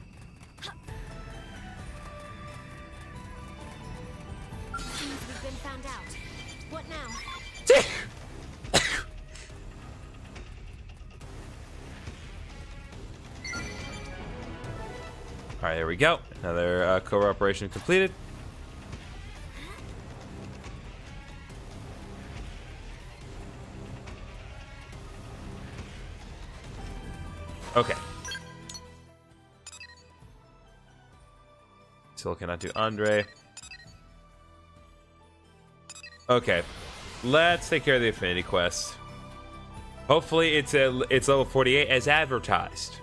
Speaker 2: Seems we've been found out. What now?
Speaker 1: All right, there we go. Another Cobra operation completed. Okay. Still cannot do Andre. Okay. Let's take care of the Affinity Quest. Hopefully it's level 48 as advertised.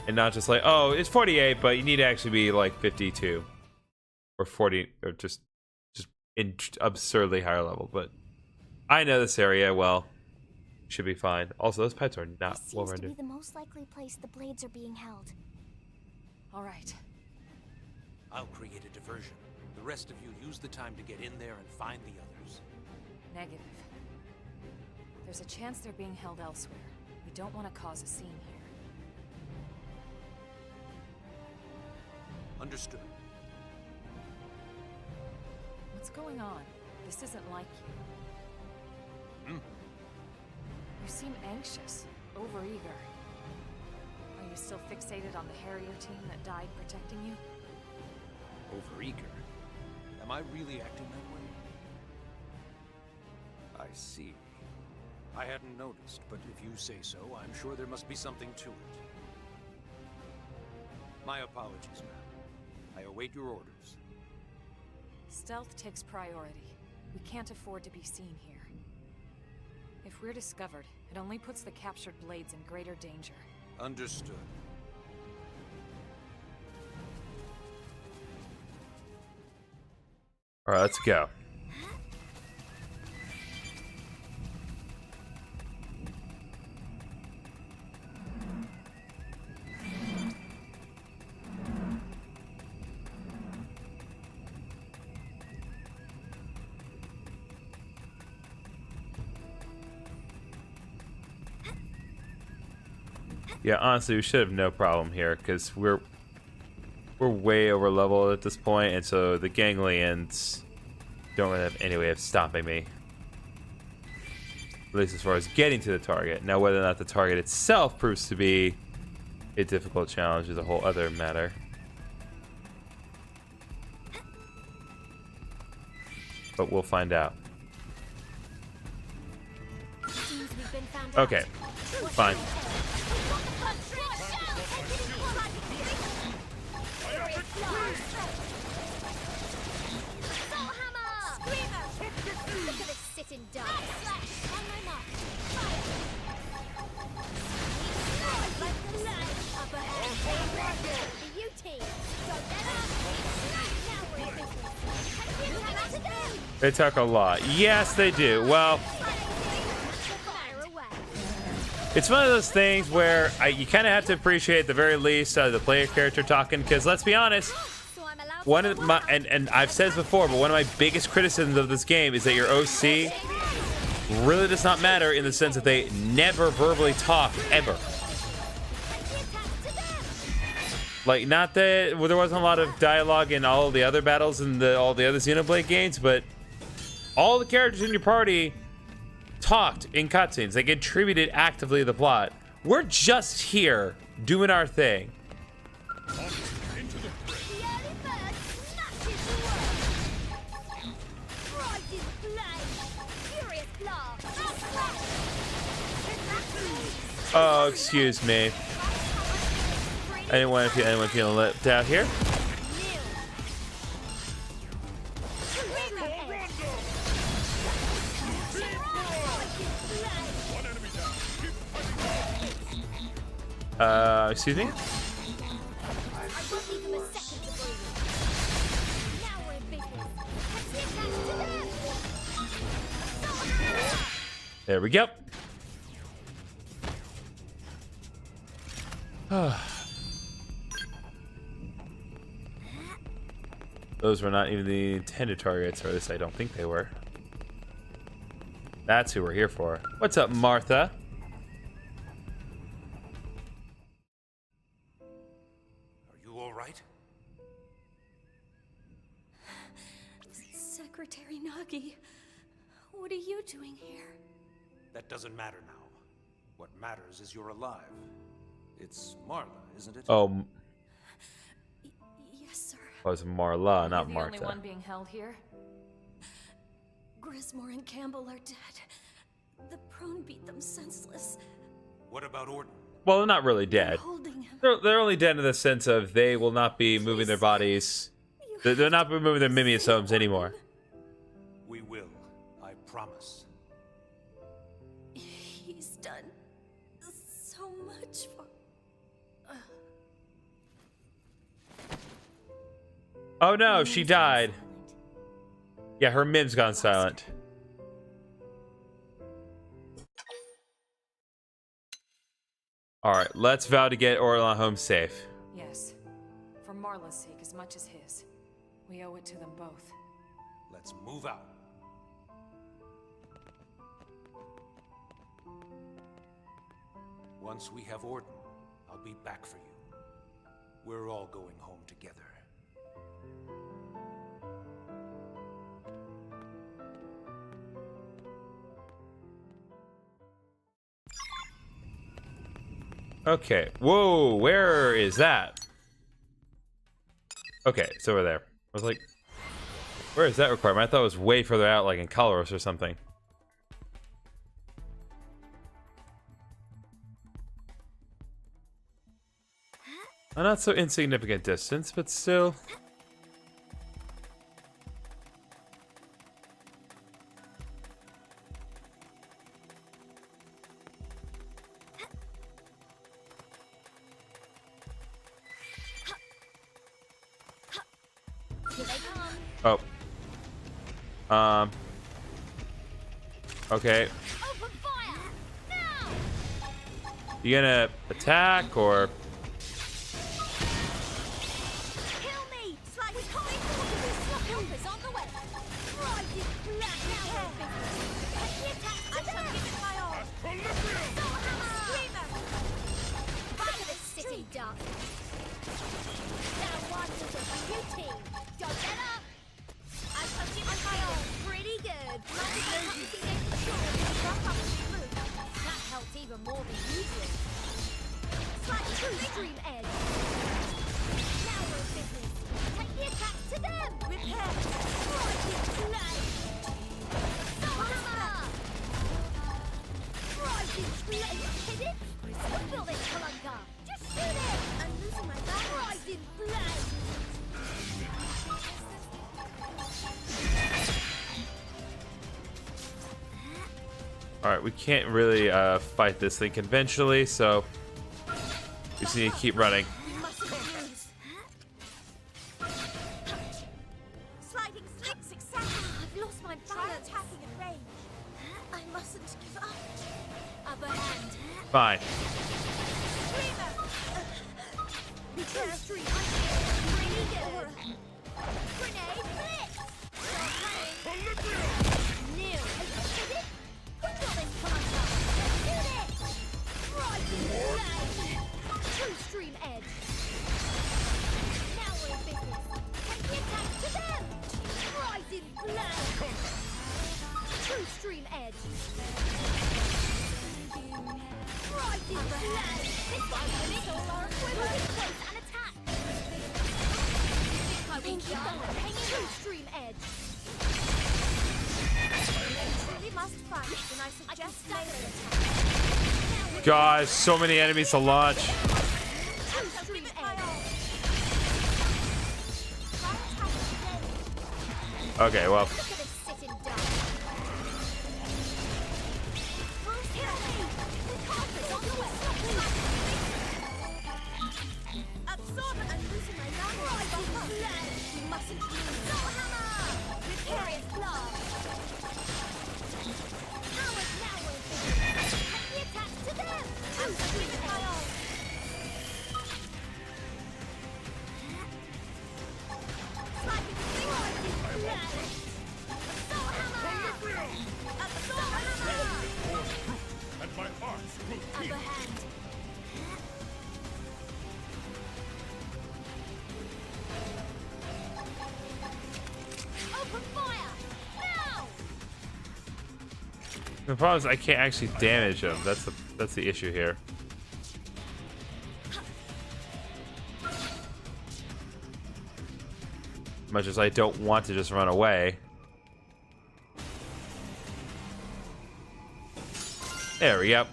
Speaker 1: And not just like, oh, it's 48, but you need to actually be like 52. Or 40, or just absurdly higher level. But I know this area well. Should be fine. Also, those pets are not
Speaker 2: This
Speaker 1: well
Speaker 2: seems to
Speaker 1: rendered.
Speaker 2: be the most likely place the blades are being held.
Speaker 4: All right.
Speaker 5: I'll create a diversion. The rest of you use the time to get in there and find the others.
Speaker 4: Negative. There's a chance they're being held elsewhere. We don't want to cause a scene here.
Speaker 5: Understood.
Speaker 4: What's going on? This isn't like you. You seem anxious, overeager. Are you still fixated on the Harrier team that died protecting you?
Speaker 5: Overeager. Am I really acting that way? I see. I hadn't noticed, but if you say so, I'm sure there must be something to it. My apologies, ma'am. I await your orders.
Speaker 4: Stealth takes priority. We can't afford to be seen here. If we're discovered, it only puts the captured blades in greater danger.
Speaker 5: Understood.
Speaker 1: All right, let's go. Yeah, honestly, we should have no problem here because we're way over level at this point, and so the ganglions don't really have any way of stopping me. At least as far as getting to the target. Now, whether or not the target itself proves to be a difficult challenge is a whole other matter. But we'll find out.
Speaker 2: Seems we've been found
Speaker 1: Okay,
Speaker 2: out.
Speaker 1: fine.
Speaker 2: Look at this sitting duck. On my mark. Like the light up ahead. The U team. Don't let up. Now we're in business.
Speaker 1: They talk a lot. Yes, they do. Well,
Speaker 2: Fire away.
Speaker 1: it's one of those things where you kind of have to appreciate at the very least the player character talking, because let's be honest,
Speaker 2: So I'm allowed
Speaker 1: one
Speaker 2: to
Speaker 1: of
Speaker 2: go
Speaker 1: my
Speaker 2: wild.
Speaker 1: and I've said this before, but one of my biggest criticisms of this game is that your OC really does not matter in the sense that they never verbally talk ever. Like, not that well, there wasn't a lot of dialogue in all the other battles in all the other Xenoblade games, but all the characters in your party talked in cutscenes. They contributed actively to the plot. We're just here doing our thing.
Speaker 3: Into the fray.
Speaker 2: The early bird snatches the world. Rises flame. Furious blast.
Speaker 1: Oh, excuse me. Anyone feeling left out here?
Speaker 3: One enemy down. Keep
Speaker 1: Excuse me?
Speaker 2: I won't leave them a second to breathe. Now we're in business. Let's get back to them.
Speaker 1: There we go. Those were not even the intended targets, or at least I don't think they were. That's who we're here for. What's up, Martha?
Speaker 5: Are you all right?
Speaker 6: Secretary Nagi, what are you doing here?
Speaker 5: That doesn't matter now. What matters is you're alive. It's Marla, isn't it?
Speaker 1: Oh,
Speaker 6: Yes, sir.
Speaker 1: it was Marla,
Speaker 4: Are
Speaker 1: not
Speaker 4: you the only
Speaker 1: Martha.
Speaker 4: one being held here?
Speaker 6: Grismore and Campbell are dead. The prone beat them senseless.
Speaker 5: What about Orton?
Speaker 1: Well, they're not really
Speaker 6: They're
Speaker 1: dead.
Speaker 6: holding him.
Speaker 1: They're only dead in the sense of they will not be moving their bodies. They're not moving their mimiosomes anymore.
Speaker 5: We will. I promise.
Speaker 6: He's done so much for...
Speaker 1: Oh no, she died. Yeah, her mim's gone silent. Alright, let's vow to get Orlan home safe.
Speaker 4: Yes. For Marla's sake as much as his. We owe it to them both.
Speaker 5: Let's move out. Once we have Orton, I'll be back for you. We're all going home together.
Speaker 1: Okay. Whoa, where is that? Okay, it's over there. I was like, where is that requirement? I thought it was way further out, like in Coloros or something. A not so insignificant distance, but still.
Speaker 2: Here they come.
Speaker 1: Oh. Okay.
Speaker 2: Open fire! Now!
Speaker 1: You gonna attack or?
Speaker 2: Kill me! Like we can't afford to be slot helpers on the way! Rising black now! Take the attack! I shall give it my all!
Speaker 3: Proliferate!
Speaker 2: Screamer! even more than you do. Slightly true stream edge. Now we're in business. Take the attack to them. Repair. Rising flame. Soul hammer. Rising flame. Hit it. Fulfill this Kalunga. Just shoot it. I'm losing my balance. Rising flame.
Speaker 1: Alright, we can't really fight this thing conventionally, so we just need to keep running.
Speaker 2: We mustn't lose. Sliding slip success. I've lost my balance. Try attacking at range. I mustn't give up. Upper hand.
Speaker 1: Fine.
Speaker 2: Screamer. True stream. Grenade blitz. New. Hit it. Control this Commander. Shoot it. Rising flame. True stream edge. Now we're in business. Take the attack to them. Rising flame. True stream edge. Rising flame. This one is all our equivalent. Close and attack. Think I will keep on hanging. True stream edge. We must fight, then I suggest melee attack.
Speaker 1: Guys, so many enemies to launch.
Speaker 2: True stream edge.
Speaker 1: Okay, well,
Speaker 2: Look at us sit and die. Absorb and losing my life. We mustn't lose. Soul hammer. Victorious blast. Howard now will be. Take the attack to them. True stream edge. Sliding rising flame. Soul hammer. Absorb hammer.
Speaker 3: And my arms will
Speaker 2: Upper
Speaker 3: heal.
Speaker 2: hand. Open fire! Now!
Speaker 1: the problem is I can't actually damage them. That's the issue here. Much as I don't want to just run away. There we go.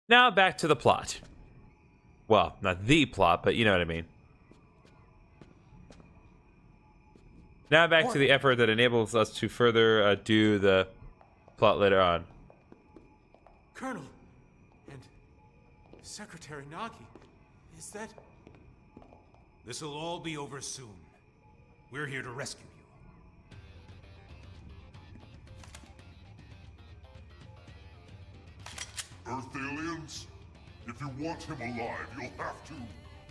Speaker 1: Now back to the plot. Well, not the plot, but you know what I mean. Now back to the effort that enables us to further do the plot later on.
Speaker 7: Colonel and Secretary Nagi, is that...
Speaker 5: This'll all be over soon. We're here to rescue you.
Speaker 3: Earth aliens, if you want him alive, you'll have to.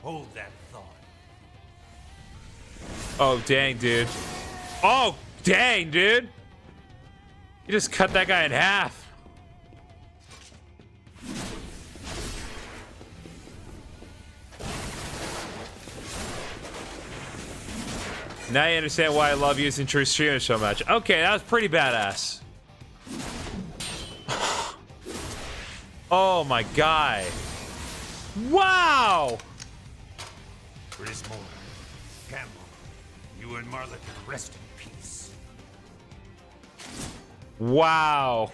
Speaker 5: Hold that thought.
Speaker 1: Oh, dang, dude. Oh, dang, dude. You just cut that guy in half. Now you understand why I love using True Streamer so much. Okay, that was pretty badass. Oh my god. Wow!
Speaker 5: Grismore, Campbell, you and Marla can rest in peace.
Speaker 1: Wow.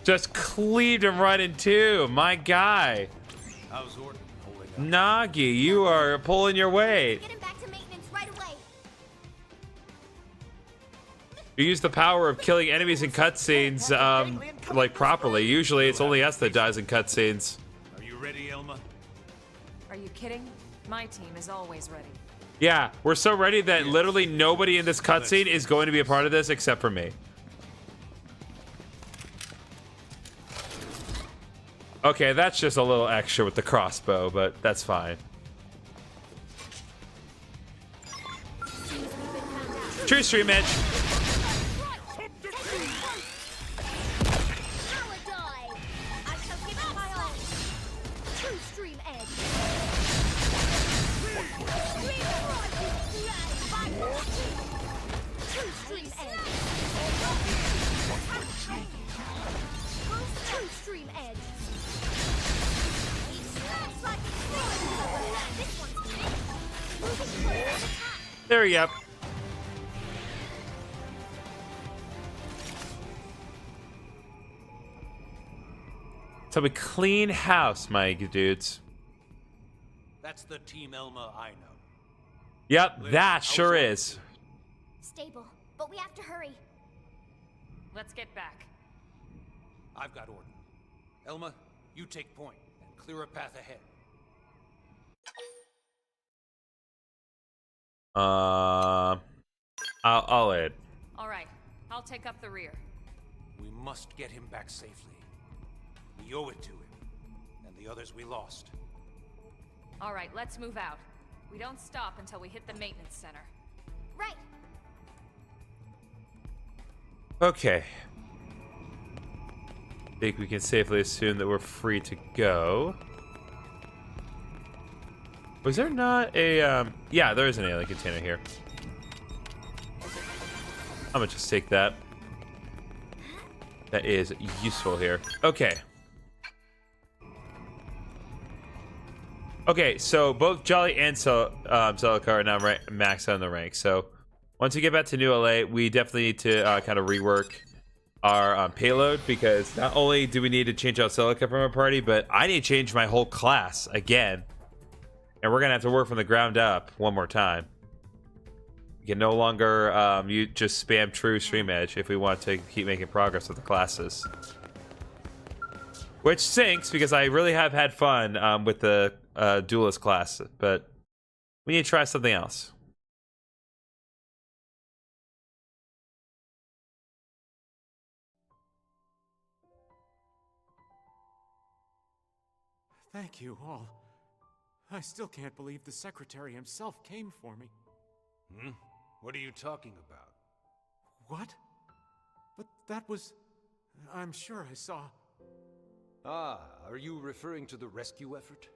Speaker 1: Just cleaved him right in two. My guy.
Speaker 5: How's Orton holding up?
Speaker 1: Nagi, you are pulling your weight.
Speaker 2: Get him back to maintenance right away.
Speaker 1: You use the power of killing enemies in cutscenes, like properly. Usually it's only us that dies in cutscenes.
Speaker 5: Are you ready, Elma?
Speaker 4: Are you kidding? My team is always ready.
Speaker 1: Yeah, we're so ready that literally nobody in this cutscene is going to be a part of this except for me. Okay, that's just a little extra with the crossbow, but that's fine. True stream edge. There we go. So we clean house, my dudes.
Speaker 5: That's the Team Elma I know.
Speaker 1: Yep,
Speaker 5: Liz,
Speaker 1: that
Speaker 5: how's
Speaker 1: sure
Speaker 5: it?
Speaker 1: is.
Speaker 2: Stable, but we have to hurry.
Speaker 4: Let's get back.
Speaker 5: I've got order. Elma, you take point and clear a path ahead.
Speaker 1: I'll aid.
Speaker 4: All right, I'll take up the rear.
Speaker 5: We must get him back safely. We owe it to him, and the others we lost.
Speaker 4: All right, let's move out. We don't stop until we hit the maintenance center.
Speaker 2: Right.
Speaker 1: Okay. I think we can safely assume that we're free to go. Was there not a, yeah, there is an alien container here. I'm gonna just take that. That is useful here. Okay. Okay, so both Jolly and Celica are now maxed on the rank. So once we get back to New LA, we definitely need to kind of rework our payload, because not only do we need to change out Celica from our party, but I need to change my whole class again. And we're going to have to work from the ground up one more time. We can no longer you just spam true stream edge if we want to keep making progress with the classes. Which sinks, because I really have had fun with the duelist class, but we need to try something else.
Speaker 7: Thank you all. I still can't believe the Secretary himself came for me.
Speaker 5: Hmm? What are you talking about?
Speaker 7: What? But that was... I'm sure I saw...
Speaker 5: Ah, are you referring to the rescue effort?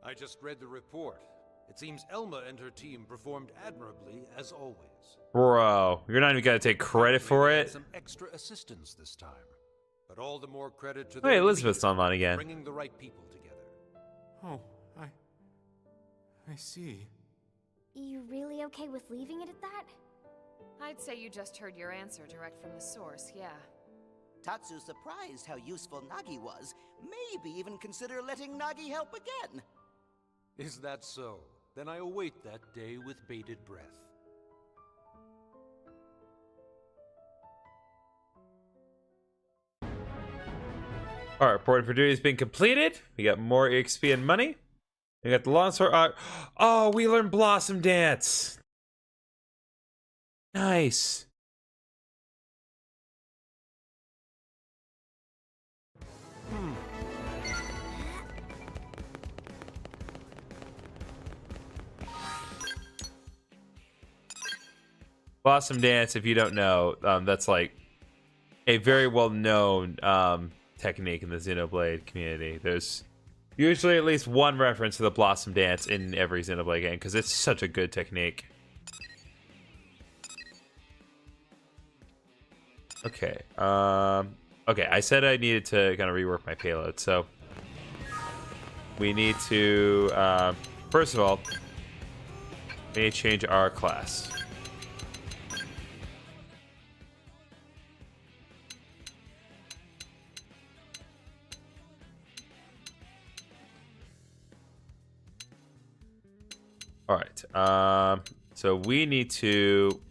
Speaker 5: I just read the report. It seems Elma and her team performed admirably, as always.
Speaker 1: Bro, you're not even gonna take credit for
Speaker 5: They had
Speaker 1: it?
Speaker 5: some extra assistance this time, but all the more credit to
Speaker 1: Oh, hey,
Speaker 5: their
Speaker 1: Elizabeth's
Speaker 5: leader
Speaker 1: online
Speaker 5: for
Speaker 1: again.
Speaker 5: bringing the right people together.
Speaker 7: Oh, I see.
Speaker 2: You really okay with leaving it at that?
Speaker 4: I'd say you just heard your answer direct from the source, yeah.
Speaker 8: Tatsu surprised how useful Nagi was. Maybe even consider letting Nagi help again.
Speaker 5: Is that so? Then I await that day with bated breath.
Speaker 1: Alright, reporting for duty has been completed. We got more XP and money. We got the longsword. Oh, we learned Blossom Dance. Nice. Blossom Dance, if you don't know, that's like a very well-known technique in the Xenoblade community. There's usually at least one reference to the Blossom Dance in every Xenoblade game, because it's such a good technique. Okay. Okay, I said I needed to kind of rework my payload, so we need to, first of all, we need to change our class. All right. So we need to...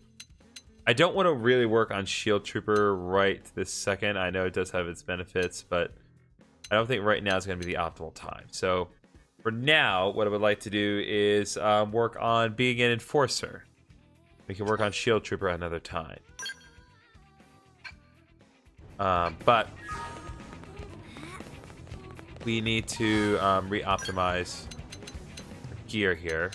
Speaker 1: I don't want to really work on Shield Trooper right this second. I know it does have its benefits, but I don't think right now is going to be the optimal time. So for now, what I would like to do is work on being an Enforcer. We can work on Shield Trooper another time. But we need to re-optimize gear here.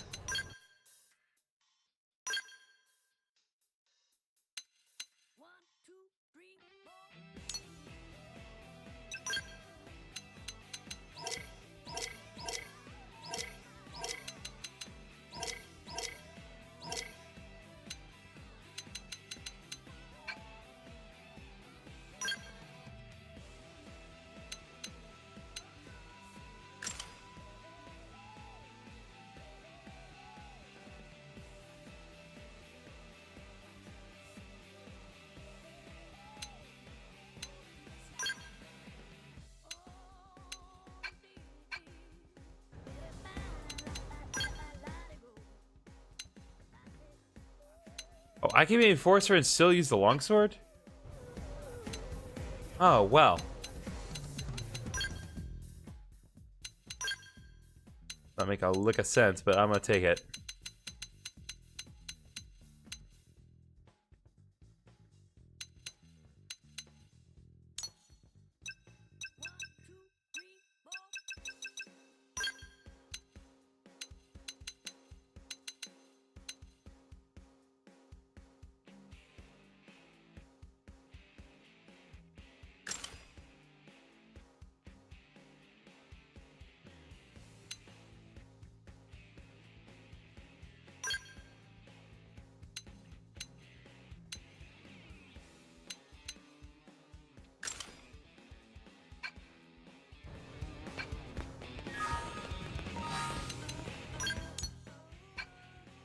Speaker 1: I can be an enforcer and still use the longsword? Oh, well. Not make a lick of sense, but I'm gonna take it.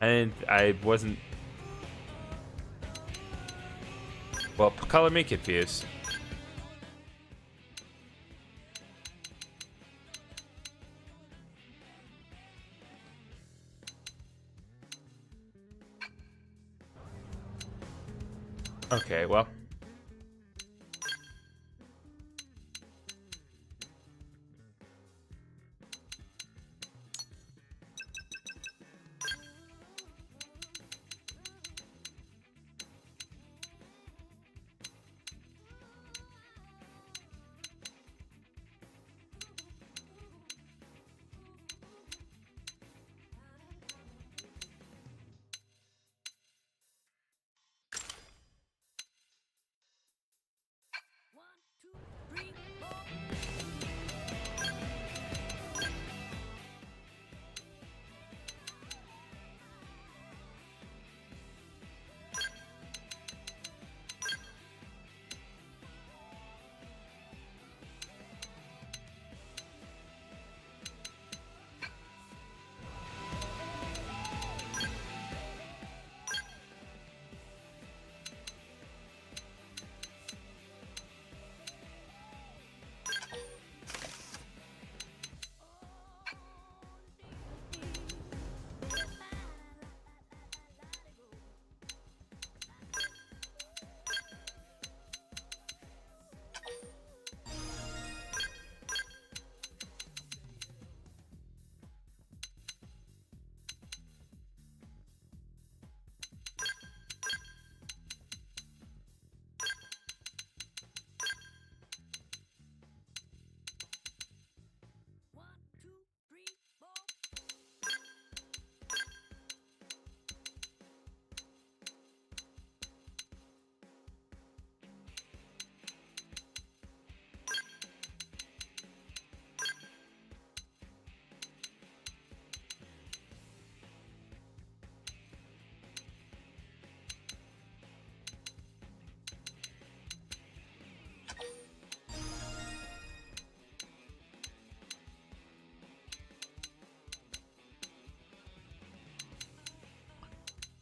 Speaker 1: And I wasn't. Well, color me confused. Okay, well.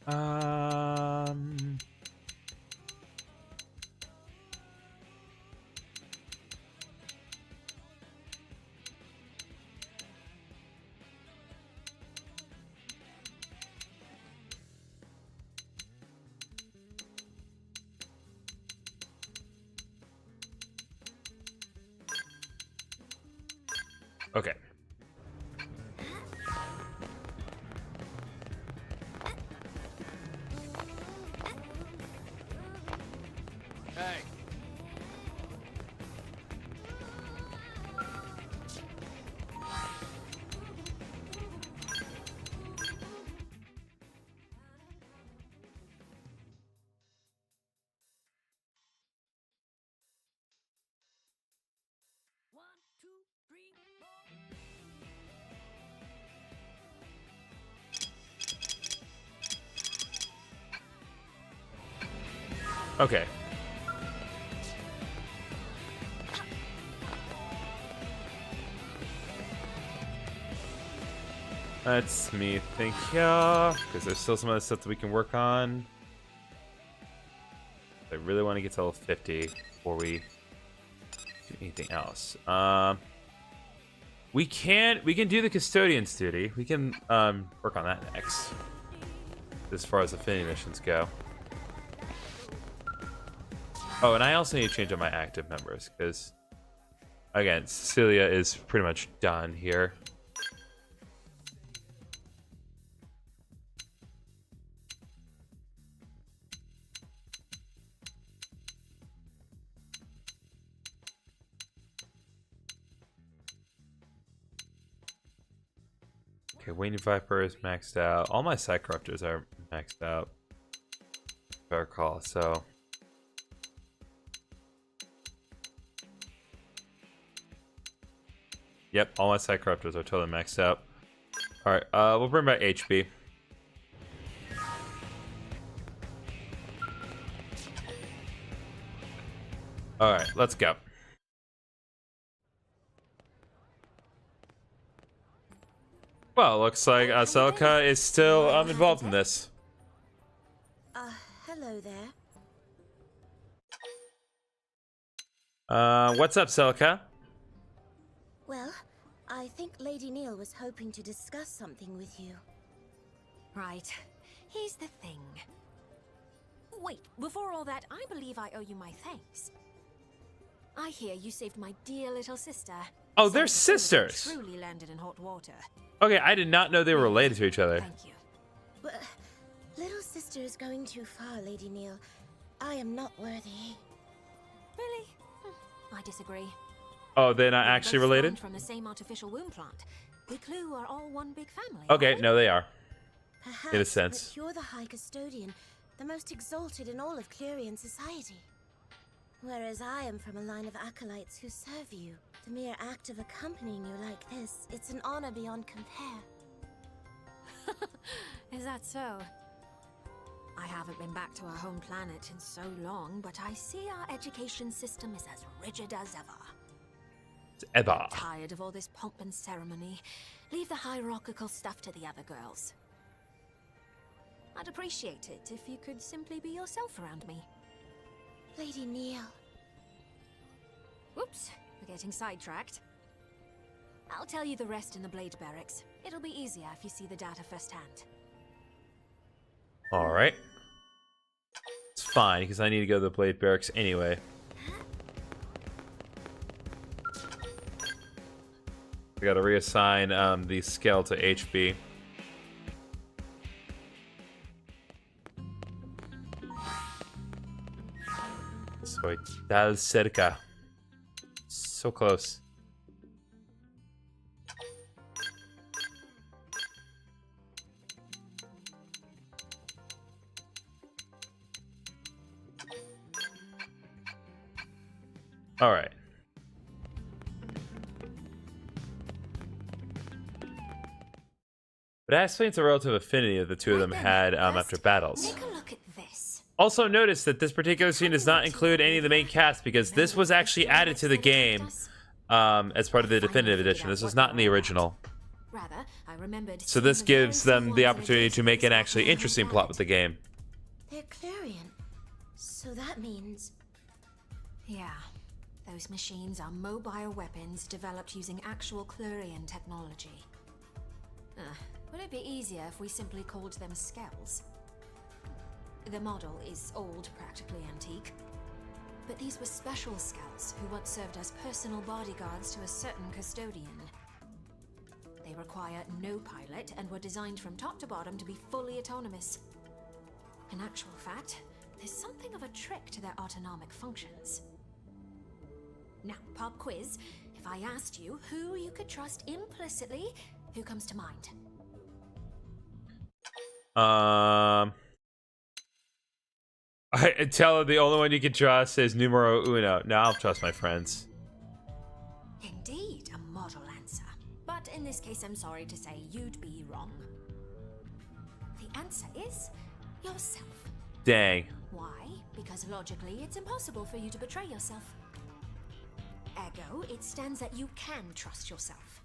Speaker 1: Um. Okay.
Speaker 5: Hey.
Speaker 1: Okay. Let's me think here, because there's still some other stuff that we can work on. I really want to get to level 50 before we do anything else. We can do the custodian's duty. We can work on that next, as far as affinity missions go. Oh, and I also need to change up my active members because, again, Cecilia is pretty much done here. Okay, Winged Viper is maxed out. All my side corruptors are maxed out. If I recall, so. Yep, all my side corruptors are totally maxed out. Alright, we'll bring back HP. Alright, let's go. Well, looks like Celica is still involved in this.
Speaker 6: Hello there.
Speaker 1: What's up, Celica?
Speaker 6: Well, I think Lady Neil was hoping to discuss something with you.
Speaker 9: Right. Here's the thing. Wait, before all that, I believe I owe you my thanks. I hear you saved my dear little sister.
Speaker 1: Oh, they're
Speaker 9: Something
Speaker 1: sisters.
Speaker 9: Truly landed in hot water.
Speaker 1: Okay, I did not know they were related to each other.
Speaker 9: Thank you.
Speaker 6: But little sister is going too far, Lady Neil. I am not worthy.
Speaker 9: Really? I disagree.
Speaker 1: Oh, they're not
Speaker 9: We're
Speaker 1: actually
Speaker 9: both
Speaker 1: related?
Speaker 9: spawned from the same artificial womb plant. We Clue are all one big family.
Speaker 1: Okay,
Speaker 9: aren't we?
Speaker 1: no, they are.
Speaker 6: Perhaps,
Speaker 1: In a sense.
Speaker 6: but you're the High Custodian, the most exalted in all of Clerian society. Whereas I am from a line of acolytes who serve you. The mere act of accompanying you like this, it's an honor beyond compare.
Speaker 9: Is that so? I haven't been back to our home planet in so long, but I see our education system is as rigid as ever.
Speaker 1: Eba.
Speaker 9: Tired of all this pomp and ceremony. Leave the hierarchical stuff to the other girls. I'd appreciate it if you could simply be yourself around me.
Speaker 6: Lady Neil.
Speaker 9: Whoops, we're getting sidetracked. I'll tell you the rest in the Blade Barracks. It'll be easier if you see the data firsthand.
Speaker 1: Alright. It's fine, because I need to go to the Blade Barracks anyway. I gotta reassign the Skell to HB. Soy tal cerca. So close. All right. But that explains the relative affinity that the two of them had after battles.
Speaker 9: Take a look at this.
Speaker 1: Also notice that this particular scene does not include any of the main cast because this was actually added to the game as part of the definitive edition. This was not in the original.
Speaker 9: Rather, I remembered.
Speaker 1: So this gives them the opportunity to make an actually interesting plot with the game.
Speaker 6: They're Clerian. So that means...
Speaker 9: Yeah. Those machines are mobile weapons developed using actual Clerian technology. Would it be easier if we simply called them Skells? The model is old, practically antique. But these were special Skells who once served as personal bodyguards to a certain custodian. They require no pilot and were designed from top to bottom to be fully autonomous. In actual fact, there's something of a trick to their autonomic functions. Now, pop quiz. If I asked you who you could trust implicitly, who comes to mind?
Speaker 1: I tell her the only one you can trust is numero uno. No, I'll trust my friends.
Speaker 9: Indeed, a model answer. But in this case, I'm sorry to say you'd be wrong. The answer is yourself.
Speaker 1: Dang.
Speaker 9: Why? Because logically, it's impossible for you to betray yourself. Ergo, it stands that you can trust yourself.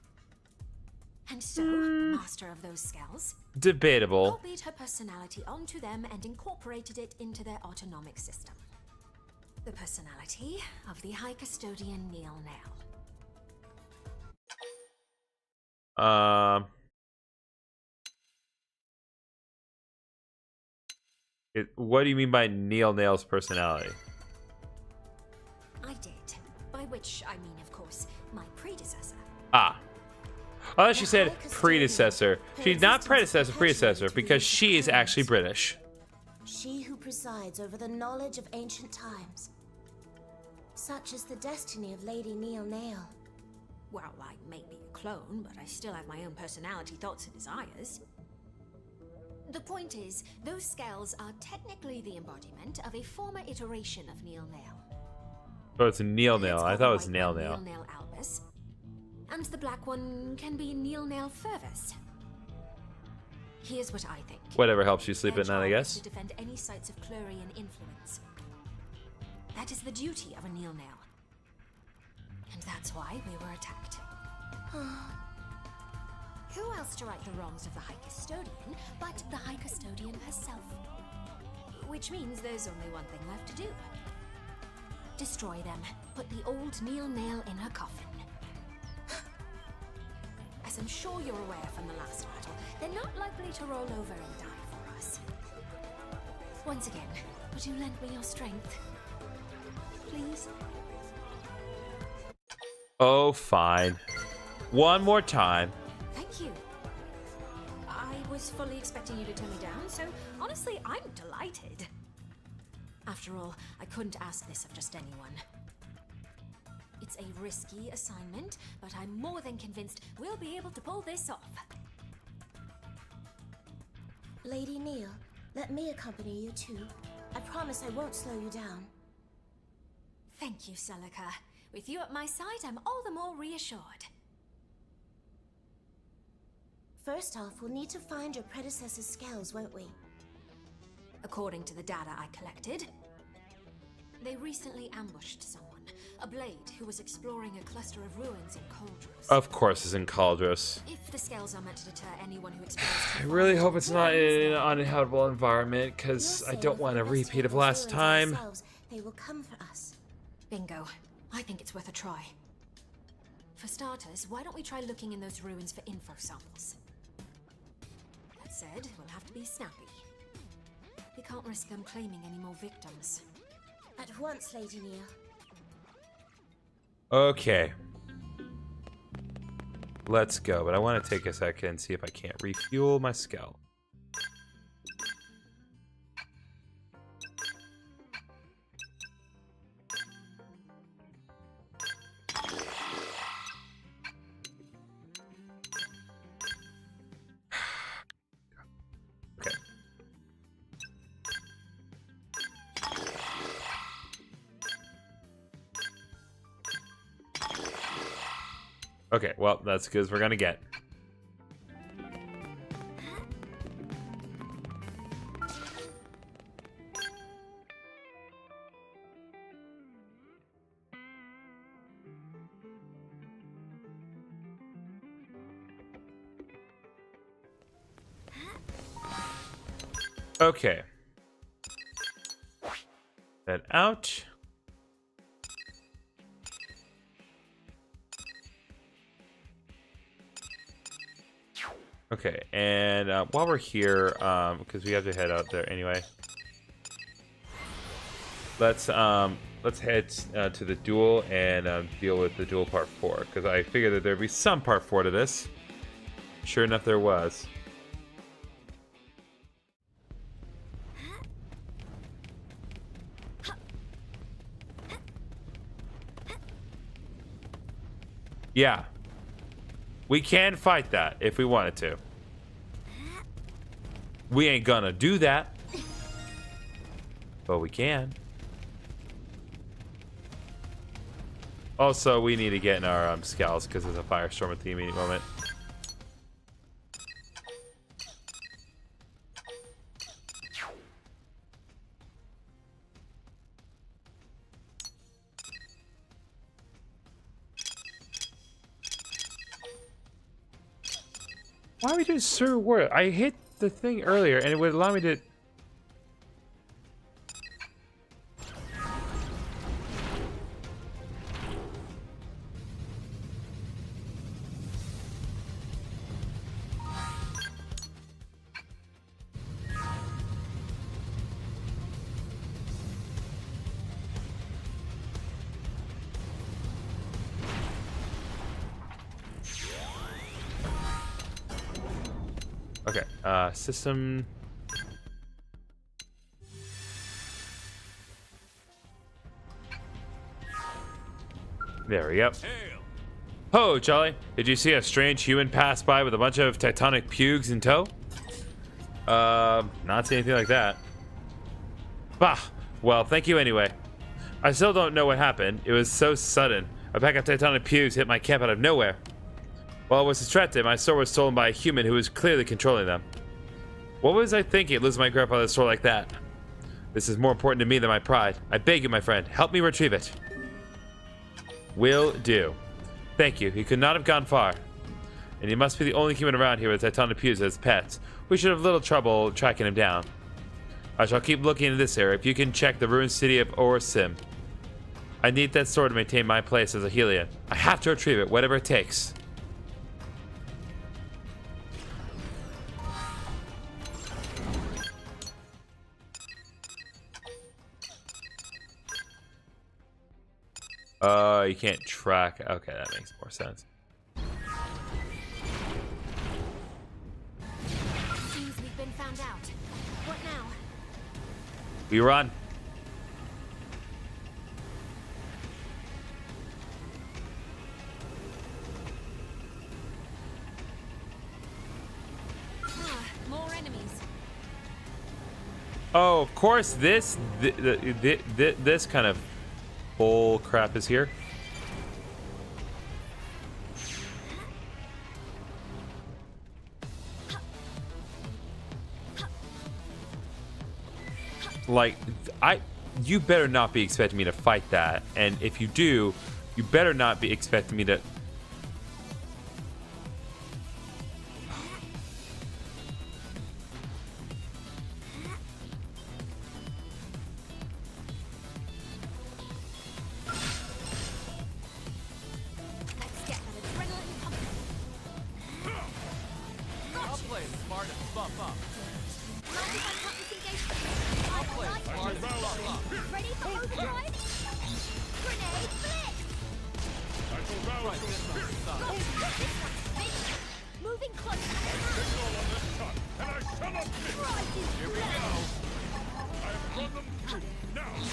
Speaker 9: And so, the master of those Skells
Speaker 1: Debatable.
Speaker 9: copied her personality onto them and incorporated it into their autonomic system. The personality of the High Custodian Neil Nail.
Speaker 1: What do you mean by Neil Nail's personality?
Speaker 9: Which, I mean, of course, my predecessor.
Speaker 1: Ah. I thought she
Speaker 6: The
Speaker 1: said
Speaker 6: High Custodian,
Speaker 1: predecessor.
Speaker 6: her
Speaker 1: She's not
Speaker 6: existence
Speaker 1: predecessor
Speaker 6: perpetuated
Speaker 1: because
Speaker 6: through
Speaker 1: she is actually
Speaker 6: times.
Speaker 1: British.
Speaker 6: She who presides over the knowledge of ancient times. Such is the destiny of Lady Neil Nail.
Speaker 9: Well, I may be a clone, but I still have my own personality, thoughts, and desires. The point is, those Skells are technically the embodiment of a former iteration of Neil Nail.
Speaker 1: Oh, it's Neil Nail.
Speaker 9: Let's
Speaker 1: I
Speaker 9: call
Speaker 1: thought it
Speaker 9: the
Speaker 1: was
Speaker 9: white
Speaker 1: Nail
Speaker 9: one
Speaker 1: Nail.
Speaker 9: Neil Nail Albus. And the black one can be Neil Nail Furvis. Here's what I think.
Speaker 1: Whatever helps you sleep
Speaker 9: Their
Speaker 1: at night, I
Speaker 9: job
Speaker 1: guess.
Speaker 9: is to defend any sites of Clurian influence. That is the duty of a Neil Nail. And that's why we were attacked. Who else to right the wrongs of the High Custodian but the High Custodian herself? Which means there's only one thing left to do. Destroy them. Put the old Neil Nail in her coffin. As I'm sure you're aware from the last battle, they're not likely to roll over and die for us. Once again, would you lend me your strength? Please?
Speaker 1: Oh, fine. One more time.
Speaker 9: Thank you. I was fully expecting you to turn me down, so honestly, I'm delighted. After all, I couldn't ask this of just anyone. It's a risky assignment, but I'm more than convinced we'll be able to pull this off.
Speaker 6: Lady Neil, let me accompany you too. I promise I won't slow you down.
Speaker 9: Thank you, Celica. With you at my side, I'm all the more reassured.
Speaker 6: First off, we'll need to find your predecessor's Skells, won't we?
Speaker 9: According to the data I collected, they recently ambushed someone. A blade who was exploring a cluster of ruins in Cauldros.
Speaker 1: Of course, it's in Cauldros.
Speaker 9: If the Skells are meant to deter anyone who explores...
Speaker 1: I really hope it's not in an uninhabitable environment, because
Speaker 6: You're
Speaker 1: I
Speaker 6: saying
Speaker 1: don't
Speaker 6: if
Speaker 1: want a
Speaker 6: we
Speaker 1: repeat of
Speaker 6: investigate
Speaker 1: last
Speaker 6: these ruins
Speaker 1: time.
Speaker 6: ourselves, they will come for us.
Speaker 9: Bingo. I think it's worth a try. For starters, why don't we try looking in those ruins for info samples? That said, we'll have to be snappy. We can't risk them claiming any more victims.
Speaker 6: At once, Lady Neil.
Speaker 1: Okay. Let's go, but I want to take a second and see if I can't refuel my Skell. Okay. Okay, well, that's good as we're gonna get. Okay. That out. Okay, and while we're here, because we have to head out there anyway, let's head to the duel and deal with the duel part 4, because I figured that there'd be some part 4 to this. Sure enough, there was. Yeah. We can fight that if we wanted to. We ain't gonna do that. But we can. Also, we need to get in our Skells because there's a firestorm at the immediate moment. Why are we doing Sir War? I hit the thing earlier and it would allow me to... System. There we go. Ho, Charlie. Did you see a strange human pass by with a bunch of tectonic pugs in tow? Not seeing anything like that. Bah. Well, thank you anyway. I still don't know what happened. It was so sudden. A pack of tectonic pugs hit my camp out of nowhere. While I was distracted, my store was stolen by a human who was clearly controlling them. What was I thinking, losing my grip on the store like that? This is more important to me than my pride. I beg you, my friend, help me retrieve it. Will do. Thank you. He could not have gone far. And he must be the only human around here with tectonic pugs as pets. We should have little trouble tracking him down. I shall keep looking into this area. If you can check the ruined city of Orsim. I need that sword to maintain my place as a Helion. I have to retrieve it, whatever it takes. You can't track. Okay, that makes more sense.
Speaker 2: Seems we've been found out. What now?
Speaker 1: We run.
Speaker 2: More enemies.
Speaker 1: Oh, of course, this kind of bull crap is here. Like, you better not be expecting me to fight that, and if you do, you better not be expecting me to.
Speaker 2: Let's get that adrenaline pumping.
Speaker 10: I'll play it smart and buff up.
Speaker 2: Mind if I cut this engagement? I like
Speaker 10: Smart and buff up.
Speaker 2: it. Ready for overdrive? Grenade blitz!
Speaker 10: Right, this one's
Speaker 2: Go!
Speaker 10: done.
Speaker 2: This one's finished. Moving close. Rising
Speaker 10: Here we
Speaker 2: flame.
Speaker 10: go.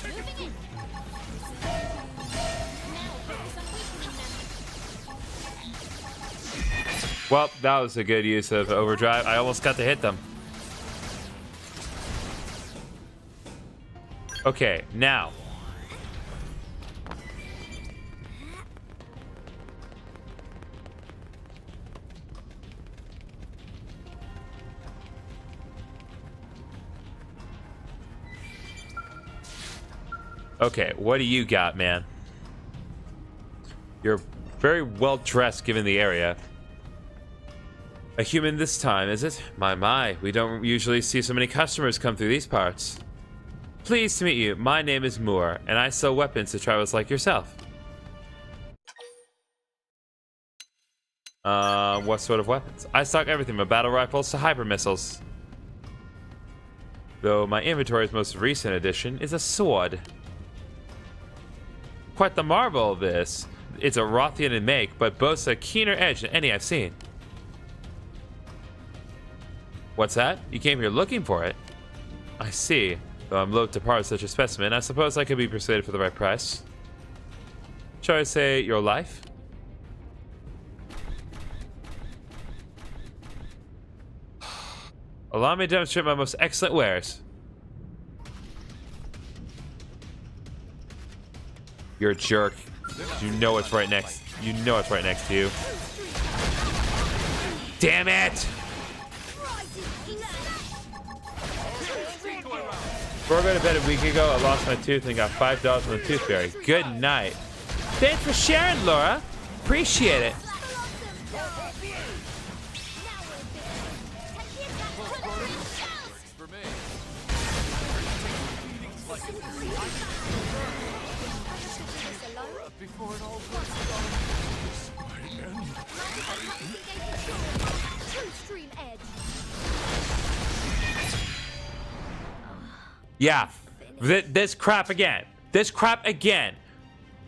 Speaker 2: Moving in. Now focus on weakening them.
Speaker 1: Well, that was a good use of overdrive. I almost got to hit them. Okay, now. Okay, what do you got, man? You're very well dressed given the area. A human this time, is it? My, we don't usually see so many customers come through these parts. Pleased to meet you. My name is Moore, and I sell weapons to travelers like yourself. What sort of weapons? I stock everything from battle rifles to hyper missiles. Though my inventory's most recent addition is a sword. Quite the marvel, this. It's a Rothian in make, but boasts a keener edge than any I've seen. What's that? You came here looking for it? I see. Though I'm loath to part with such a specimen, I suppose I could be persuaded for the right price. Shall I say your life? Allow me to demonstrate my most excellent wares. You're a jerk. You know it's right next. You know it's right next to you. Damn it! Before I go to bed a week ago, I lost my tooth and got $5 from the tooth fairy. Good night. Thanks for sharing, Laura. Appreciate it.
Speaker 10: For me. Before it all
Speaker 2: True stream edge.
Speaker 1: Yeah. This crap again. This crap again.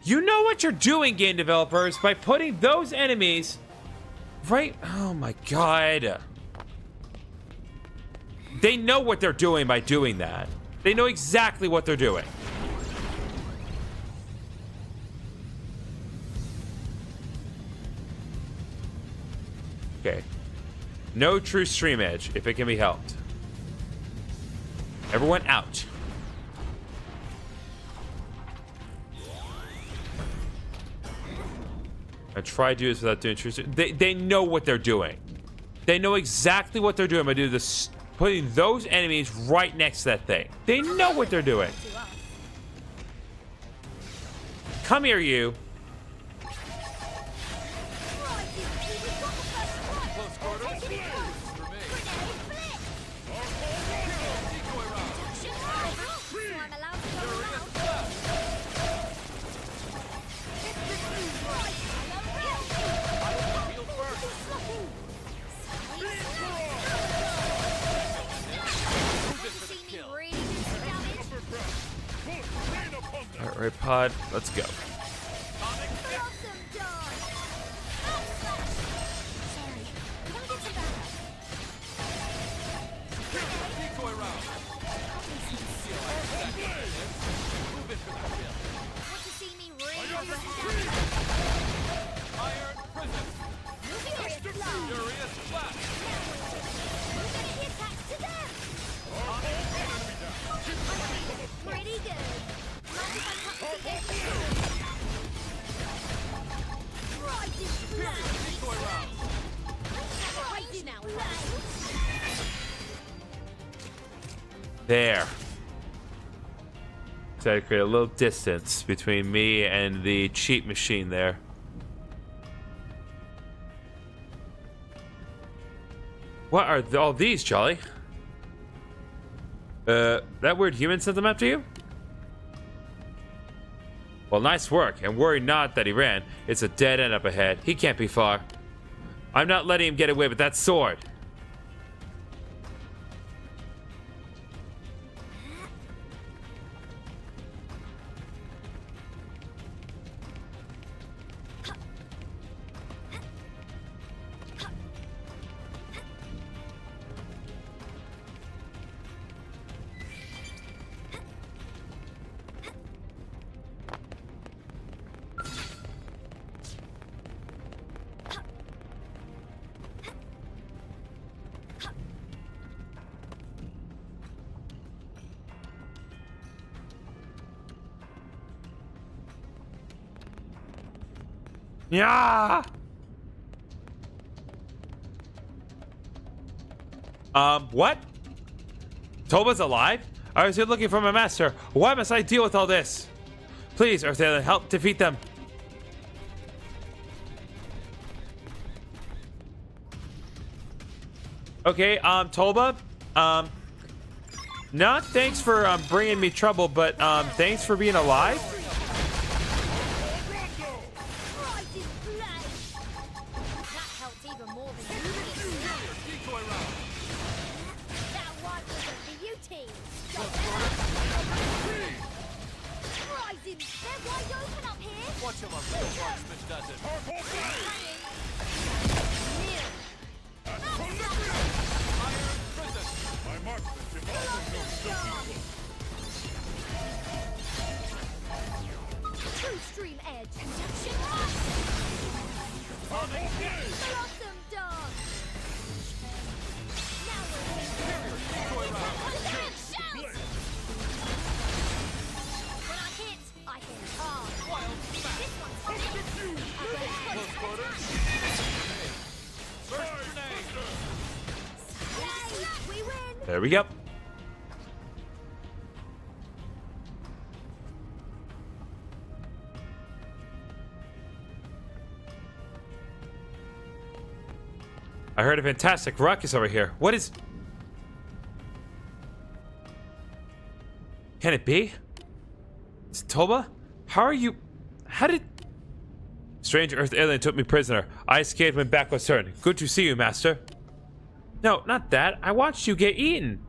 Speaker 1: You know what you're doing, game developers, by putting those enemies right. Oh my god. They know what they're doing by doing that. They know exactly what they're doing. Okay. No true stream edge, if it can be helped. Everyone out. I try to do this without doing true stream. They know what they're doing. They know exactly what they're doing by doing this, putting those enemies right next to that thing. They know what they're doing. Come here, you. All right, pod, let's go. There. So I create a little distance between me and the cheat machine there. What are all these, Jolly? That weird human sent them after you? Well, nice work, and worry not that he ran. It's a dead end up ahead. He can't be far. I'm not letting him get away with that sword. Yeah. What? Toba's alive? I was here looking for my master. Why must I deal with all this? Please, Earth Alien, help defeat them. Okay, Toba, not thanks for bringing me trouble, but thanks for being alive. There we go. I heard a fantastic ruckus over here. What is... Can it be? It's Toba? How are you... How did... Strange Earth alien took me prisoner. I escaped when back was turned. Good to see you, Master. No, not that. I watched you get eaten.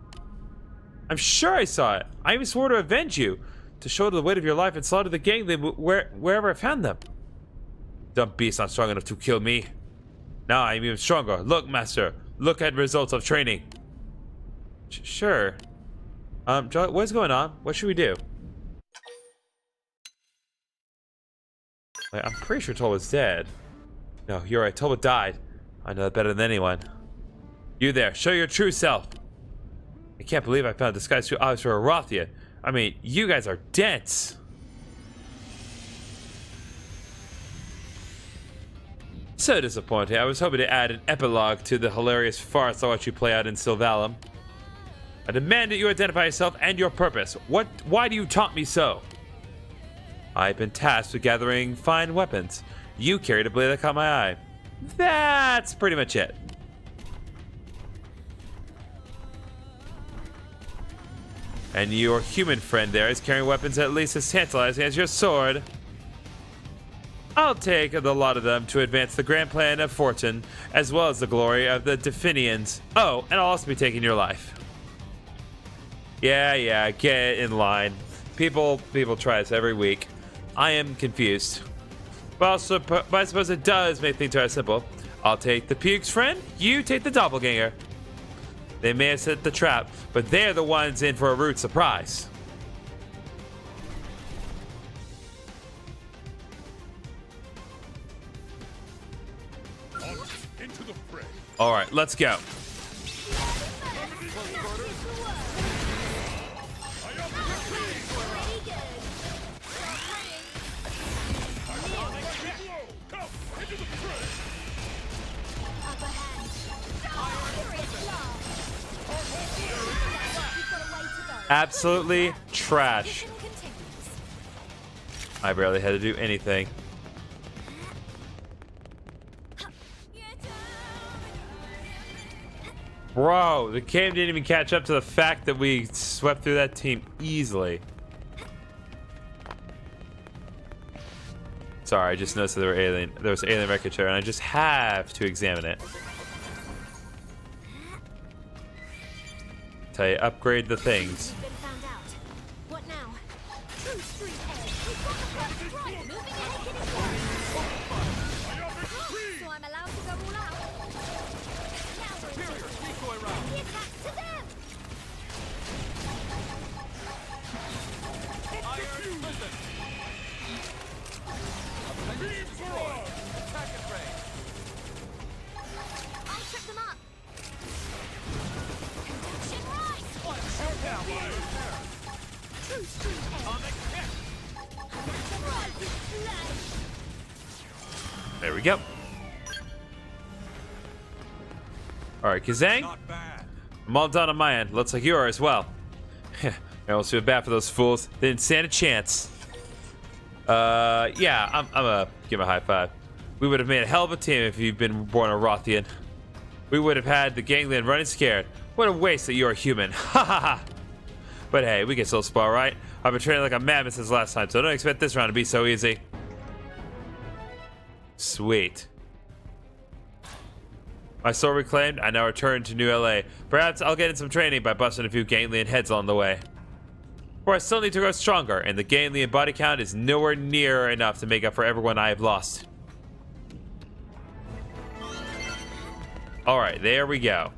Speaker 1: I'm sure I saw it. I even swore to avenge you. To shoulder the weight of your life and slaughter the gang wherever I found them. Dumb beast not strong enough to kill me. Now I'm even stronger. Look, Master. Look at results of training. Sure. Joel, what's going on? What should we do? Like, I'm pretty sure Tolba's dead. No, you're right. Tolba died. I know that better than anyone. You there, show your true self. I can't believe I found a disguise too obvious for a Rothian. I mean, you guys are dense. So disappointing. I was hoping to add an epilogue to the hilarious farce I watched you play out in Sylvalum. I demand that you identify yourself and your purpose. Why do you taunt me so? I've been tasked with gathering fine weapons. You carried a blade that caught my eye. That's pretty much it. And your human friend there is carrying weapons at least as tantalizing as your sword. I'll take the lot of them to advance the grand plan of fortune, as well as the glory of the Definians. Oh, and I'll also be taking your life. Yeah, get in line. People try this every week. I am confused. But I suppose it does make things very simple. I'll take the Puke's friend, you take the doppelganger. They may have set the trap, but they're the ones in for a rude surprise.
Speaker 10: Into the fray.
Speaker 1: All right, let's go. Absolutely trash. I barely had to do anything. Bro, the game didn't even catch up to the fact that we swept through that team easily. Sorry, I just noticed that there was alien wreckage there, and I just have to examine it. Tell you, upgrade the things.
Speaker 2: What now? True street edge. We've got the first strike. Moving ahead, so I'm allowed to go all out. Now we're superior decoy round. The attack to them.
Speaker 10: Iron prison. Beam barrage. Attack and ray.
Speaker 2: I'll trip them up. True street edge.
Speaker 1: There we go. All right, Kazang.
Speaker 5: Not bad.
Speaker 1: I'm all done on my end. Looks like you are as well. I almost feel bad for those fools. They didn't stand a chance. Yeah, I'm gonna give him a high five. We would have made a hell of a team if you'd been born a Rothian. We would have had the gangland running scared. What a waste that you're a human. Ha ha ha. But hey, we can still spar, right? I've been training like a madman since last time, so don't expect this round to be so easy. Sweet. My soul reclaimed, I now return to New LA. Perhaps I'll get in some training by busting a few gangland heads along the way. For I still need to grow stronger, and the gangland body count is nowhere near enough to make up for everyone I have lost. Alright, there we go.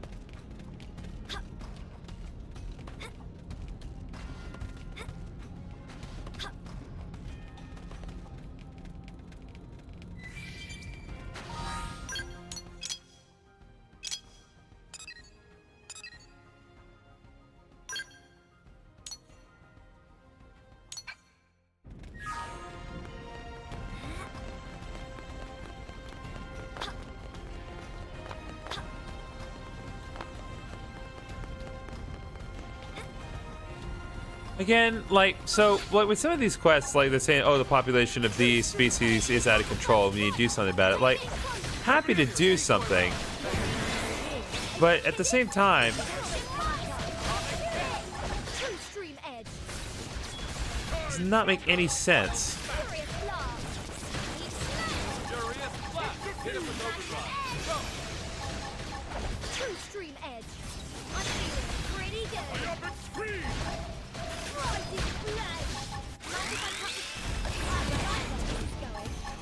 Speaker 1: Again, like, so, like, with some of these quests, like, they're saying, oh, the population of these species is out of control, we need to do something about it. Like, happy to do something, but at the same time, does not make any sense.
Speaker 2: True stream edge. I'm feeling pretty good. Rising flash. Mind if I cut this?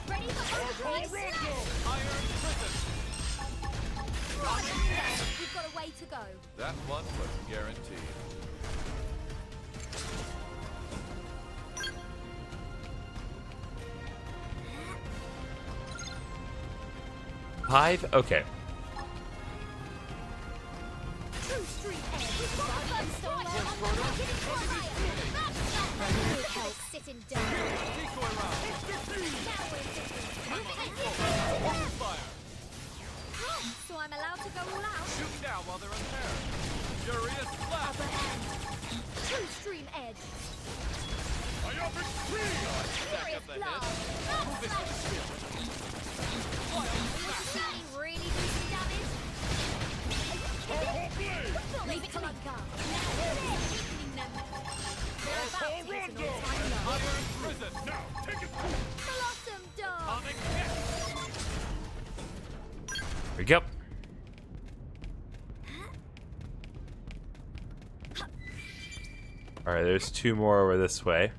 Speaker 2: Ready for Overdrive? Iron prison. We've got a way way to go.
Speaker 10: That one was guaranteed.
Speaker 1: Five? Okay.
Speaker 2: True street edge. We've got the first strike. Sitting down.
Speaker 10: Decoy round.
Speaker 2: Now we're
Speaker 10: Fire.
Speaker 2: So I'm allowed to go all out?
Speaker 10: Shoot now while they're unpaired. Furious blast.
Speaker 2: Upper hand. True stream edge.
Speaker 10: Myopic tree.
Speaker 2: Furious blast. Really do some damage? Leave it to me. Weakening them. They're about to hit an all-time low.
Speaker 10: Iron prison. Now take it.
Speaker 2: Blossom dog.
Speaker 10: Onyx X.
Speaker 1: There we go. All right, there's two more over this way.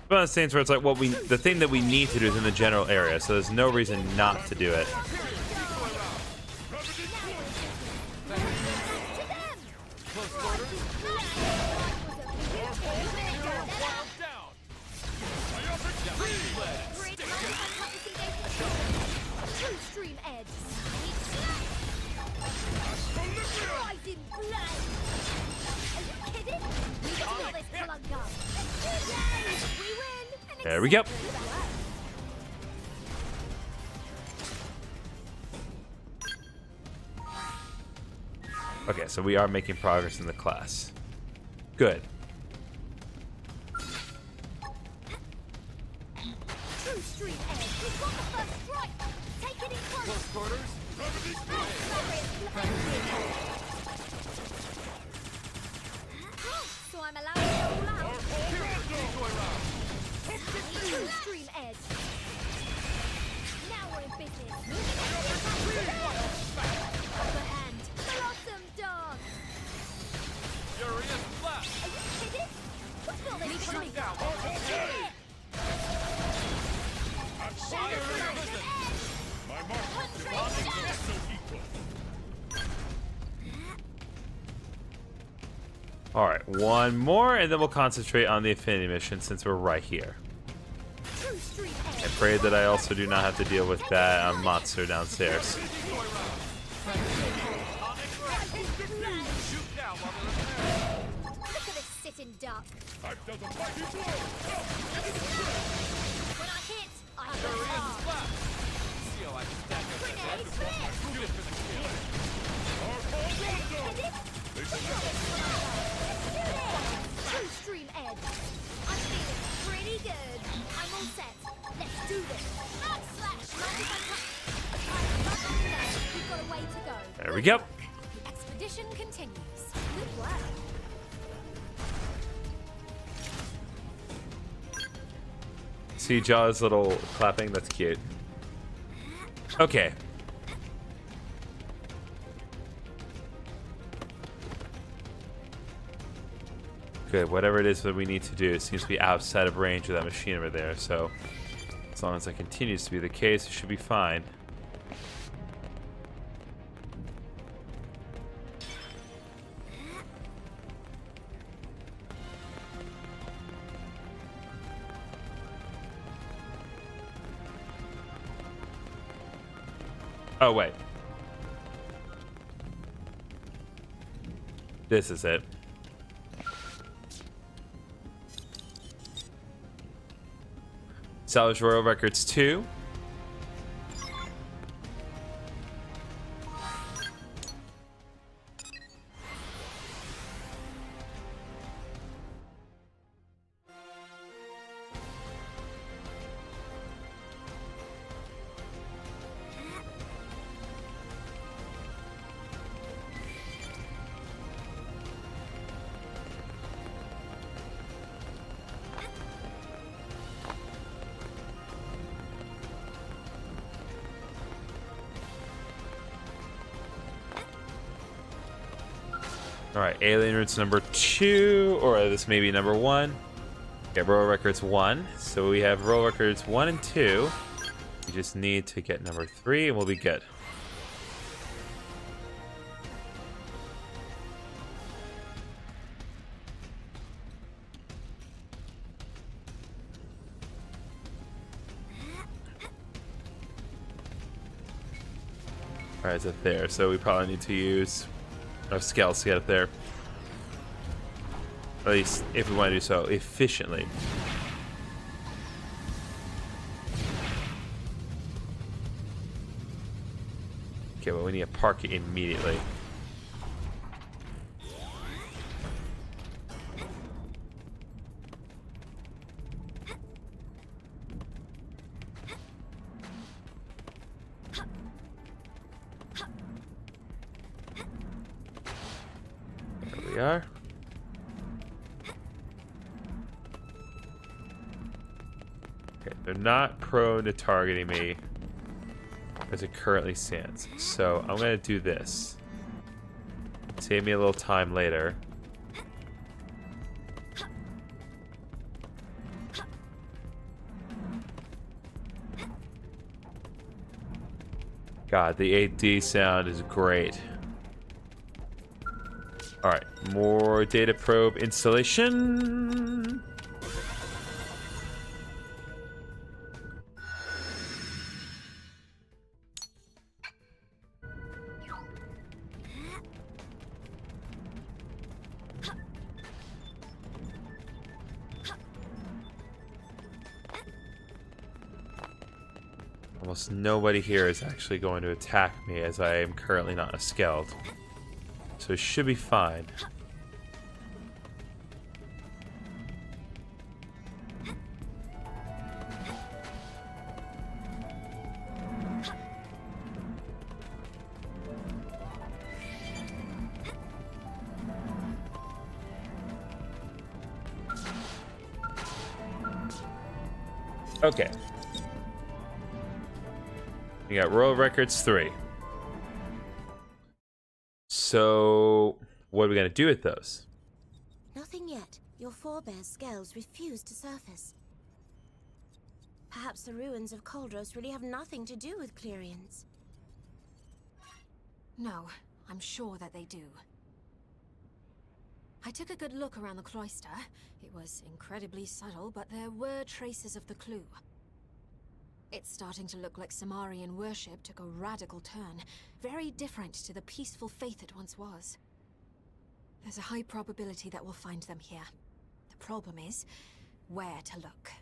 Speaker 1: One of those things where it's like, well, the thing that we need to do is in the general area, so there's no reason not to do it.
Speaker 2: True stream edge. Rising blood. Are you kidding? We got this Kalunga. We win.
Speaker 1: There we go. Okay, so we are making progress in the class. Good.
Speaker 2: True stream edge. We've got the first strike. Take it in close.
Speaker 10: Close quarters.
Speaker 2: So I'm allowed to go all out.
Speaker 10: Decoy round.
Speaker 2: True stream edge. Now we're in business. Upper hand. Blossom dog.
Speaker 10: Furious blast.
Speaker 2: Are you kidding? What's all this
Speaker 10: Shoot down.
Speaker 2: Shadow prison.
Speaker 3: My mark.
Speaker 2: Concentration.
Speaker 3: So equal.
Speaker 1: All right, one more, and then we'll concentrate on the affinity mission since we're right here.
Speaker 2: True stream edge.
Speaker 1: I pray that I also do not have to deal with that monster downstairs.
Speaker 10: Decoy round. Onyx X. Shoot now while they're unpaired.
Speaker 2: Look at this sitting duck.
Speaker 3: I've dealt a mighty blow.
Speaker 2: When I hit, I hit
Speaker 10: Furious
Speaker 2: hard.
Speaker 10: blast. See how I can stack up that
Speaker 2: Grenade
Speaker 10: head.
Speaker 2: flip.
Speaker 10: Do it for the kill.
Speaker 2: Kidding? True stream edge. I'm feeling pretty good. I'm all set. Let's do this. Backslash. We've got a way to go.
Speaker 1: There we go.
Speaker 4: The expedition continues.
Speaker 2: Good work.
Speaker 1: See Jaws' little clapping? That's cute. Okay. Good. Whatever it is that we need to do seems to be outside of range of that machine over there. So as long as that continues to be the case, it should be fine. Oh, wait. This is it. Salvage Royal Records 2. All right, Alien Roots number 2, or this may be number 1. Okay, Royal Records 1. So we have Royal Records 1 and 2. We just need to get number 3 and we'll be good. Alright, it's up there, so we probably need to use our Skells to get up there. At least if we want to do so efficiently. Okay, well, we need to park it immediately. There we are. Okay, they're not prone to targeting me as it currently stands. So I'm gonna do this. Save me a little time later. God, the 8D sound is great. Alright, more data probe installation. Almost nobody here is actually going to attack me, as I am currently not a Skeld. So it should be fine. Okay. We got Royal Records 3. So, what are we going to do with those?
Speaker 6: Nothing yet. Your forebears' Skells refused to surface. Perhaps the ruins of Koldros really have nothing to do with Clerians.
Speaker 9: No, I'm sure that they do. I took a good look around the cloister. It was incredibly subtle, but there were traces of the clue. It's starting to look like Samarian worship took a radical turn, very different to the peaceful faith it once was. There's a high probability that we'll find them here. The problem is, where to look.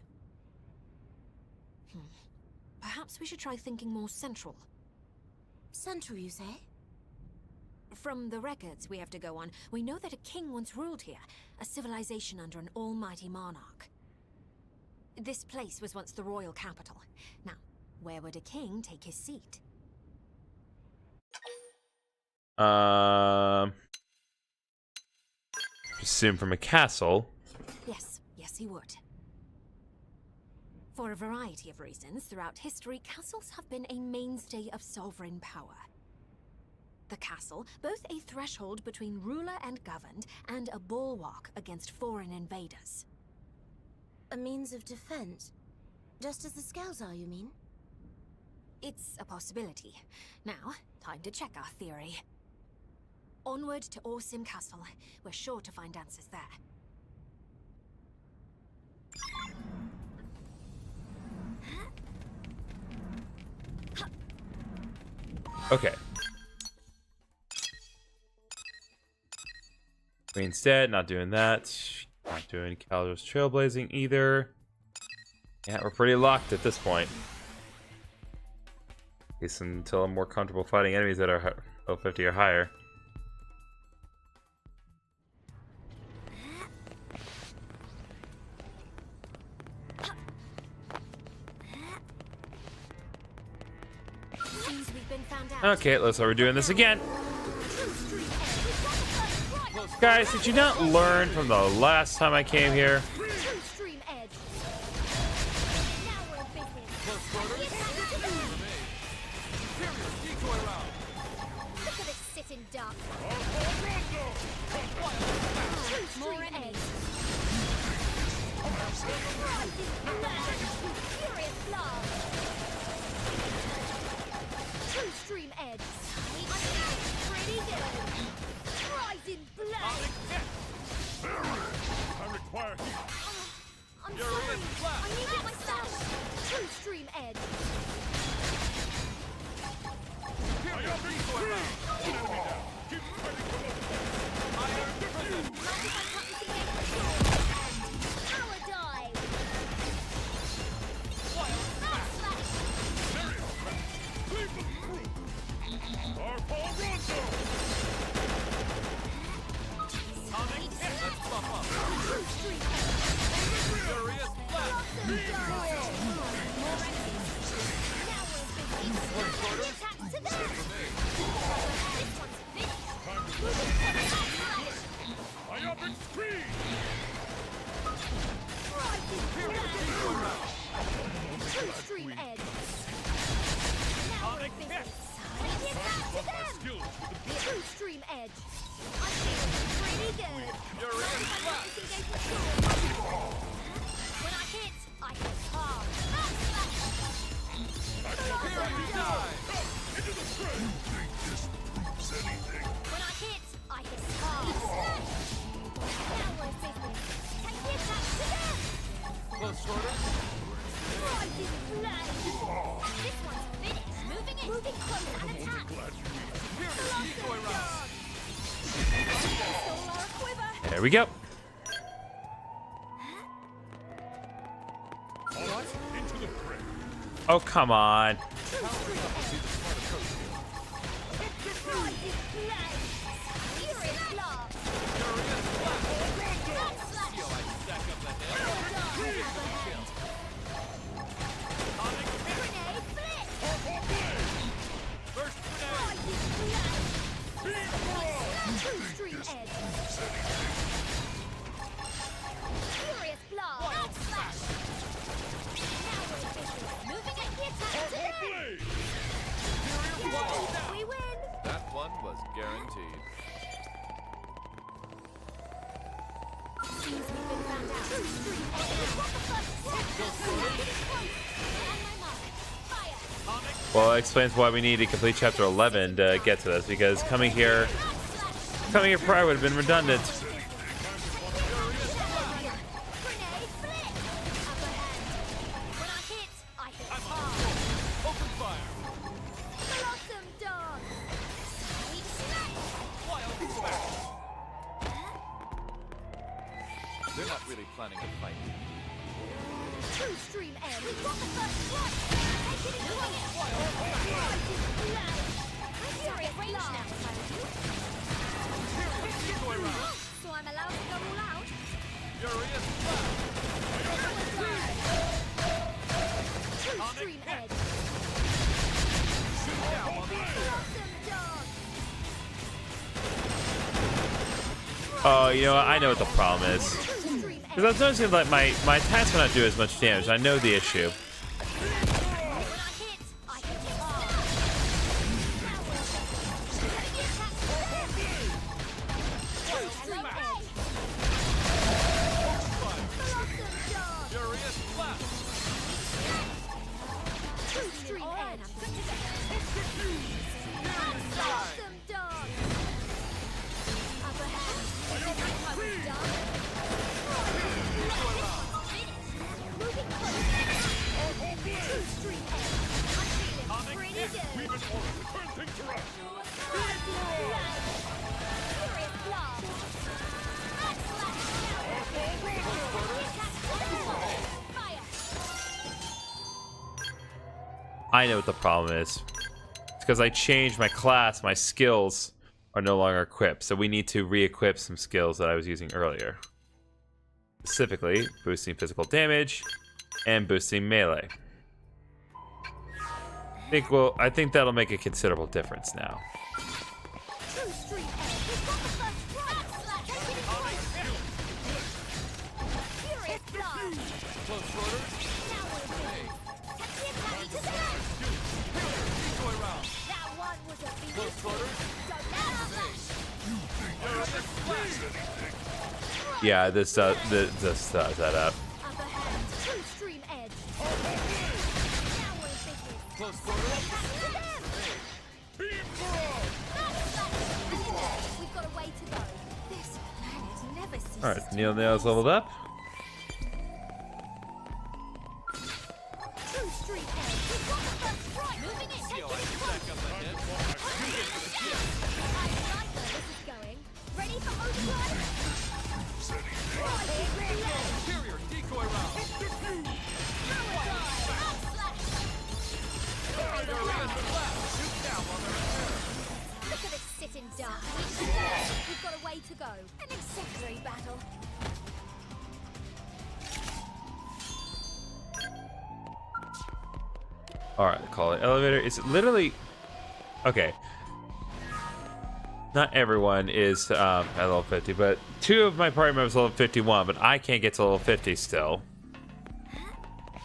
Speaker 9: Perhaps we should try thinking more central.
Speaker 6: Central, you say?
Speaker 9: From the records we have to go on, we know that a king once ruled here, a civilization under an almighty monarch. This place was once the royal capital. Now, where would a king take his seat?
Speaker 1: Assume from a castle.
Speaker 9: Yes, he would. For a variety of reasons, throughout history, castles have been a mainstay of sovereign power. The castle, both a threshold between ruler and governed, and a bulwark against foreign invaders.
Speaker 6: A means of defense? Just as the Skells are, you mean?
Speaker 9: It's a possibility. Now, time to check our theory. Onward to Orsim Castle. We're sure to find answers there.
Speaker 1: Okay. Queen's dead, not doing that. Not doing Kaldros Trailblazing either. Yeah, we're pretty locked at this point. At least until I'm more comfortable fighting enemies that are level 50 or higher. Okay, looks like we're doing this again. Guys, did you not learn from the last time I came here?
Speaker 2: Extreme edge. I feel pretty good.
Speaker 10: You're in.
Speaker 2: When I hit hard.
Speaker 10: Here you die.
Speaker 2: When I hit hard. Now we're business. Take the attack to them.
Speaker 10: Close quarters.
Speaker 2: This one's finished. Moving close and attack.
Speaker 10: Decoy round.
Speaker 2: Stole our quiver.
Speaker 1: There we go. Oh, come on.
Speaker 2: We win!
Speaker 10: That one was guaranteed.
Speaker 2: Seems we've been found out.
Speaker 1: Well, it explains why we need to complete chapter 11 to get to this, because coming here prior would have been redundant.
Speaker 10: They're not really planning to fight.
Speaker 2: True stream end. We've got the first strike. Take it in Furious range now. So I'm allowed to go all out?
Speaker 10: Furious
Speaker 2: True stream edge.
Speaker 10: shoot down on the
Speaker 2: Awesome dog.
Speaker 1: Oh, you know what? I know what the problem is. Because I was noticing that my attacks will not do as much damage. I know the issue. I know what the problem is. It's because I changed my class. My skills are no longer equipped. So we need to re-equip some skills that I was using earlier. Specifically, boosting physical damage and boosting melee. I think that'll make a considerable difference now. Yeah, this does that up. Alright, Neil's leveled up.
Speaker 2: Ready for overdrive?
Speaker 10: Superior decoy round. Shoot down while they're in there.
Speaker 2: Look at us sitting dark. We've got a way to go. An exemplary battle.
Speaker 1: Alright, call it elevator. It's literally... Okay. Not everyone is at level 50, but 2 of my party members are level 51, but I can't get to level 50 still.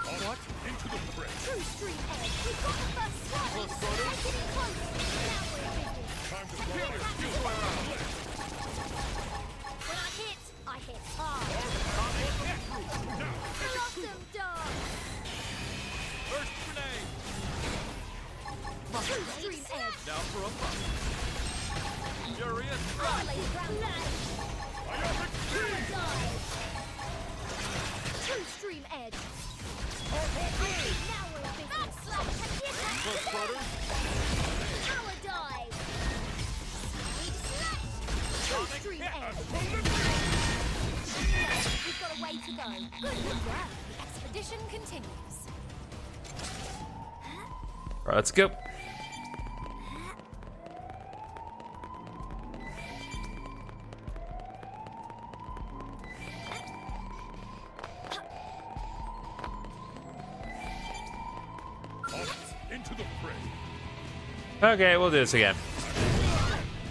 Speaker 3: What? Into the press.
Speaker 2: True street edge. We've got the first strike. Take it in close. Now we're in business.
Speaker 3: Time to go.
Speaker 10: Furious
Speaker 2: Isolate ground blast. Power dive. True stream edge. Now we're in business. Backslash.
Speaker 10: Close quarters.
Speaker 2: Power dive. Side slash. True stream edge. We've got a way to go. Good work. The expedition continues.
Speaker 1: All right, let's go.
Speaker 3: Into the fray.
Speaker 1: Okay, we'll do this again.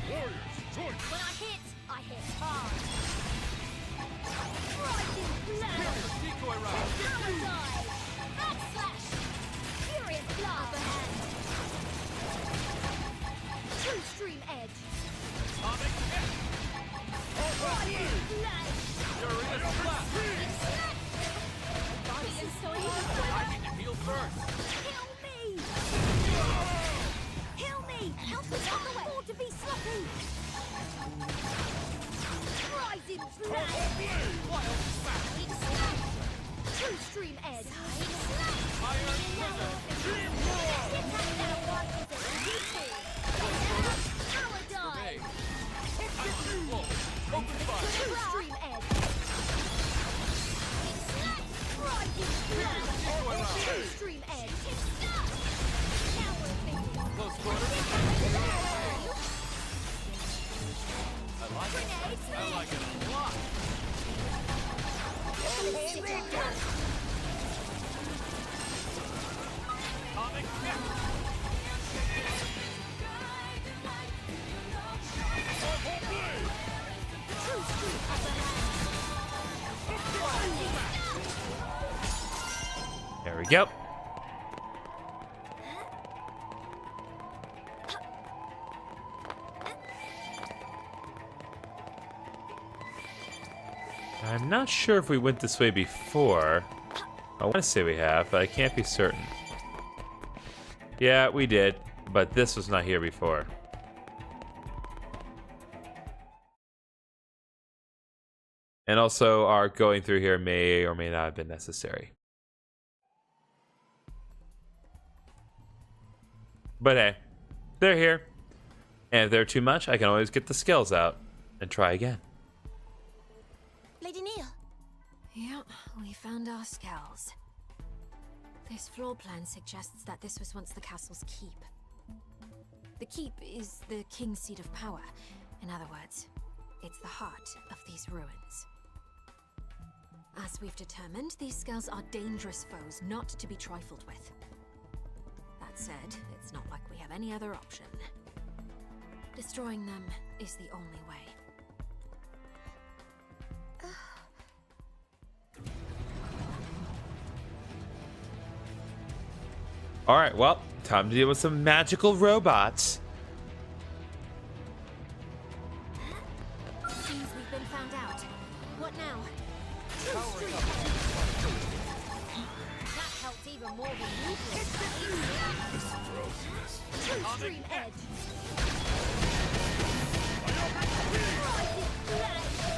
Speaker 3: Warriors, join me.
Speaker 2: When I hit hard. Rising blast.
Speaker 10: decoy round.
Speaker 2: Power dive. Backslash. Furious blast. Overhand. True stream edge.
Speaker 10: Atomic hit.
Speaker 2: Rising blast.
Speaker 10: Furious blast.
Speaker 2: Body is so easy.
Speaker 10: I need to heal first.
Speaker 2: Heal me! Heal me! Help us on the way! Afford to be sloppy! Rising blast!
Speaker 10: Wild smash.
Speaker 2: Side slash! True stream edge! Side slash!
Speaker 10: Iron scissors.
Speaker 2: Attack now, one is it? You too! Power dive!
Speaker 10: Iron roll. Open fire.
Speaker 2: True stream edge! Side slash! Rising blast!
Speaker 10: Decoy round.
Speaker 2: True stream edge! Now we're thinking!
Speaker 10: Close quarters. I like it. I like it a lot. Atomic hit.
Speaker 2: True stream
Speaker 1: There we go. I'm not sure if we went this way before. I want to say we have, but I can't be certain. Yeah, we did, but this was not here before. And also, our going through here may or may not have been necessary. But hey, they're here. And if they're too much, I can always get the Skells out and try again.
Speaker 6: Lady Neil.
Speaker 9: Yep, we found our Skells. This floor plan suggests that this was once the castle's keep. The keep is the king's seat of power. In other words, it's the heart of these ruins. As we've determined, these Skells are dangerous foes not to be trifled with. That said, it's not like we have any other option. Destroying them is the only way.
Speaker 1: All right, well, time to deal with some magical robots.
Speaker 2: Seems we've been found out. What now? That helped even more than you did. True stream edge.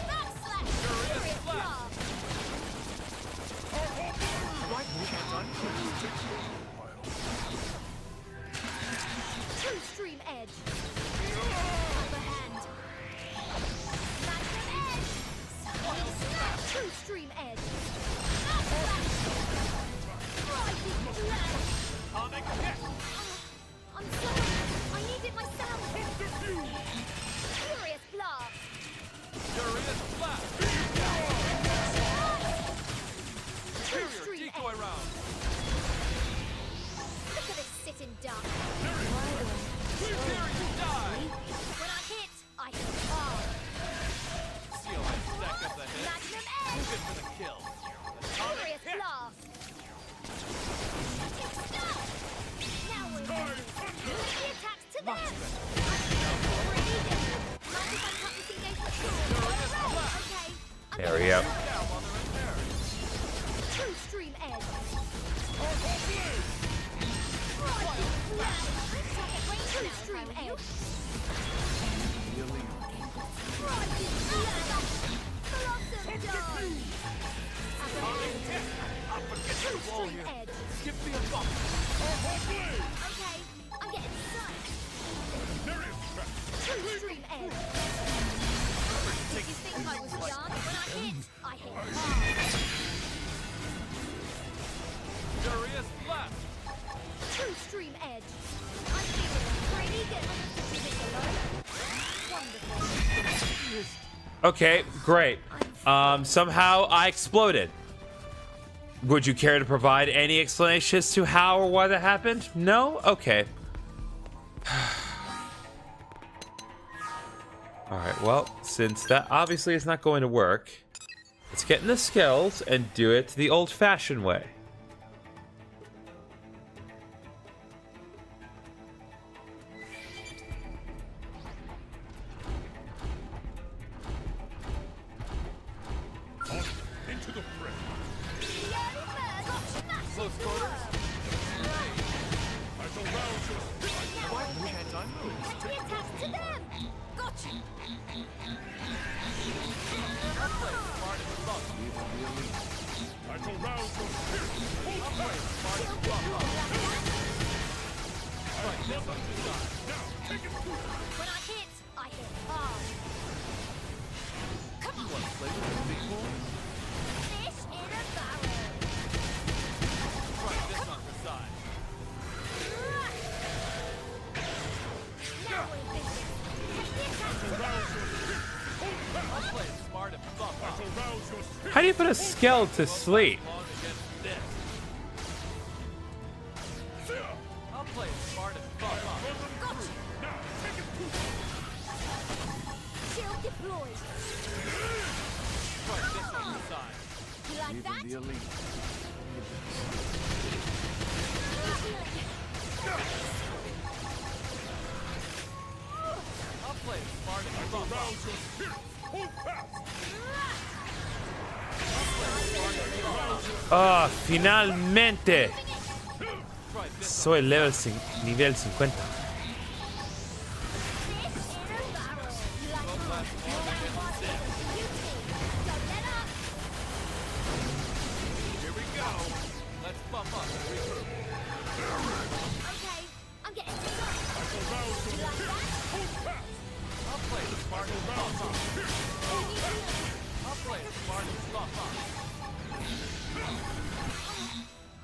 Speaker 2: Backslash. Furious blast. True stream edge. Overhand. Magnum edge. Side slash. True stream edge. Backslash. Rising blast.
Speaker 10: Atomic hit.
Speaker 2: I'm sorry. I need it myself. Furious blast.
Speaker 10: Furious blast.
Speaker 2: True
Speaker 10: Superior
Speaker 2: stream
Speaker 10: decoy
Speaker 2: edge.
Speaker 10: round.
Speaker 2: Look at this sitting duck.
Speaker 10: Superior die.
Speaker 2: When I hit hard.
Speaker 10: Seal and stack up the hit.
Speaker 2: Magnum
Speaker 10: Move
Speaker 2: edge.
Speaker 10: it for the kill. Atomic
Speaker 2: Furious
Speaker 10: hit.
Speaker 2: blast. Stop. Now we're moving. Limit the attacks to them. Mind if I cut this engagement short? Okay. I'm
Speaker 1: There we go.
Speaker 10: Down while they're in there.
Speaker 2: True stream edge. Rising blast. True stream edge.
Speaker 1: Okay, great. Somehow I exploded. Would you care to provide any explanation as to how or why that happened? No? Okay. Alright, well, since that obviously is not going to work, let's get in the Skells and do it the old-fashioned way.
Speaker 3: Into the fray.
Speaker 10: Close quarters.
Speaker 3: I shall rouse your spirit.
Speaker 10: Why can't I move?
Speaker 2: Get the attack to them! Gotcha!
Speaker 10: I'll play smart and buff.
Speaker 3: I shall rouse your spirit.
Speaker 10: I'll play smart and buff. Right, this on the side.
Speaker 3: Now, take it through.
Speaker 2: When I hit hard. Come on!
Speaker 10: Want to play with the big boy?
Speaker 2: Fish in a barrel!
Speaker 10: Right, this on the side.
Speaker 2: Now we're busy! Get the attack to them!
Speaker 10: I'll play smart and buff.
Speaker 3: I shall rouse your spirit.
Speaker 1: How do you put a Skell to sleep?
Speaker 10: Long against this. I'll play smart and buff.
Speaker 2: Gotcha!
Speaker 3: Now, take it through.
Speaker 2: Shield deployed!
Speaker 10: Right, this on the side.
Speaker 2: You like that?
Speaker 10: I'll play smart and buff.
Speaker 3: Rouse your spirit. Hold fast.
Speaker 1: Ah, finalmente.
Speaker 10: Right, this
Speaker 1: Soy nivel 50.
Speaker 10: Here we go. Let's bump up and regroup.
Speaker 2: Okay, I'm getting to work. You like that?
Speaker 10: I'll play smart and buff. I'll play smart and buff.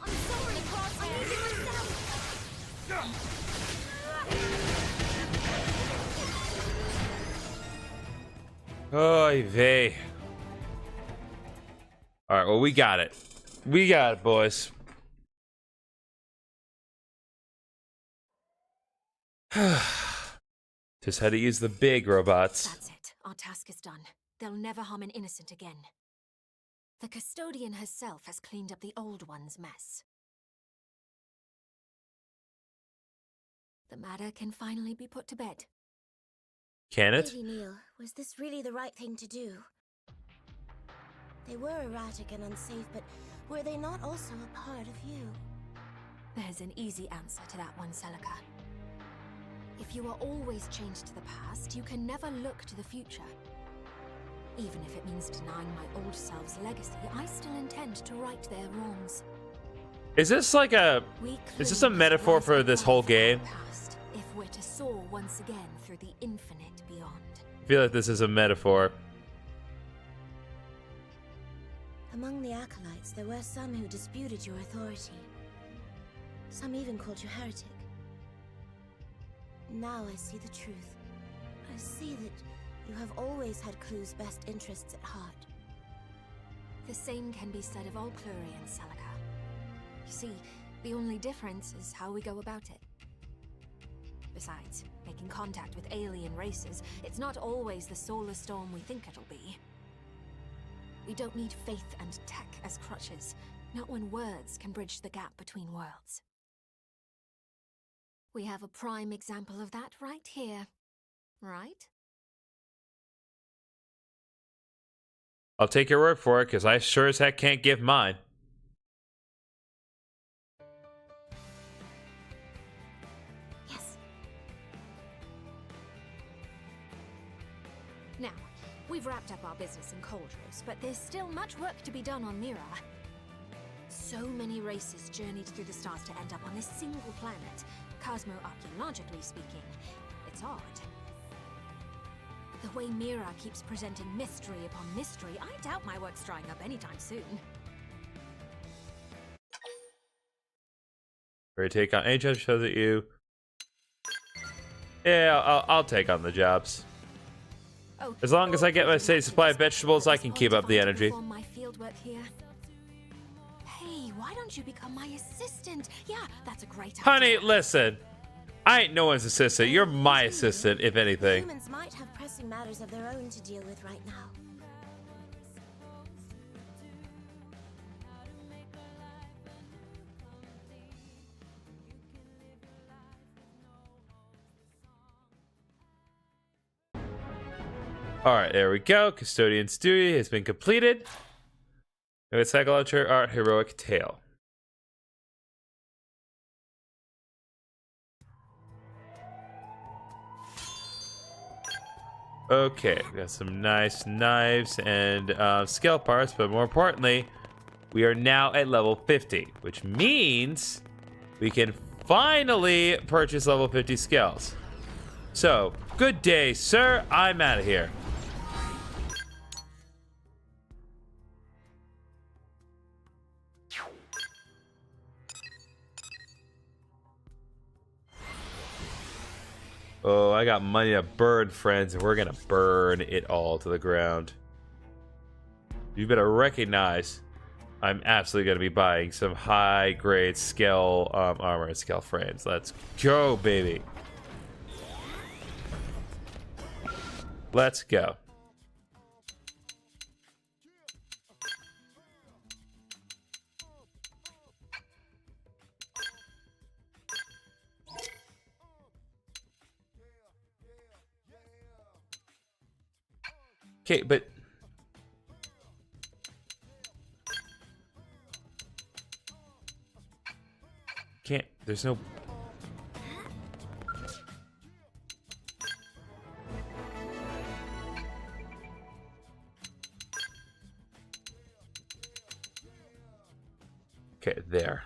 Speaker 2: I'm sorry, Cross. I need you myself.
Speaker 1: Oy vey. Alright, well, we got it. We got it, boys. Just had to use the big robots.
Speaker 9: That's it. Our task is done. They'll never harm an innocent again. The custodian herself has cleaned up the old one's mess. The matter can finally be put to bed.
Speaker 1: Can it?
Speaker 6: Lady Neil, was this really the right thing to do? They were erratic and unsafe, but were they not also a part of you?
Speaker 9: There's an easy answer to that one, Celica. If you are always chained to the past, you can never look to the future. Even if it means denying my old self's legacy, I still intend to right their wrongs.
Speaker 1: Is this like a...
Speaker 9: We
Speaker 1: Is this a metaphor for this whole game?
Speaker 9: Past, if we're to soar once again through the infinite beyond.
Speaker 1: I feel like this is a metaphor.
Speaker 6: Among the acolytes, there were some who disputed your authority. Some even called you heretic. Now I see the truth. I see that you have always had Clue's best interests at heart.
Speaker 9: The same can be said of all Clurians, Celica. You see, the only difference is how we go about it. Besides, making contact with alien races, it's not always the solar storm we think it'll be. We don't need faith and tech as crutches, not when words can bridge the gap between worlds. We have a prime example of that right here, right?
Speaker 1: I'll take your word for it, because I sure as heck can't give mine.
Speaker 6: Yes.
Speaker 9: Now, we've wrapped up our business in Coldrose, but there's still much work to be done on Mira. So many races journeyed through the stars to end up on this single planet. Cosmo-archaeologically speaking, it's odd. The way Mira keeps presenting mystery upon mystery, I doubt my work's drying up anytime soon.
Speaker 1: Ready to take on any job shows at you. Yeah, I'll take on the jobs.
Speaker 9: Oh,
Speaker 1: As long as I get my steady supply of vegetables, I can keep up the energy.
Speaker 9: perform my fieldwork here. Hey, why don't you become my assistant? Yeah, that's a great idea.
Speaker 1: Honey, listen. I ain't no one's assistant. You're my assistant, if anything.
Speaker 6: Humans might have pressing matters of their own to deal with right now.
Speaker 1: Alright, there we go. Custodian's duty has been completed. It's psychological art heroic tale. Okay, we got some nice knives and scale parts, but more importantly, we are now at level 50, which means we can finally purchase level 50 scales. So, good day, sir. I'm out of here. Oh, I got money to burn, friends, and we're gonna burn it all to the ground. You better recognize I'm absolutely gonna be buying some high-grade scale armor and scale frames. Let's go, baby. Let's go. Okay, but can't, there's no. Okay, there.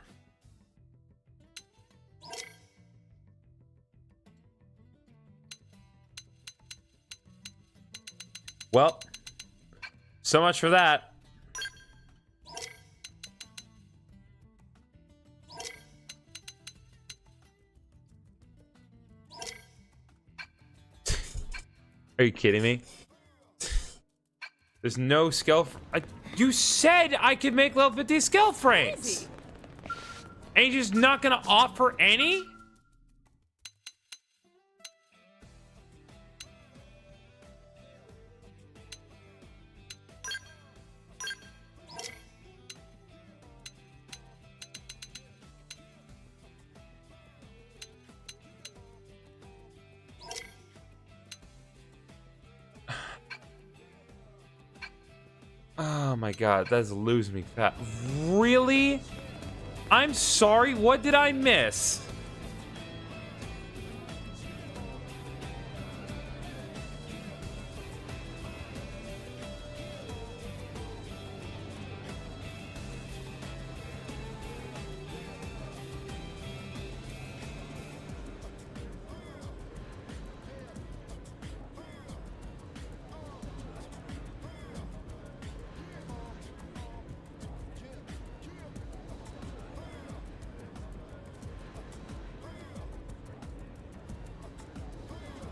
Speaker 1: Well, so much for that. Are you kidding me? There's no scale. You said I could make level 50 scale frames. And you're just not gonna offer any? Oh my god, that's losing me fat. Really? I'm sorry, what did I miss?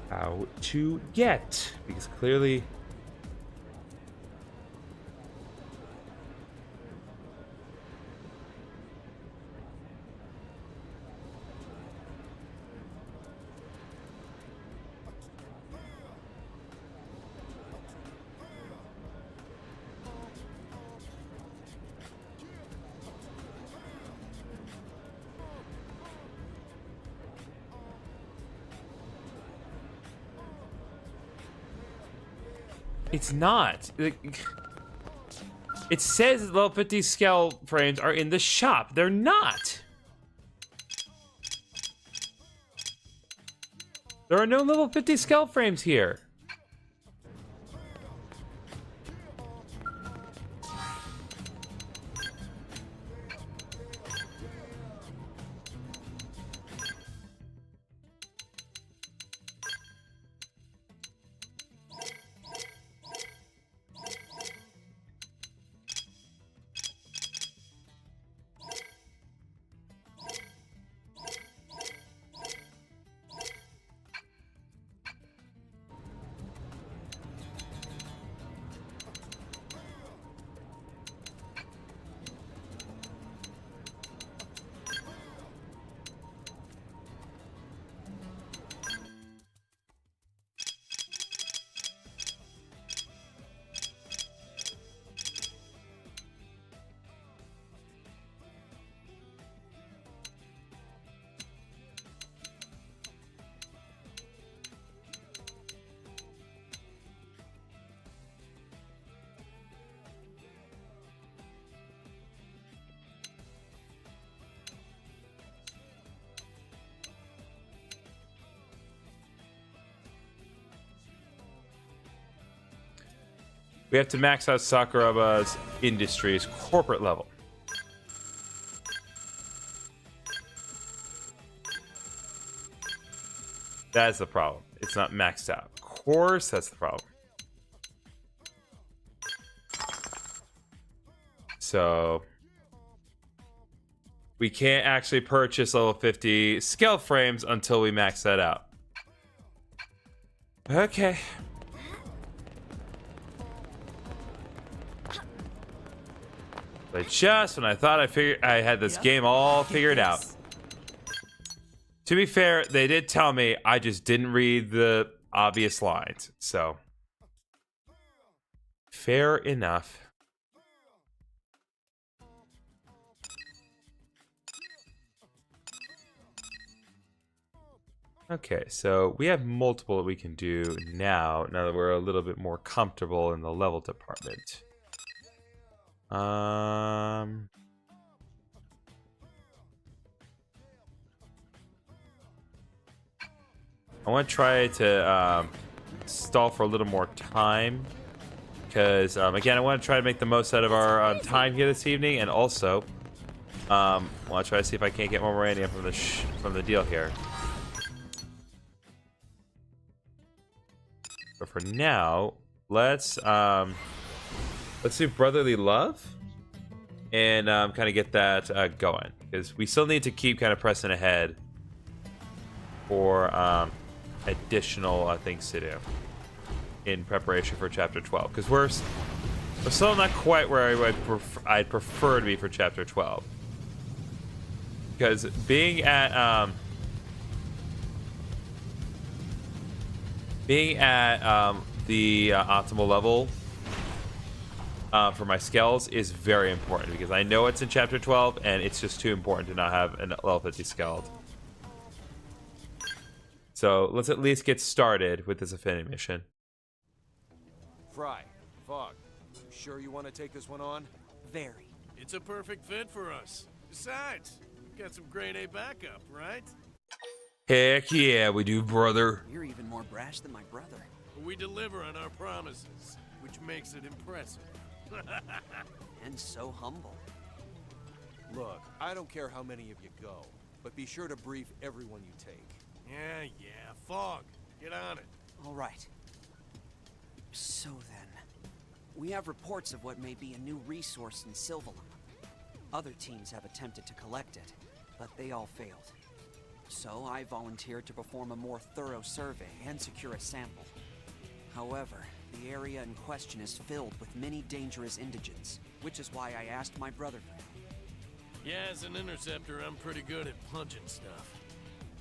Speaker 1: How to get, because clearly it's not. It says level 50 scale frames are in the shop. They're not. There are no level 50 scale frames here. We have to max out Sakuraba's Industries corporate level. That's the problem. It's not maxed out. Of course, that's the problem. So we can't actually purchase level 50 scale frames until we max that out. Okay. But just when I thought I had this game all figured out. To be fair, they did tell me, I just didn't read the obvious lines. So fair enough. Okay, so we have multiple that we can do now that we're a little bit more comfortable in the level department. I want to try to stall for a little more time because again, I want to try to make the most out of our time here this evening, and also I want to try to see if I can't get more uranium from the deal here. But for now, let's do brotherly love and kind of get that going, because we still need to keep kind of pressing ahead for additional things to do in preparation for chapter 12, because we're still not quite where I'd prefer to be for chapter 12, because being at the optimal level for my Skells is very important, because I know it's in chapter 12 and it's just too important to not have a level 50 Skeld. So let's at least get started with this affinity mission.
Speaker 5: Fry, Fog, you sure you want to take this one on?
Speaker 10: Very. It's a perfect fit for us. Besides, we've got some grade A backup, right?
Speaker 1: Heck yeah, we do, brother.
Speaker 11: You're even more brash than my brother.
Speaker 10: We deliver on our promises, which makes it impressive.
Speaker 11: And so humble.
Speaker 5: Look, I don't care how many of you go, but be sure to brief everyone you take.
Speaker 10: Yeah, Fog, get on it.
Speaker 11: All right. So then, we have reports of what may be a new resource in Sylvalum. Other teams have attempted to collect it, but they all failed. So I volunteered to perform a more thorough survey and secure a sample. However, the area in question is filled with many dangerous indigents, which is why I asked my brother for help.
Speaker 10: Yeah, as an interceptor, I'm pretty good at punching stuff.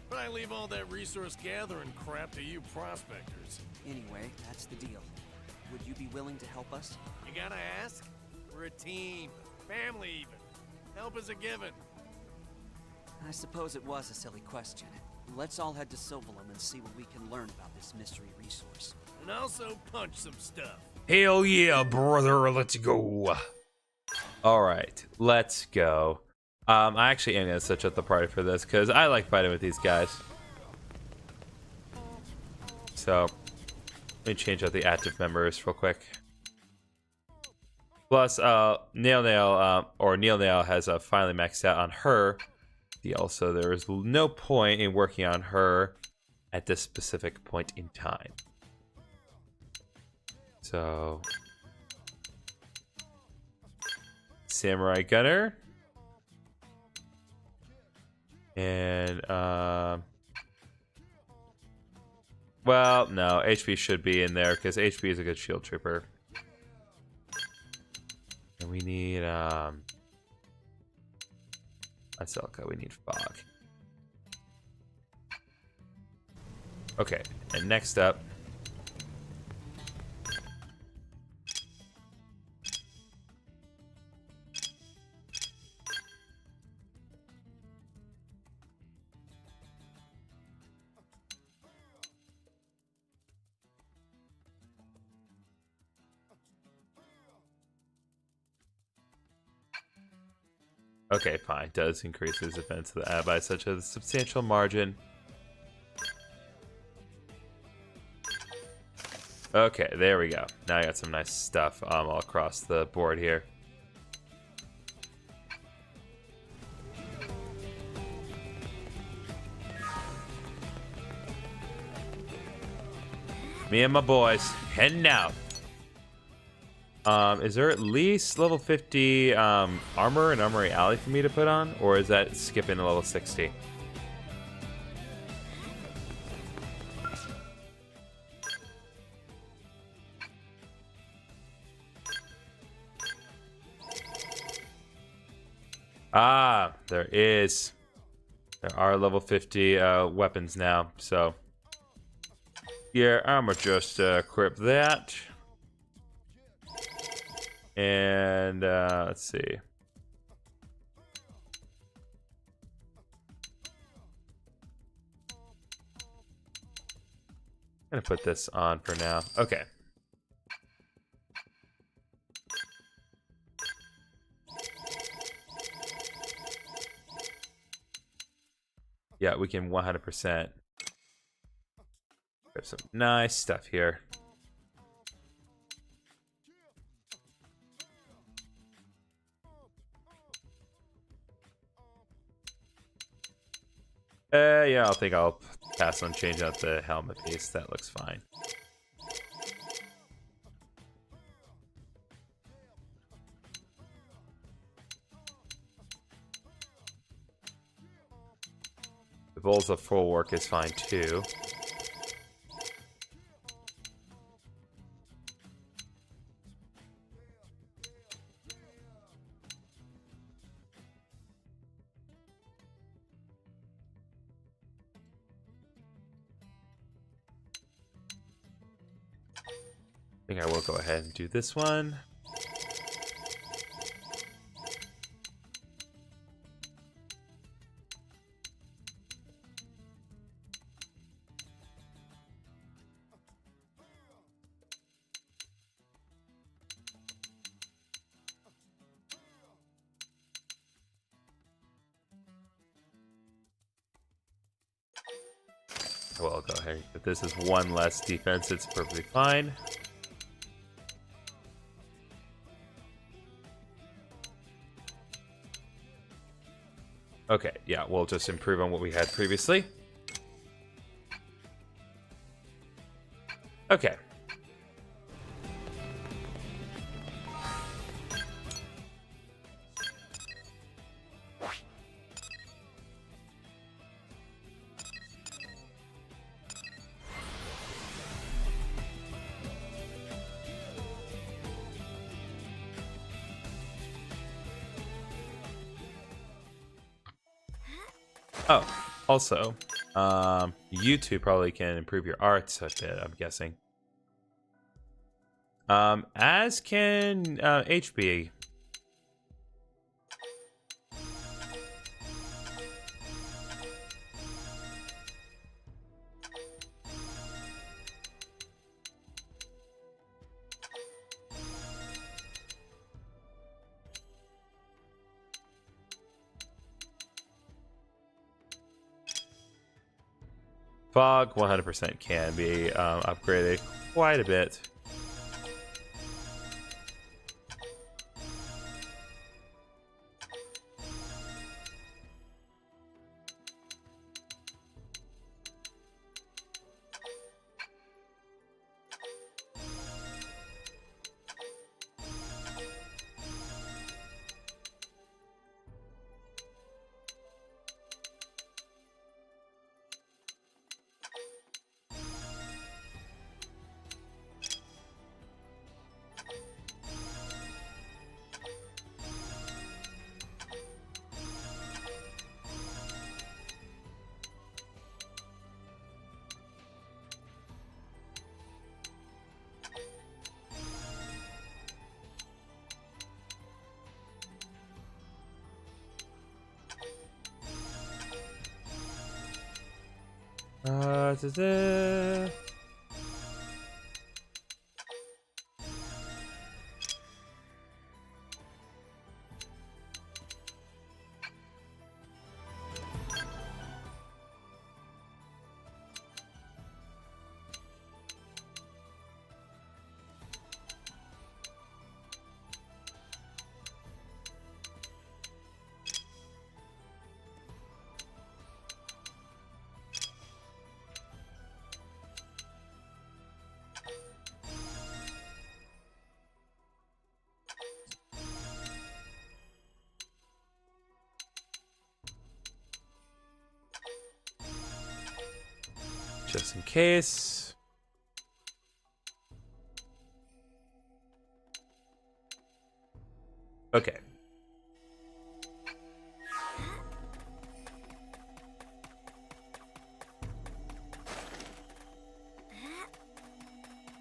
Speaker 10: But I leave all that resource gathering crap to you prospectors.
Speaker 11: Anyway, that's the deal. Would you be willing to help us?
Speaker 10: You gotta ask? We're a team. Family, even. Help is a given.
Speaker 11: I suppose it was a silly question. Let's all head to Sylvalum and see what we can learn about this mystery resource.
Speaker 10: And also punch some stuff.
Speaker 1: Hell yeah, brother, let's go. All right, let's go. I actually am gonna switch up the party for this because I like fighting with these guys. So let me change out the active members real quick. Plus, Nail has finally maxed out on her deal, so there is no point in working on her at this specific point in time. So, Samurai Gunner. And, well, no, HP should be in there because HP is a good shield trooper. And we need, Aselka, we need Fog. Okay, and next up, okay, fine. Does increase his defense by such a substantial margin. Okay, there we go. Now I got some nice stuff all across the board here. Me and my boys heading out. Is there at least level 50 armor and armory alley for me to put on, or is that skipping the level 60? Ah, there is. There are level 50 weapons now, so yeah, I'ma just equip that. And let's see. I'm gonna put this on for now. Okay. Yeah, we can 100%. Have some nice stuff here. Yeah, I think I'll pass on changing out the helmet piece. That looks fine. The bowls of full work is fine too. I think I will go ahead and do this one. Well, I'll go ahead. If this is one less defense, it's perfectly fine. Okay, yeah, we'll just improve on what we had previously. Okay. Oh, also, you two probably can improve your arts a bit, I'm guessing. As can HB. Fog 100% can be upgraded quite a bit. Da-da. Just in case. Okay.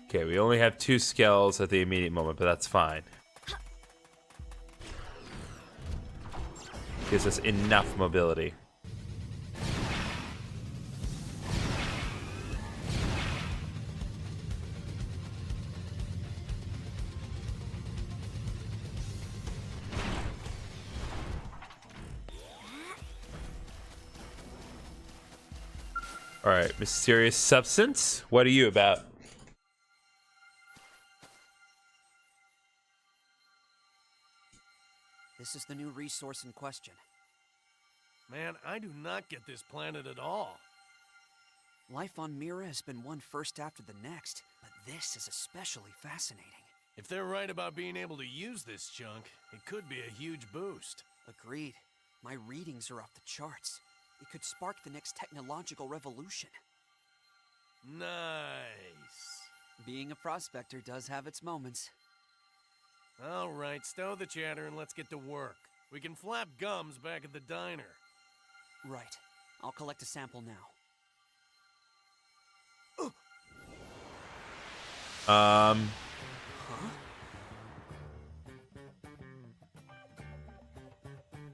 Speaker 1: Okay, we only have 2 Skells at the immediate moment, but that's fine. Gives us enough mobility. All right, mysterious substance. What are you about?
Speaker 11: This is the new resource in question.
Speaker 10: Man, I do not get this planet at all.
Speaker 11: Life on Mira has been one first after the next, but this is especially fascinating.
Speaker 10: If they're right about being able to use this junk, it could be a huge boost.
Speaker 11: Agreed. My readings are off the charts. It could spark the next technological revolution.
Speaker 10: Nice.
Speaker 11: Being a prospector does have its moments.
Speaker 10: All right, stow the chatter and let's get to work. We can flap gums back at the diner.
Speaker 11: Right. I'll collect a sample now.
Speaker 10: Huh?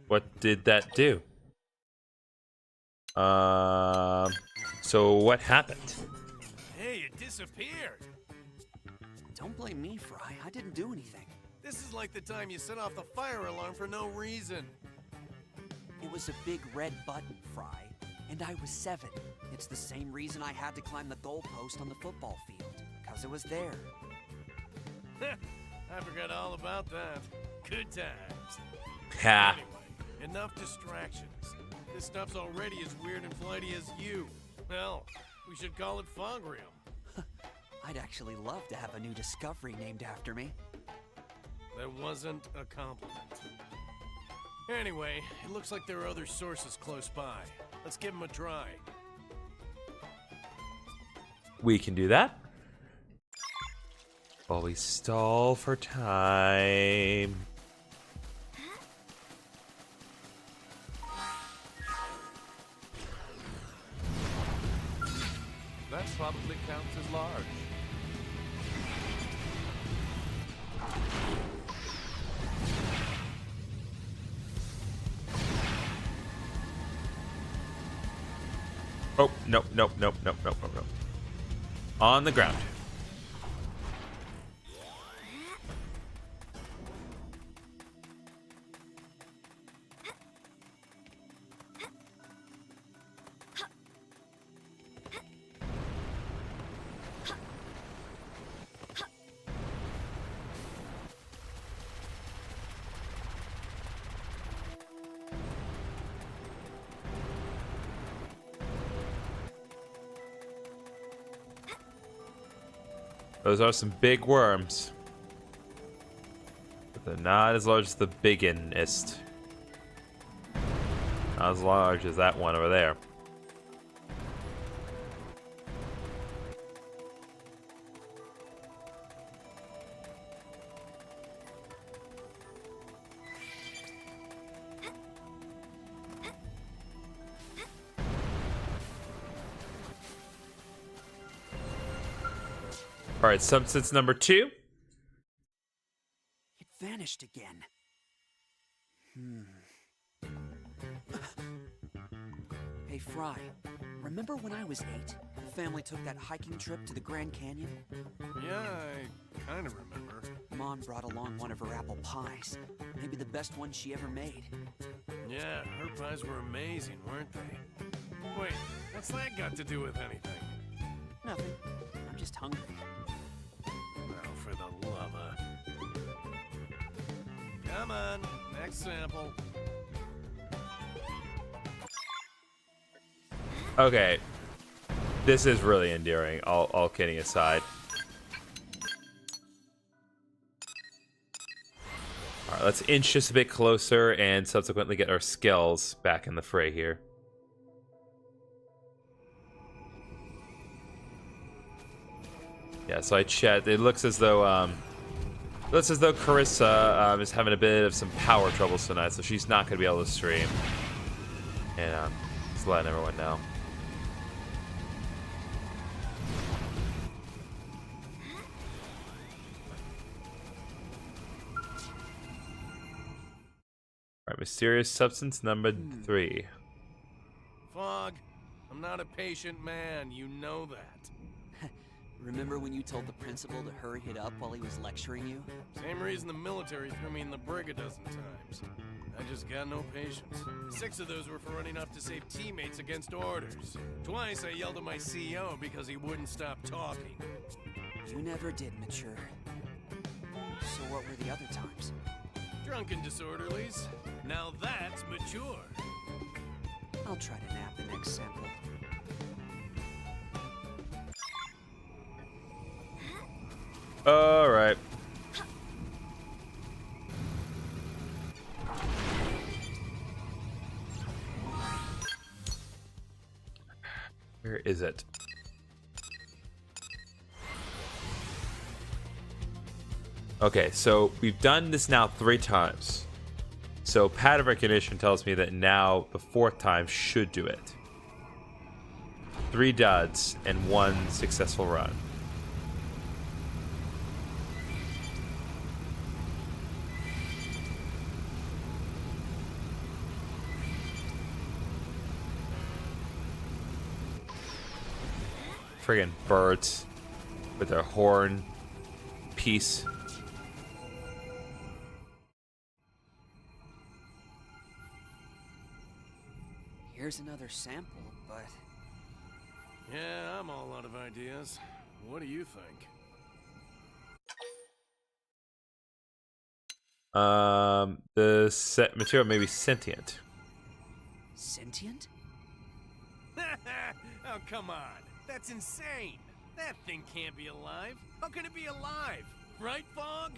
Speaker 1: What did that do? So what happened?
Speaker 10: Hey, it disappeared.
Speaker 11: Don't blame me, Fry. I didn't do anything.
Speaker 10: This is like the time you set off the fire alarm for no reason.
Speaker 11: It was a big red button, Fry, and I was 7. It's the same reason I had to climb the goalpost on the football field, because it was there.
Speaker 10: I forgot all about that. Good times.
Speaker 1: Ha.
Speaker 10: Anyway, enough distractions. This stuff's already as weird and flighty as you. Hell, we should call it Fogrium.
Speaker 11: I'd actually love to have a new discovery named after me.
Speaker 10: That wasn't a compliment. Anyway, it looks like there are other sources close by. Let's give them a try.
Speaker 1: We can do that. While we stall for time.
Speaker 12: That probably counts as large.
Speaker 1: Oh, nope. On the ground. Those are some big worms. But they're not as large as the biggest. Not as large as that one over there. All right, substance number 2.
Speaker 11: It vanished again. Hey, Fry. Remember when I was 8? The family took that hiking trip to the Grand Canyon?
Speaker 10: Yeah, I kind of remember.
Speaker 11: Mom brought along one of her apple pies. Maybe the best one she ever made.
Speaker 10: Yeah, her pies were amazing, weren't they? Wait, what's that got to do with anything?
Speaker 11: Nothing. I'm just hungry.
Speaker 10: Well, for the love of... Come on, next sample.
Speaker 1: Okay. This is really endearing, all kidding aside. Alright, let's inch just a bit closer and subsequently get our Skells back in the fray here. Yeah, so I checked. It looks as though Carissa is having a bit of some power troubles tonight, so she's not going to be able to stream. And just letting everyone know. All right, mysterious substance number 3.
Speaker 10: Fog, I'm not a patient man. You know that.
Speaker 11: Remember when you told the principal to hurry it up while he was lecturing you?
Speaker 10: Same reason the military threw me in the brig a dozen times. I just got no patience. 6 of those were for running off to save teammates against orders. Twice I yelled at my CEO because he wouldn't stop talking.
Speaker 11: You never did mature. So what were the other times?
Speaker 10: Drunken disorderlies. Now that's mature.
Speaker 11: I'll try to nab the next sample.
Speaker 1: All right. Where is it? Okay, so we've done this now 3 times. So pattern recognition tells me that now the 4th time should do it. 3 duds and 1 successful run. Friggin' birds with their horn piece.
Speaker 11: Here's another sample, but...
Speaker 10: Yeah, I'm all out of ideas. What do you think?
Speaker 1: The set material may be sentient.
Speaker 11: Sentient?
Speaker 10: Oh, come on. That's insane. That thing can't be alive. How can it be alive? Right, Fog?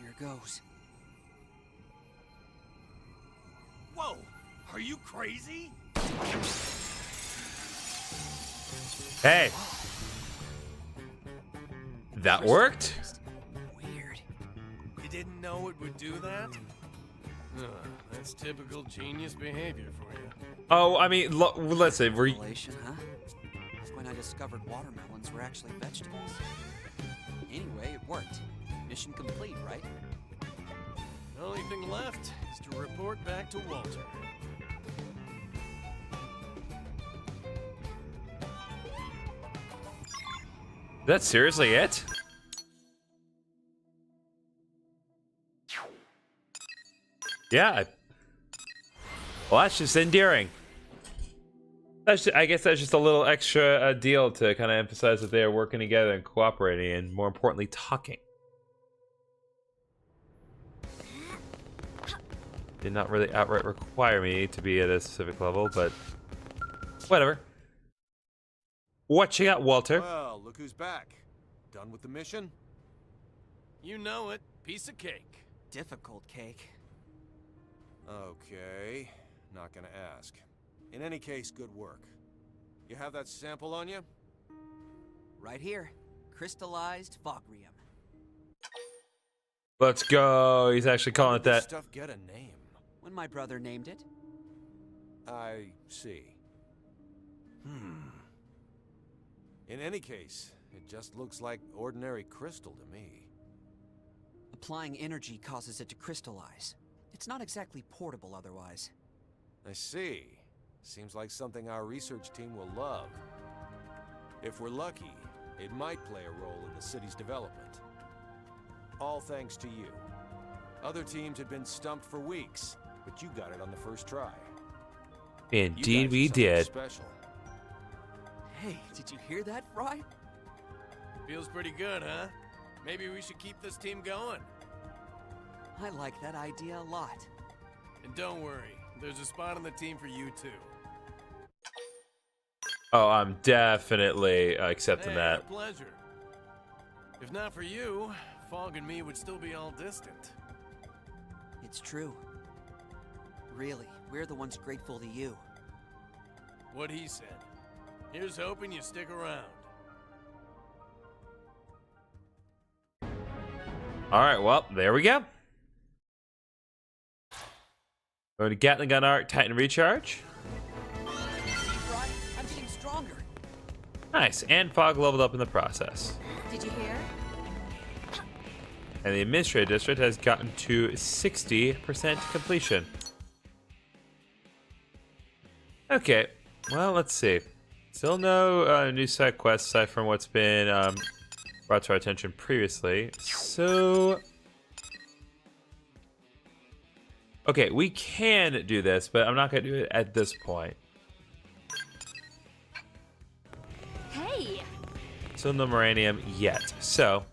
Speaker 11: Here goes.
Speaker 10: Whoa! Are you crazy?
Speaker 1: Hey! That worked?
Speaker 11: Weird.
Speaker 10: You didn't know it would do that? That's typical genius behavior for you.
Speaker 1: Oh, I mean, let's say we're...
Speaker 11: Revelation, huh? When I discovered watermelons were actually vegetables. Anyway, it worked. Mission complete, right?
Speaker 10: The only thing left is to report back to Walter.
Speaker 1: That's seriously it? Yeah. Well, that's just endearing. I guess that's just a little extra deal to kind of emphasize that they are working together and cooperating, and more importantly, talking. Did not really outright require me to be at a specific level, but whatever. What you got, Walter?
Speaker 5: Well, look who's back. Done with the mission?
Speaker 10: You know it. Piece of cake.
Speaker 11: Difficult cake.
Speaker 5: Okay, not gonna ask. In any case, good work. You have that sample on you?
Speaker 11: Right here. Crystallized fogrium.
Speaker 1: Let's go. He's actually calling it that.
Speaker 5: Stuff get a name.
Speaker 11: When my brother named it.
Speaker 5: I see. In any case, it just looks like ordinary crystal to me.
Speaker 11: Applying energy causes it to crystallize. It's not exactly portable otherwise.
Speaker 5: I see. Seems like something our research team will love. If we're lucky, it might play a role in the city's development. All thanks to you. Other teams had been stumped for weeks, but you got it on the first try.
Speaker 1: Indeed we did.
Speaker 5: Special.
Speaker 11: Hey, did you hear that, Fry?
Speaker 10: Feels pretty good, huh? Maybe we should keep this team going.
Speaker 11: I like that idea a lot.
Speaker 10: And don't worry, there's a spot on the team for you too.
Speaker 1: Oh, I'm definitely accepting that.
Speaker 10: A pleasure. If not for you, Fog and me would still be all distant.
Speaker 11: It's true. Really, we're the ones grateful to you.
Speaker 10: What he said. Here's hoping you stick around.
Speaker 1: All right, well, there we go. Going to Gatling Gun Art, Titan Recharge.
Speaker 11: I'm getting stronger.
Speaker 1: Nice, and Fog leveled up in the process.
Speaker 4: Did you hear?
Speaker 1: And the Administrative District has gotten to 60% completion. Okay, well, let's see. Still no new side quests aside from what's been brought to our attention previously. So... okay, we can do this, but I'm not going to do it at this point.
Speaker 4: Hey!
Speaker 1: Still no Moranium yet. So,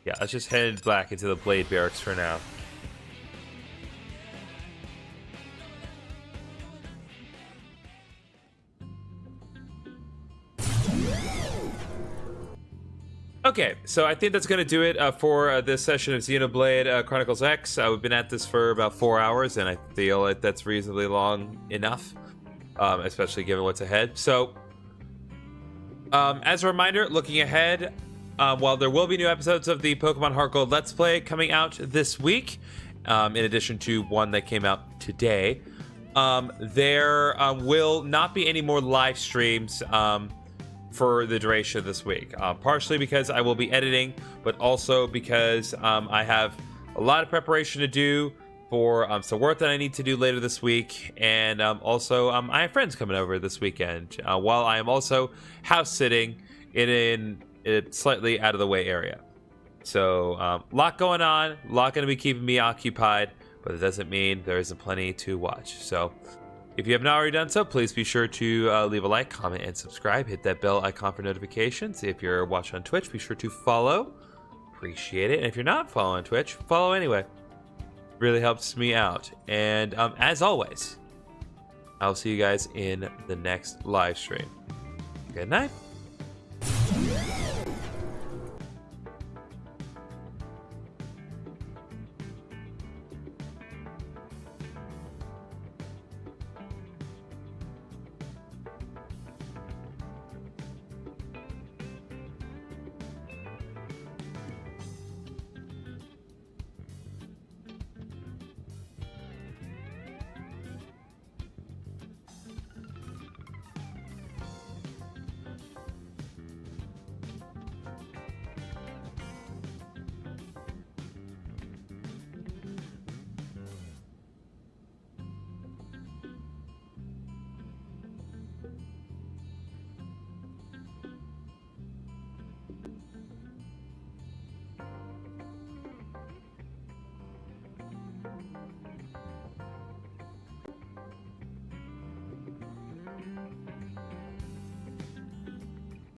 Speaker 1: yeah, let's just head back into the Blade Barracks for now. Okay, so I think that's going to do it for this session of Xenoblade Chronicles X. We've been at this for about 4 hours, and I feel like that's reasonably long enough, especially given what's ahead. So, as a reminder, looking ahead, while there will be new episodes of the Pokemon Heart Gold Let's Play coming out this week, in addition to one that came out today, there will not be any more live streams for the duration of this week, partially because I will be editing, but also because I have a lot of preparation to do for some work that I need to do later this week, and also I have friends coming over this weekend, while I am also house sitting in a slightly out of the way area. So a lot going on, a lot going to be keeping me occupied, but it doesn't mean there isn't plenty to watch. So if you have not already done so, please be sure to leave a like, comment, and subscribe. Hit that bell icon for notifications. If you're watching on Twitch, be sure to follow. Appreciate it. And if you're not following Twitch, follow anyway. Really helps me out. And as always, I'll see you guys in the next live stream. Good night.